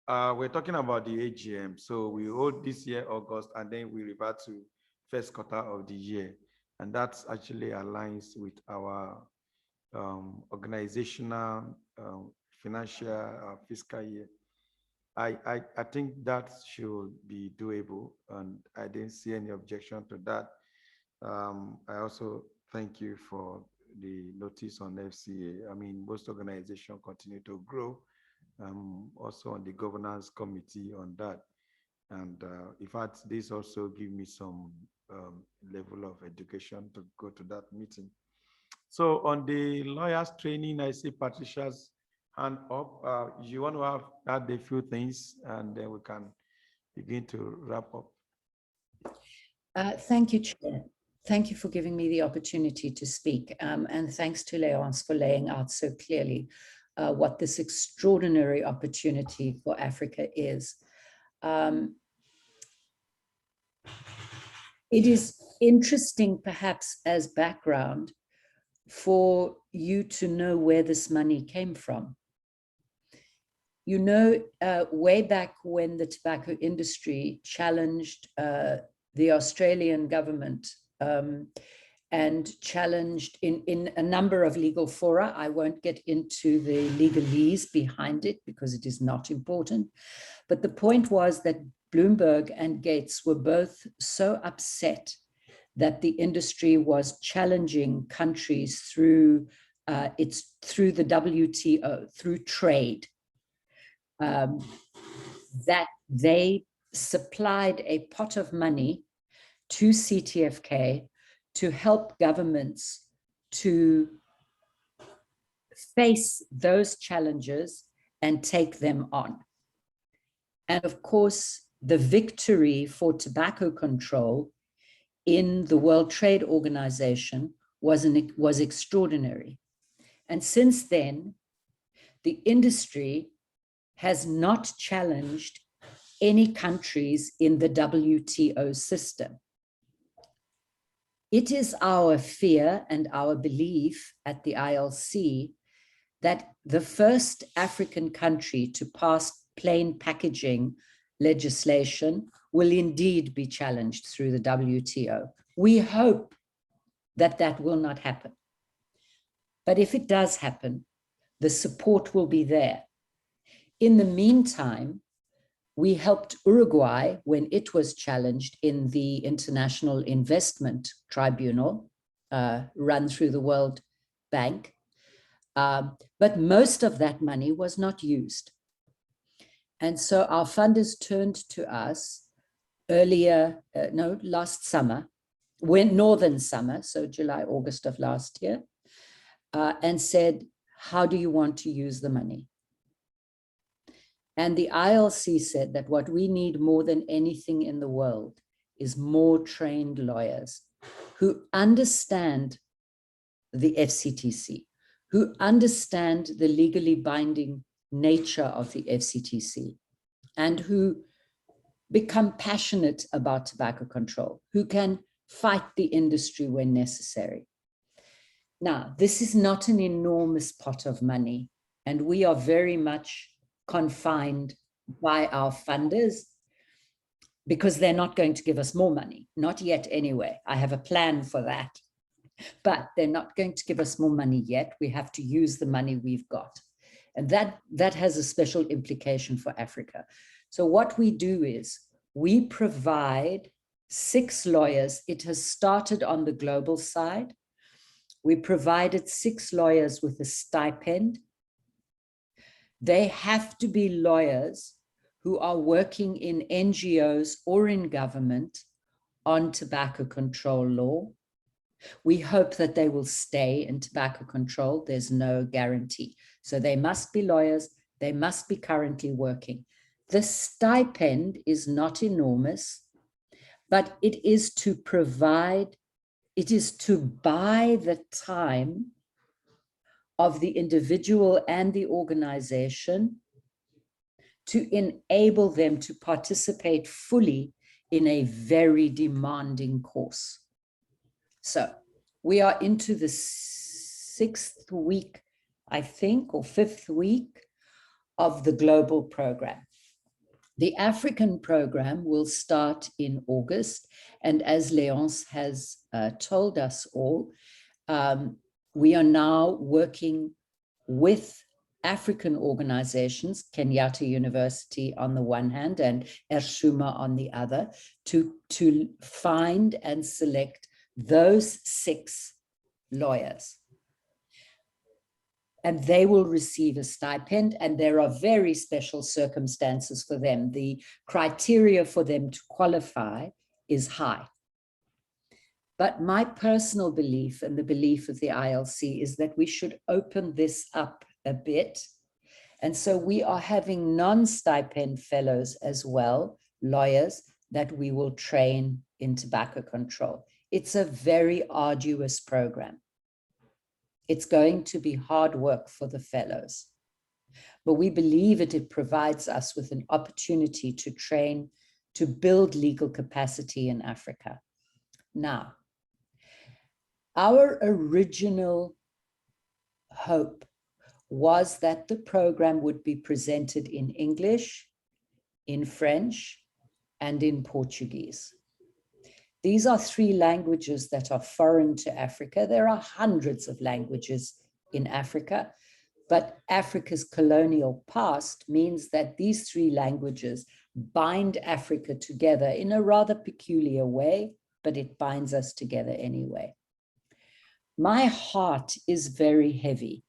we're talking about the AGM. So we hold this year, August, and then we revert to first quarter of the year. And that actually aligns with our organizational, financial, fiscal year. I think that should be doable, and I didn't see any objection to that. I also thank you for the notice on FCA. I mean, most organizations continue to grow. Also on the governance committee on that. And in fact, this also give me some level of education to go to that meeting. So on the lawyers training, I see Patricia's hand up. You want to add a few things, and then we can begin to wrap up. Thank you, Chair. Thank you for giving me the opportunity to speak. And thanks to Léonce for laying out so clearly what this extraordinary opportunity for Africa is. It is interesting, perhaps as background, for you to know where this money came from. You know, way back when the tobacco industry challenged the Australian government and challenged in a number of legal fora. I won't get into the legalese behind it because it is not important. But the point was that Bloomberg and Gates were both so upset that the industry was challenging countries through the WTO, through trade, that they supplied a pot of money to CTFK to help governments to face those challenges and take them on. And of course, the victory for tobacco control in the World Trade Organization was extraordinary. And since then, the industry has not challenged any countries in the WTO system. It is our fear and our belief at the ILC that the first African country to pass plain packaging legislation will indeed be challenged through the WTO. We hope that that will not happen. But if it does happen, the support will be there. In the meantime, we helped Uruguay when it was challenged in the International Investment Tribunal, run through the World Bank. But most of that money was not used. And so our funders turned to us last summer, northern summer, so July, August of last year, and said, how do you want to use the money? And the ILC said that what we need more than anything in the world is more trained lawyers who understand the FCTC, who understand the legally binding nature of the FCTC, and who become passionate about tobacco control, who can fight the industry when necessary. Now, this is not an enormous pot of money, and we are very much confined by our funders because they're not going to give us more money, not yet anyway. I have a plan for that, but they're not going to give us more money yet. We have to use the money we've got. And that has a special implication for Africa. So what we do is we provide 6 lawyers. It has started on the global side. We provided 6 lawyers with a stipend. They have to be lawyers who are working in NGOs or in government on tobacco control law. We hope that they will stay in tobacco control. There's no guarantee. So they must be lawyers. They must be currently working. The stipend is not enormous, but it is to provide, it is to buy the time of the individual and the organization to enable them to participate fully in a very demanding course. So we are into the 6th week, I think, or 5th week of the global program. The African program will start in August. And as Léonce has told us all, we are now working with African organizations, Kenyatta University on the one hand and Ershuma on the other, to find and select those 6 lawyers. And they will receive a stipend, and there are very special circumstances for them. The criteria for them to qualify is high. But my personal belief and the belief of the ILC is that we should open this up a bit. And so we are having non-stipend fellows as well, lawyers, that we will train in tobacco control. It's a very arduous program. It's going to be hard work for the fellows, but we believe it provides us with an opportunity to train, to build legal capacity in Africa. Now, our original hope was that the program would be presented in English, in French, and in Portuguese. These are 3 languages that are foreign to Africa. There are hundreds of languages in Africa, but Africa's colonial past means that these 3 languages bind Africa together in a rather peculiar way, but it binds us together anyway. My heart is very heavy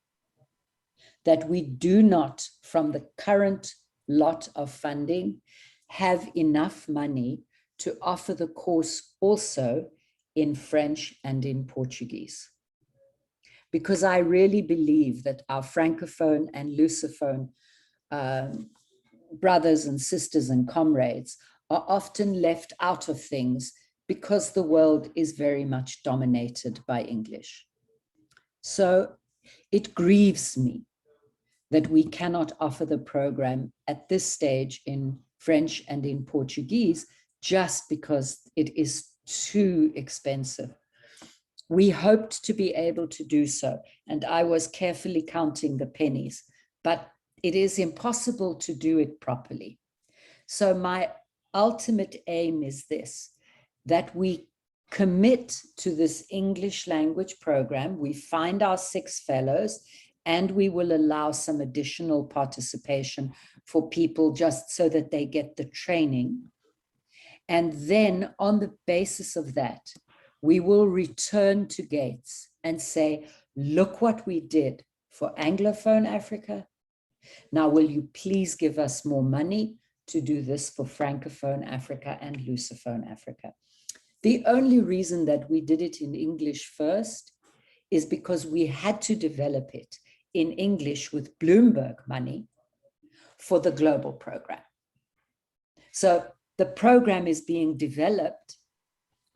that we do not, from the current lot of funding, have enough money to offer the course also in French and in Portuguese. Because I really believe that our Francophone and Lusophone brothers and sisters and comrades are often left out of things because the world is very much dominated by English. So it grieves me that we cannot offer the program at this stage in French and in Portuguese just because it is too expensive. We hoped to be able to do so, and I was carefully counting the pennies, but it is impossible to do it properly. So my ultimate aim is this, that we commit to this English language program, we find our 6 fellows, and we will allow some additional participation for people just so that they get the training. And then on the basis of that, we will return to Gates and say, look what we did for Anglophone Africa. Now, will you please give us more money to do this for Francophone Africa and Lusophone Africa? The only reason that we did it in English first is because we had to develop it in English with Bloomberg money for the global program. So the program is being developed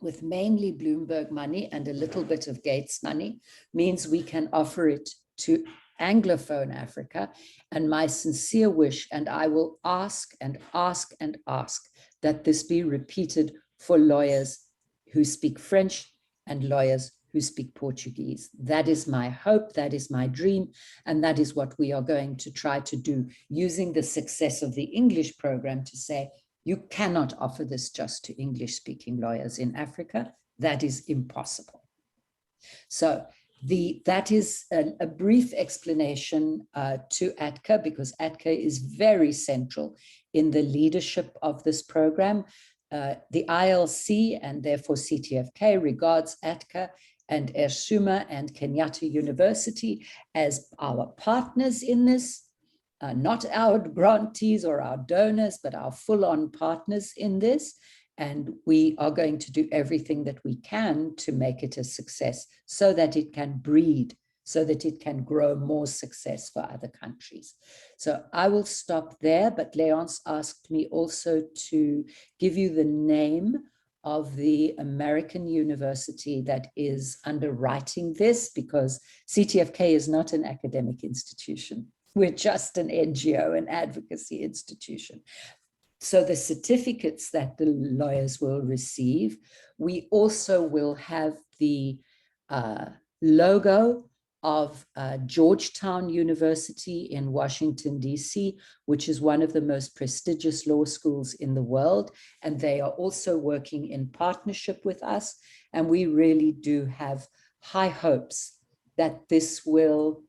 with mainly Bloomberg money and a little bit of Gates money, means we can offer it to Anglophone Africa. And my sincere wish, and I will ask and ask and ask, that this be repeated for lawyers who speak French and lawyers who speak Portuguese. That is my hope, that is my dream, and that is what we are going to try to do, using the success of the English program to say, you cannot offer this just to English-speaking lawyers in Africa. That is impossible. So that is a brief explanation to ATCA, because ATCA is very central in the leadership of this program. The ILC and therefore CTFK regards ATCA and Ershuma and Kenyatta University as our partners in this. Not our grantees or our donors, but our full-on partners in this. And we are going to do everything that we can to make it a success so that it can breed, so that it can grow more success for other countries. So I will stop there, but Léonce asked me also to give you the name of the American university that is underwriting this, because CTFK is not an academic institution. We're just an NGO, an advocacy institution. So the certificates that the lawyers will receive, we also will have the logo of Georgetown University in Washington, D.C., which is one of the most prestigious law schools in the world. And they are also working in partnership with us. And we really do have high hopes that this will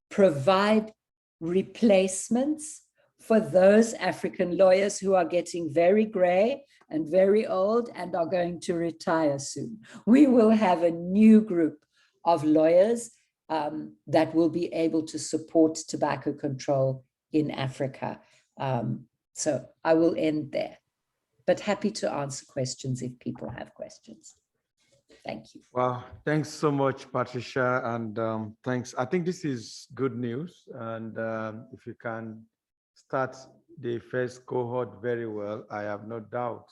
provide replacements for those African lawyers who are getting very gray and very old and are going to retire soon. We will have a new group of lawyers that will be able to support tobacco control in Africa. So I will end there, but happy to answer questions if people have questions. Thank you. Well, thanks so much, Patricia, and thanks. I think this is good news, and if you can start the first cohort very well, I have no doubt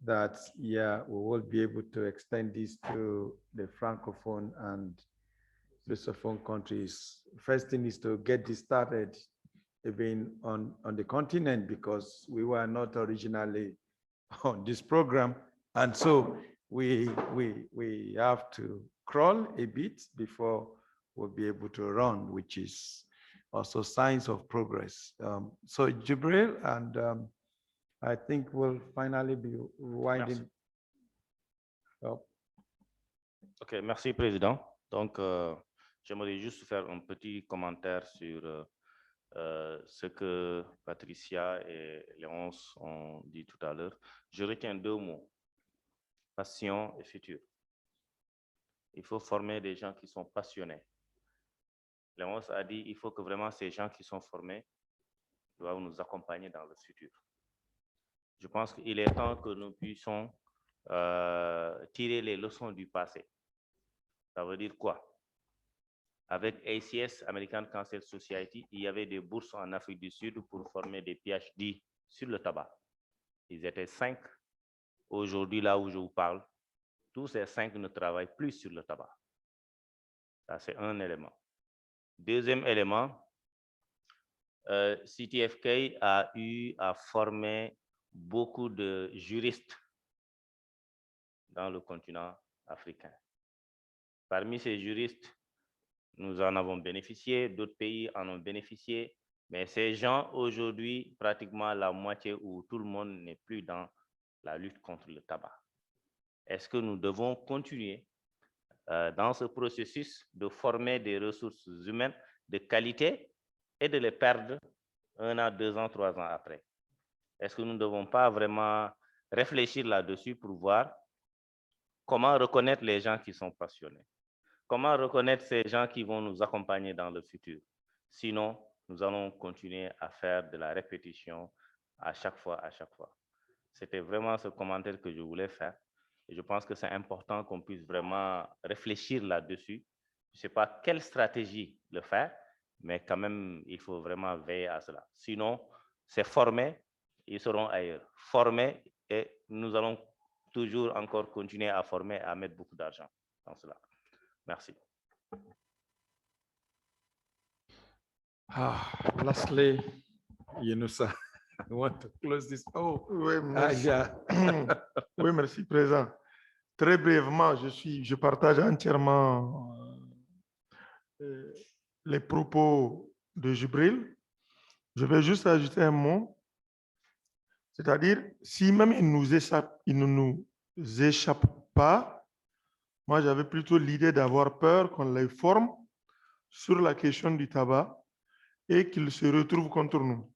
that, yeah, we will be able to extend this to the Francophone and Lusophone countries. First thing is to get this started even on the continent, because we were not originally on this program. And so we have to crawl a bit before we'll be able to run, which is also signs of progress. So Jibril, and I think we'll finally be winding up. Ok, merci Président. Donc, j'aimerais juste faire un petit commentaire sur ce que Patricia et Léonce ont dit tout à l'heure. Je retiens deux mots: passion et futur. Il faut former des gens qui sont passionnés. Léonce a dit il faut que vraiment ces gens qui sont formés doivent nous accompagner dans le futur. Je pense qu'il est temps que nous puissions tirer les leçons du passé. Ça veut dire quoi? Avec ACS, American Cancer Society, il y avait des bourses en Afrique du Sud pour former des PhD sur le tabac. Ils étaient 5. Aujourd'hui, là où je vous parle, tous ces 5 ne travaillent plus sur le tabac. Ça, c'est un élément. Deuxième élément, CTFK a eu à former beaucoup de juristes dans le continent africain. Parmi ces juristes, nous en avons bénéficié, d'autres pays en ont bénéficié, mais ces gens, aujourd'hui, pratiquement la moitié ou tout le monde n'est plus dans la lutte contre le tabac. Est-ce que nous devons continuer dans ce processus de former des ressources humaines de qualité et de les perdre 1 an, 2 ans, 3 ans après? Est-ce que nous ne devons pas vraiment réfléchir là-dessus pour voir comment reconnaître les gens qui sont passionnés? Comment reconnaître ces gens qui vont nous accompagner dans le futur? Sinon, nous allons continuer à faire de la répétition à chaque fois, à chaque fois. C'était vraiment ce commentaire que je voulais faire. Et je pense que c'est important qu'on puisse vraiment réfléchir là-dessus. Je ne sais pas quelle stratégie le faire, mais quand même, il faut vraiment veiller à cela. Sinon, c'est formé, ils seront ailleurs. Formés, et nous allons toujours encore continuer à former, à mettre beaucoup d'argent dans cela. Merci. Lastly, Yunusa, I want to close this. Oh, oui, merci. yeah. Oui, merci, Président. Très brièvement, je partage entièrement les propos de Jibril. Je vais juste ajouter un mot. C'est-à-dire, si même il ne nous échappe pas, moi, j'avais plutôt l'idée d'avoir peur qu'on les forme sur la question du tabac et qu'ils se retrouvent contre nous.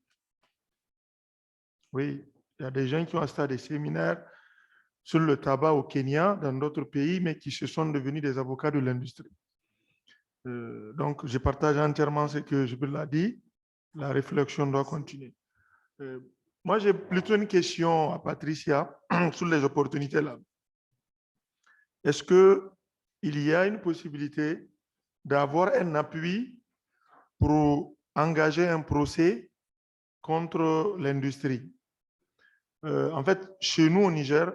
Oui, il y a des gens qui ont assisté à des séminaires sur le tabac au Kenya, dans d'autres pays, mais qui se sont devenus des avocats de l'industrie. Donc, je partage entièrement ce que je l'ai dit. La réflexion doit continuer. Moi, j'ai plutôt une question à Patricia sur les opportunités là. Est-ce qu'il y a une possibilité d'avoir un appui pour engager un procès contre l'industrie? En fait, chez nous au Niger,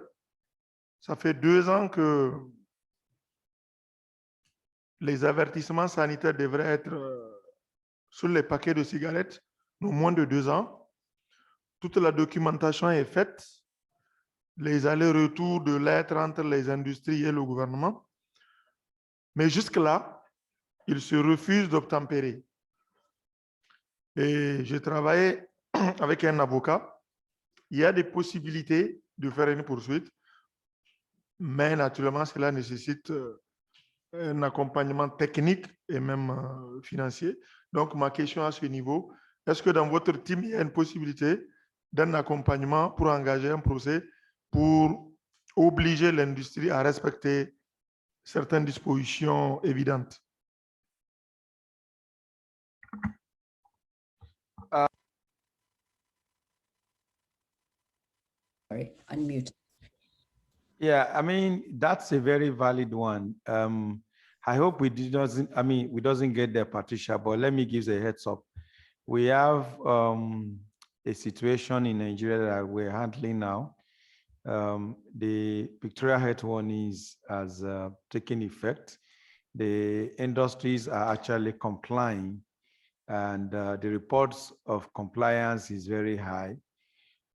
ça fait 2 ans que les avertissements sanitaires devraient être sur les paquets de cigarettes, non moins de 2 ans. Toute la documentation est faite, les allers-retours de lettres entre les industries et le gouvernement. Mais jusque-là, ils se refusent d'obtempérer. Et j'ai travaillé avec un avocat. Il y a des possibilités de faire une poursuite, mais naturellement, cela nécessite un accompagnement technique et même financier. Donc, ma question à ce niveau, est-ce que dans votre team, il y a une possibilité d'un accompagnement pour engager un procès pour obliger l'industrie à respecter certaines dispositions évidentes? Sorry, unmute. Yeah, I mean, that's a very valid one. I hope we doesn't get there, Patricia, but let me give a heads up. We have a situation in Nigeria that we're handling now. The Victoria Health one has taken effect. The industries are actually complying, and the reports of compliance is very high.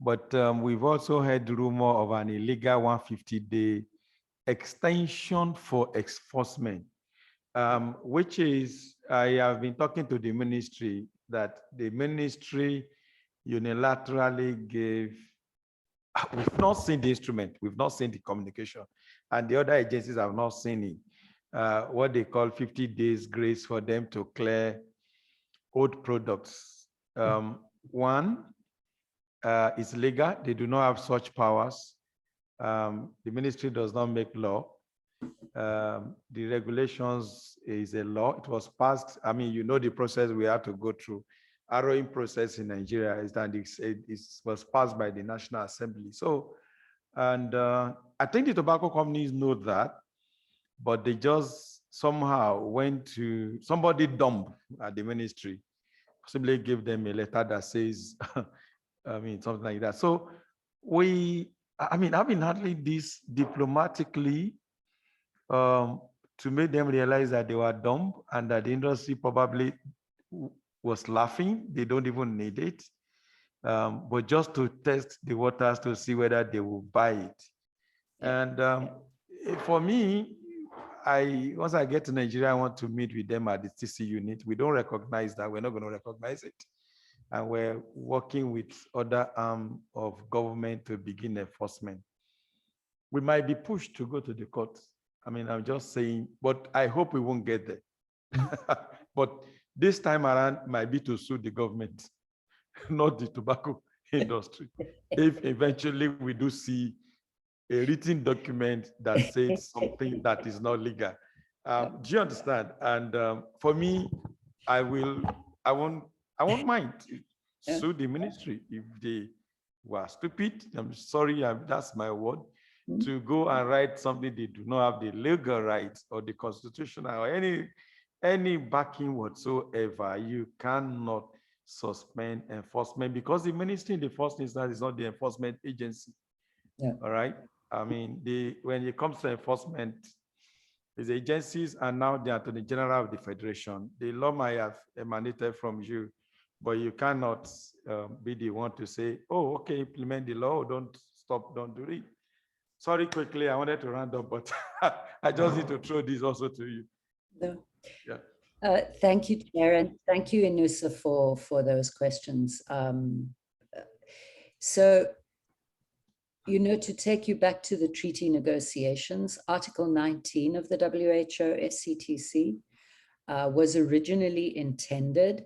But we've also heard rumor of an illegal 150-day extension for enforcement, which is, I have been talking to the ministry that the ministry unilaterally gave, we've not seen the instrument, we've not seen the communication, and the other agencies have not seen it, what they call 50 days grace for them to clear old products. One, it's legal. They do not have such powers. The ministry does not make law. The regulations is a law. It was passed. I mean, you know the process we have to go through. Arrowing process in Nigeria is that it was passed by the National Assembly. So, and I think the tobacco companies know that, but they just somehow went to somebody dumb at the ministry, possibly give them a letter that says, I mean, something like that. So I've been handling this diplomatically to make them realize that they were dumb and that the industry probably was laughing. They don't even need it. But just to test the waters to see whether they will buy it. And for me, once I get to Nigeria, I want to meet with them at the TC unit. We don't recognize that. We're not going to recognize it. And we're working with other arms of government to begin enforcement. We might be pushed to go to the court. I mean, I'm just saying, but I hope we won't get there. But this time around might be to sue the government, not the tobacco industry. If eventually we do see a written document that says something that is not legal. Do you understand? And for me, I won't mind to sue the ministry if they were stupid. I'm sorry, that's my word. To go and write something they do not have the legal rights or the constitutional or any backing whatsoever. You cannot suspend enforcement because the ministry in the first instance is not the enforcement agency. Yeah. All right. I mean, when it comes to enforcement, the agencies are now the Attorney General of the Federation. The law might have emanated from you, but you cannot be the one to say, oh, okay, implement the law, don't stop, don't do it. Sorry, quickly, I wanted to round up, but I just need to throw this also to you. No. Yeah. Thank you, Chair, and thank you, Inusa, for those questions. So, you know, to take you back to the treaty negotiations, Article 19 of the WHO SCTC was originally intended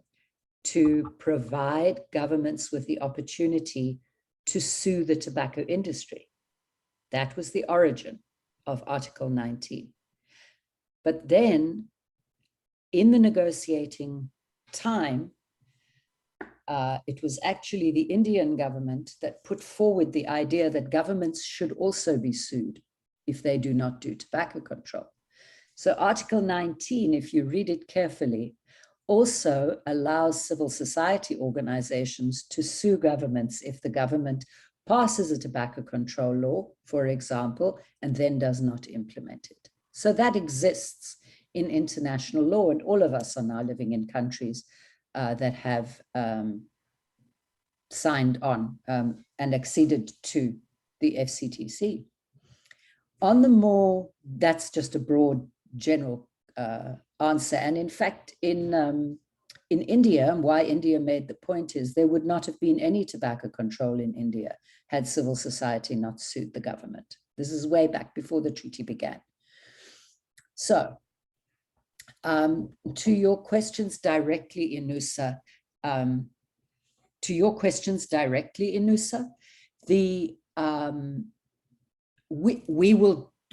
to provide governments with the opportunity to sue the tobacco industry. That was the origin of Article 19. But then, in the negotiating time, it was actually the Indian government that put forward the idea that governments should also be sued if they do not do tobacco control. So Article 19, if you read it carefully, also allows civil society organizations to sue governments if the government passes a tobacco control law, for example, and then does not implement it. So that exists in international law, and all of us are now living in countries that have signed on and acceded to the FCTC. On the more, that's just a broad general answer. And in fact, in India, and why India made the point is there would not have been any tobacco control in India had civil society not sued the government. This is way back before the treaty began. So to your questions directly, Inusa,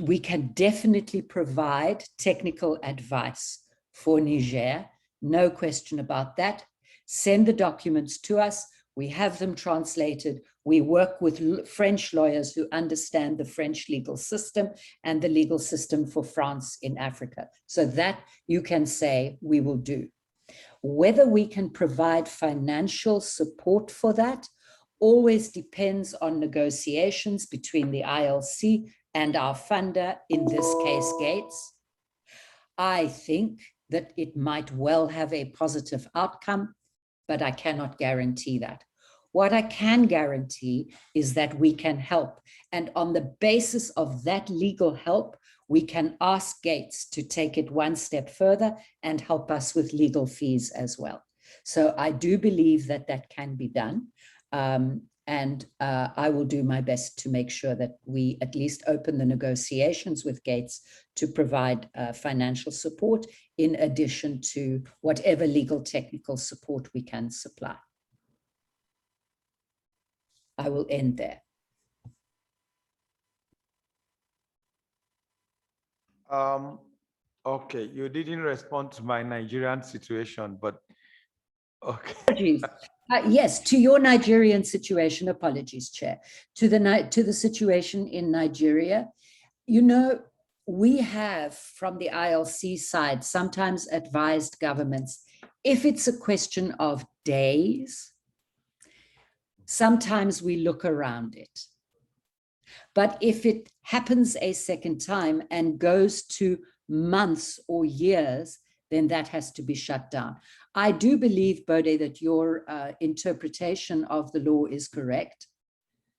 we can definitely provide technical advice for Niger. No question about that. Send the documents to us. We have them translated. We work with French lawyers who understand the French legal system and the legal system for France in Africa. So that you can say we will do. Whether we can provide financial support for that always depends on negotiations between the ILC and our funder, in this case, Gates. I think that it might well have a positive outcome, but I cannot guarantee that. What I can guarantee is that we can help. And on the basis of that legal help, we can ask Gates to take it one step further and help us with legal fees as well. So I do believe that that can be done. And I will do my best to make sure that we at least open the negotiations with Gates to provide financial support in addition to whatever legal technical support we can supply. I will end there. Okay, you didn't respond to my Nigerian situation, but okay. Apologies. Yes, to your Nigerian situation, apologies, Chair. To the situation in Nigeria, you know, we have from the ILC side sometimes advised governments, if it's a question of days, sometimes we look around it. But if it happens a second time and goes to months or years, then that has to be shut down. I do believe, Bode, that your interpretation of the law is correct.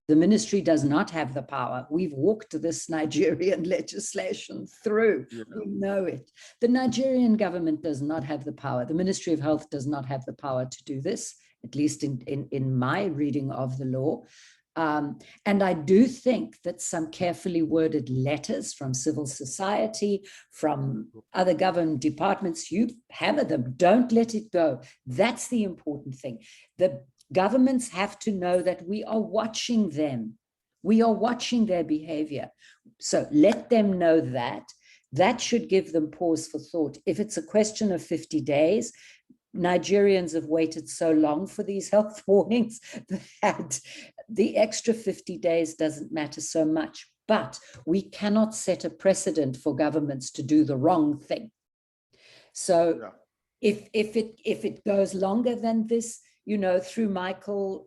The ministry does not have the power. We've walked this Nigerian legislation through. Yeah. We know it. The Nigerian government does not have the power. The Ministry of Health does not have the power to do this, at least in my reading of the law. And I do think that some carefully worded letters from civil society, from other government departments, you hammer them, don't let it go. That's the important thing. The governments have to know that we are watching them. We are watching their behavior. So let them know that. That should give them pause for thought. If it's a question of 50 days, Nigerians have waited so long for these health warnings that the extra 50 days doesn't matter so much. But we cannot set a precedent for governments to do the wrong thing. So yeah. if it goes longer than this, you know, through Michael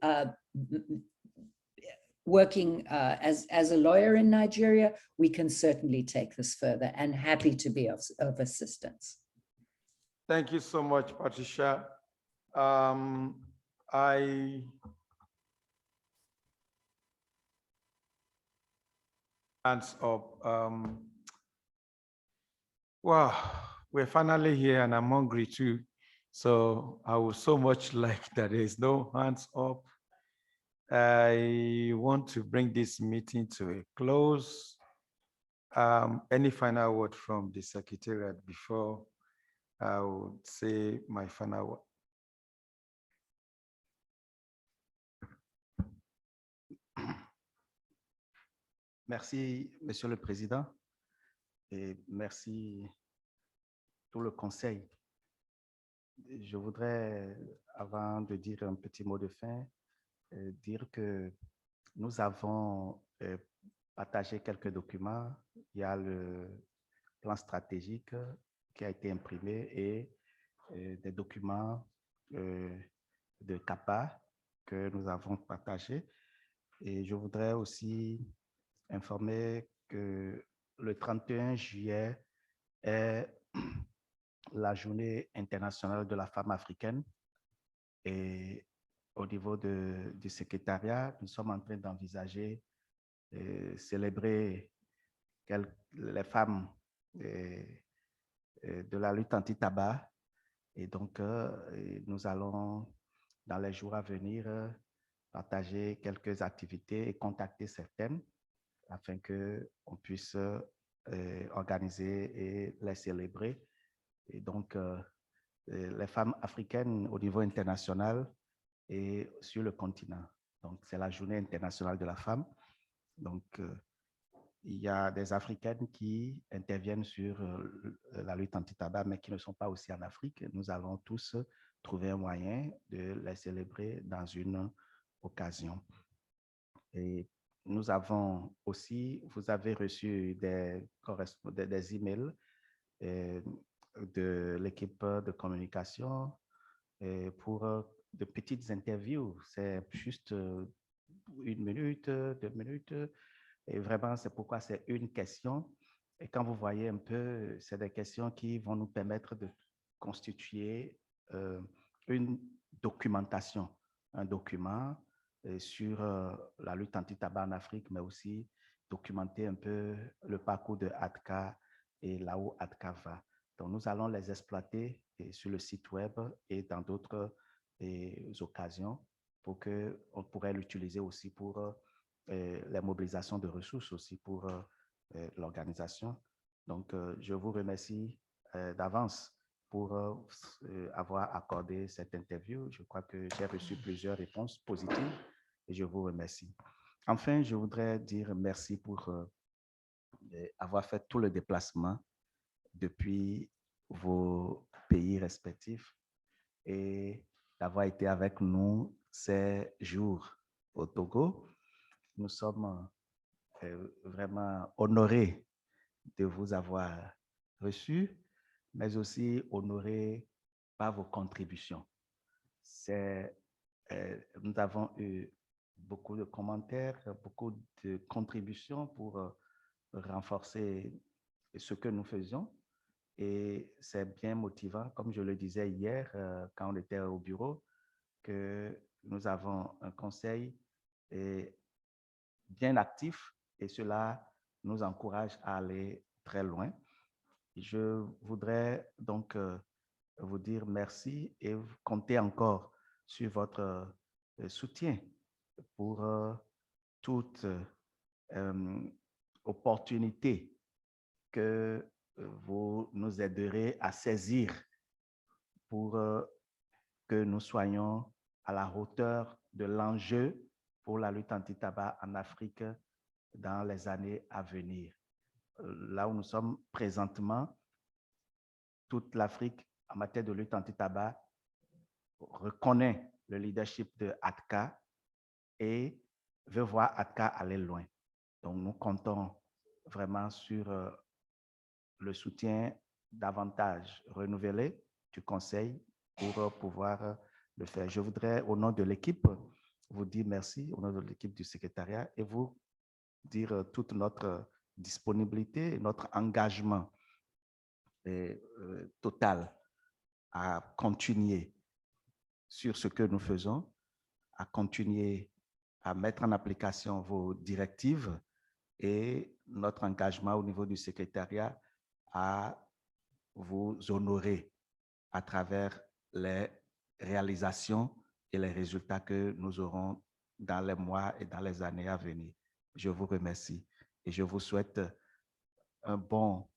working as a lawyer in Nigeria, we can certainly take this further, and happy to be of assistance. Thank you so much, Patricia. Hands up. Wow, we're finally here and I'm hungry too. So I would so much like that there is no hands up. I want to bring this meeting to a close. Any final word from the Secretariat before I would say my final word? Merci, Monsieur le Président, et merci tout le Conseil. Je voudrais, avant de dire un petit mot de fin, dire que nous avons partagé quelques documents. Il y a le plan stratégique qui a été imprimé et des documents de CAPA que nous avons partagés. Et je voudrais aussi informer que le 31 juillet est la journée internationale de la femme africaine. Et au niveau du secrétariat, nous sommes en train d'envisager célébrer les femmes de la lutte anti-tabac. Et donc, nous allons, dans les jours à venir, partager quelques activités et contacter certaines afin qu'on puisse organiser et les célébrer. Et donc, les femmes africaines au niveau international et sur le continent. Donc, c'est la journée internationale de la femme. Donc, il y a des Africaines qui interviennent sur la lutte anti-tabac, mais qui ne sont pas aussi en Afrique. Nous allons tous trouver un moyen de les célébrer dans une occasion. Et nous avons aussi, vous avez reçu des emails de l'équipe de communication pour de petites interviews. C'est juste 1 minute, 2 minutes. Et vraiment, c'est pourquoi c'est une question. Et quand vous voyez un peu, c'est des questions qui vont nous permettre de constituer une documentation, un document sur la lutte anti-tabac en Afrique, mais aussi documenter un peu le parcours de ATCA et là où ATCA va. Donc, nous allons les exploiter sur le site web et dans d'autres occasions pour qu'on pourrait l'utiliser aussi pour la mobilisation de ressources aussi pour l'organisation. Donc, je vous remercie d'avance pour avoir accordé cette interview. Je crois que j'ai reçu plusieurs réponses positives et je vous remercie. Enfin, je voudrais dire merci pour avoir fait tout le déplacement depuis vos pays respectifs et d'avoir été avec nous ces jours au Togo. Nous sommes vraiment honorés de vous avoir reçus, mais aussi honorés par vos contributions. Nous avons eu beaucoup de commentaires, beaucoup de contributions pour renforcer ce que nous faisions. Et c'est bien motivant, comme je le disais hier quand on était au bureau, que nous avons un conseil bien actif et cela nous encourage à aller très loin. Je voudrais donc vous dire merci et compter encore sur votre soutien pour toute opportunité que vous nous aiderez à saisir pour que nous soyons à la hauteur de l'enjeu pour la lutte anti-tabac en Afrique dans les années à venir. Là où nous sommes présentement, toute l'Afrique en matière de lutte anti-tabac reconnaît le leadership de ATCA et veut voir ATCA aller loin. Donc, nous comptons vraiment sur le soutien davantage renouvelé du Conseil pour pouvoir le faire. Je voudrais, au nom de l'équipe, vous dire merci, au nom de l'équipe du secrétariat, et vous dire toute notre disponibilité, notre engagement total à continuer sur ce que nous faisons, à continuer à mettre en application vos directives et notre engagement au niveau du secrétariat à vous honorer à travers les réalisations et les résultats que nous aurons dans les mois et dans les années à venir. Je vous remercie et je vous souhaite un bon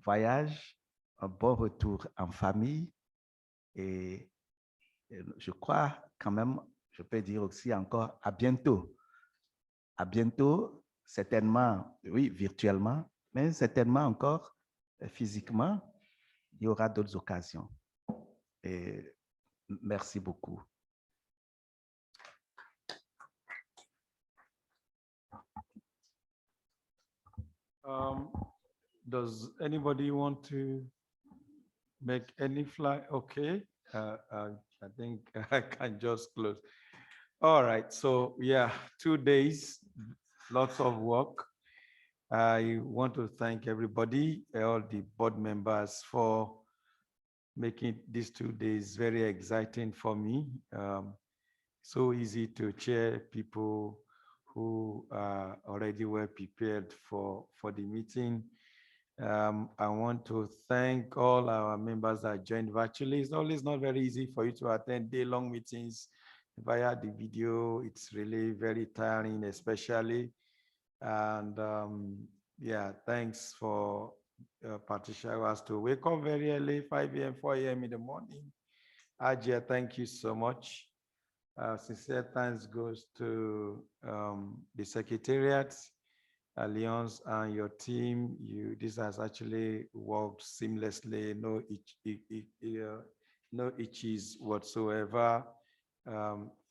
voyage, un bon retour en famille et je crois quand même, je peux dire aussi encore à bientôt. À bientôt, certainement, oui, virtuellement, mais certainement encore physiquement, il y aura d'autres occasions. Et merci beaucoup. Does anybody want to make any flag? Okay, I think I can just close. All right, so yeah, 2 days, lots of work. I want to thank everybody, all the board members for making these 2 days very exciting for me. So easy to chair people who already were prepared for the meeting. I want to thank all our members that joined virtually. It's always not very easy for you to attend day-long meetings via the video. It's really very tiring, especially. And yeah, thanks for Patricia who has to wake up very early, 5 a.m., 4 a.m. in the morning. Ajay, thank you so much. Sincere thanks goes to the Secretariat, Alliance, and your team. This has actually worked seamlessly, no itches whatsoever.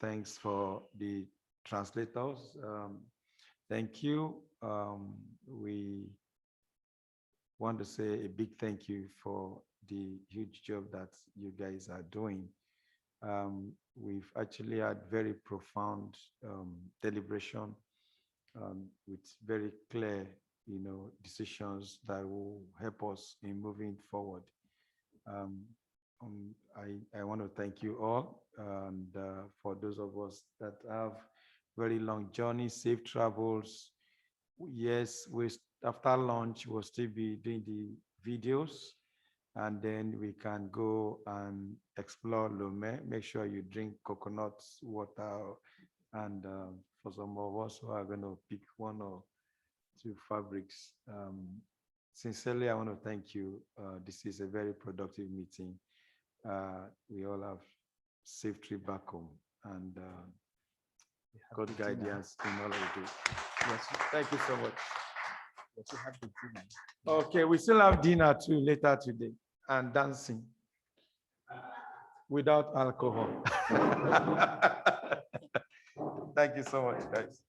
Thanks for the translators. Thank you. We want to say a big thank you for the huge job that you guys are doing. We've actually had very profound deliberation with very clear, decisions that will help us in moving forward. I want to thank you all, and for those of us that have very long journeys, safe travels. Yes, after lunch, we'll still be doing the videos, and then we can go and explore Lomé. Make sure you drink coconut water, and for some of us who are going to pick 1 or 2 fabrics. Sincerely, I want to thank you. This is a very productive meeting. We all have safe trip back home, and God guidance in all we do. Yes, thank you so much. Yes, we have the dinner. Okay, we still have dinner too later today, and dancing without alcohol. Thank you so much, guys.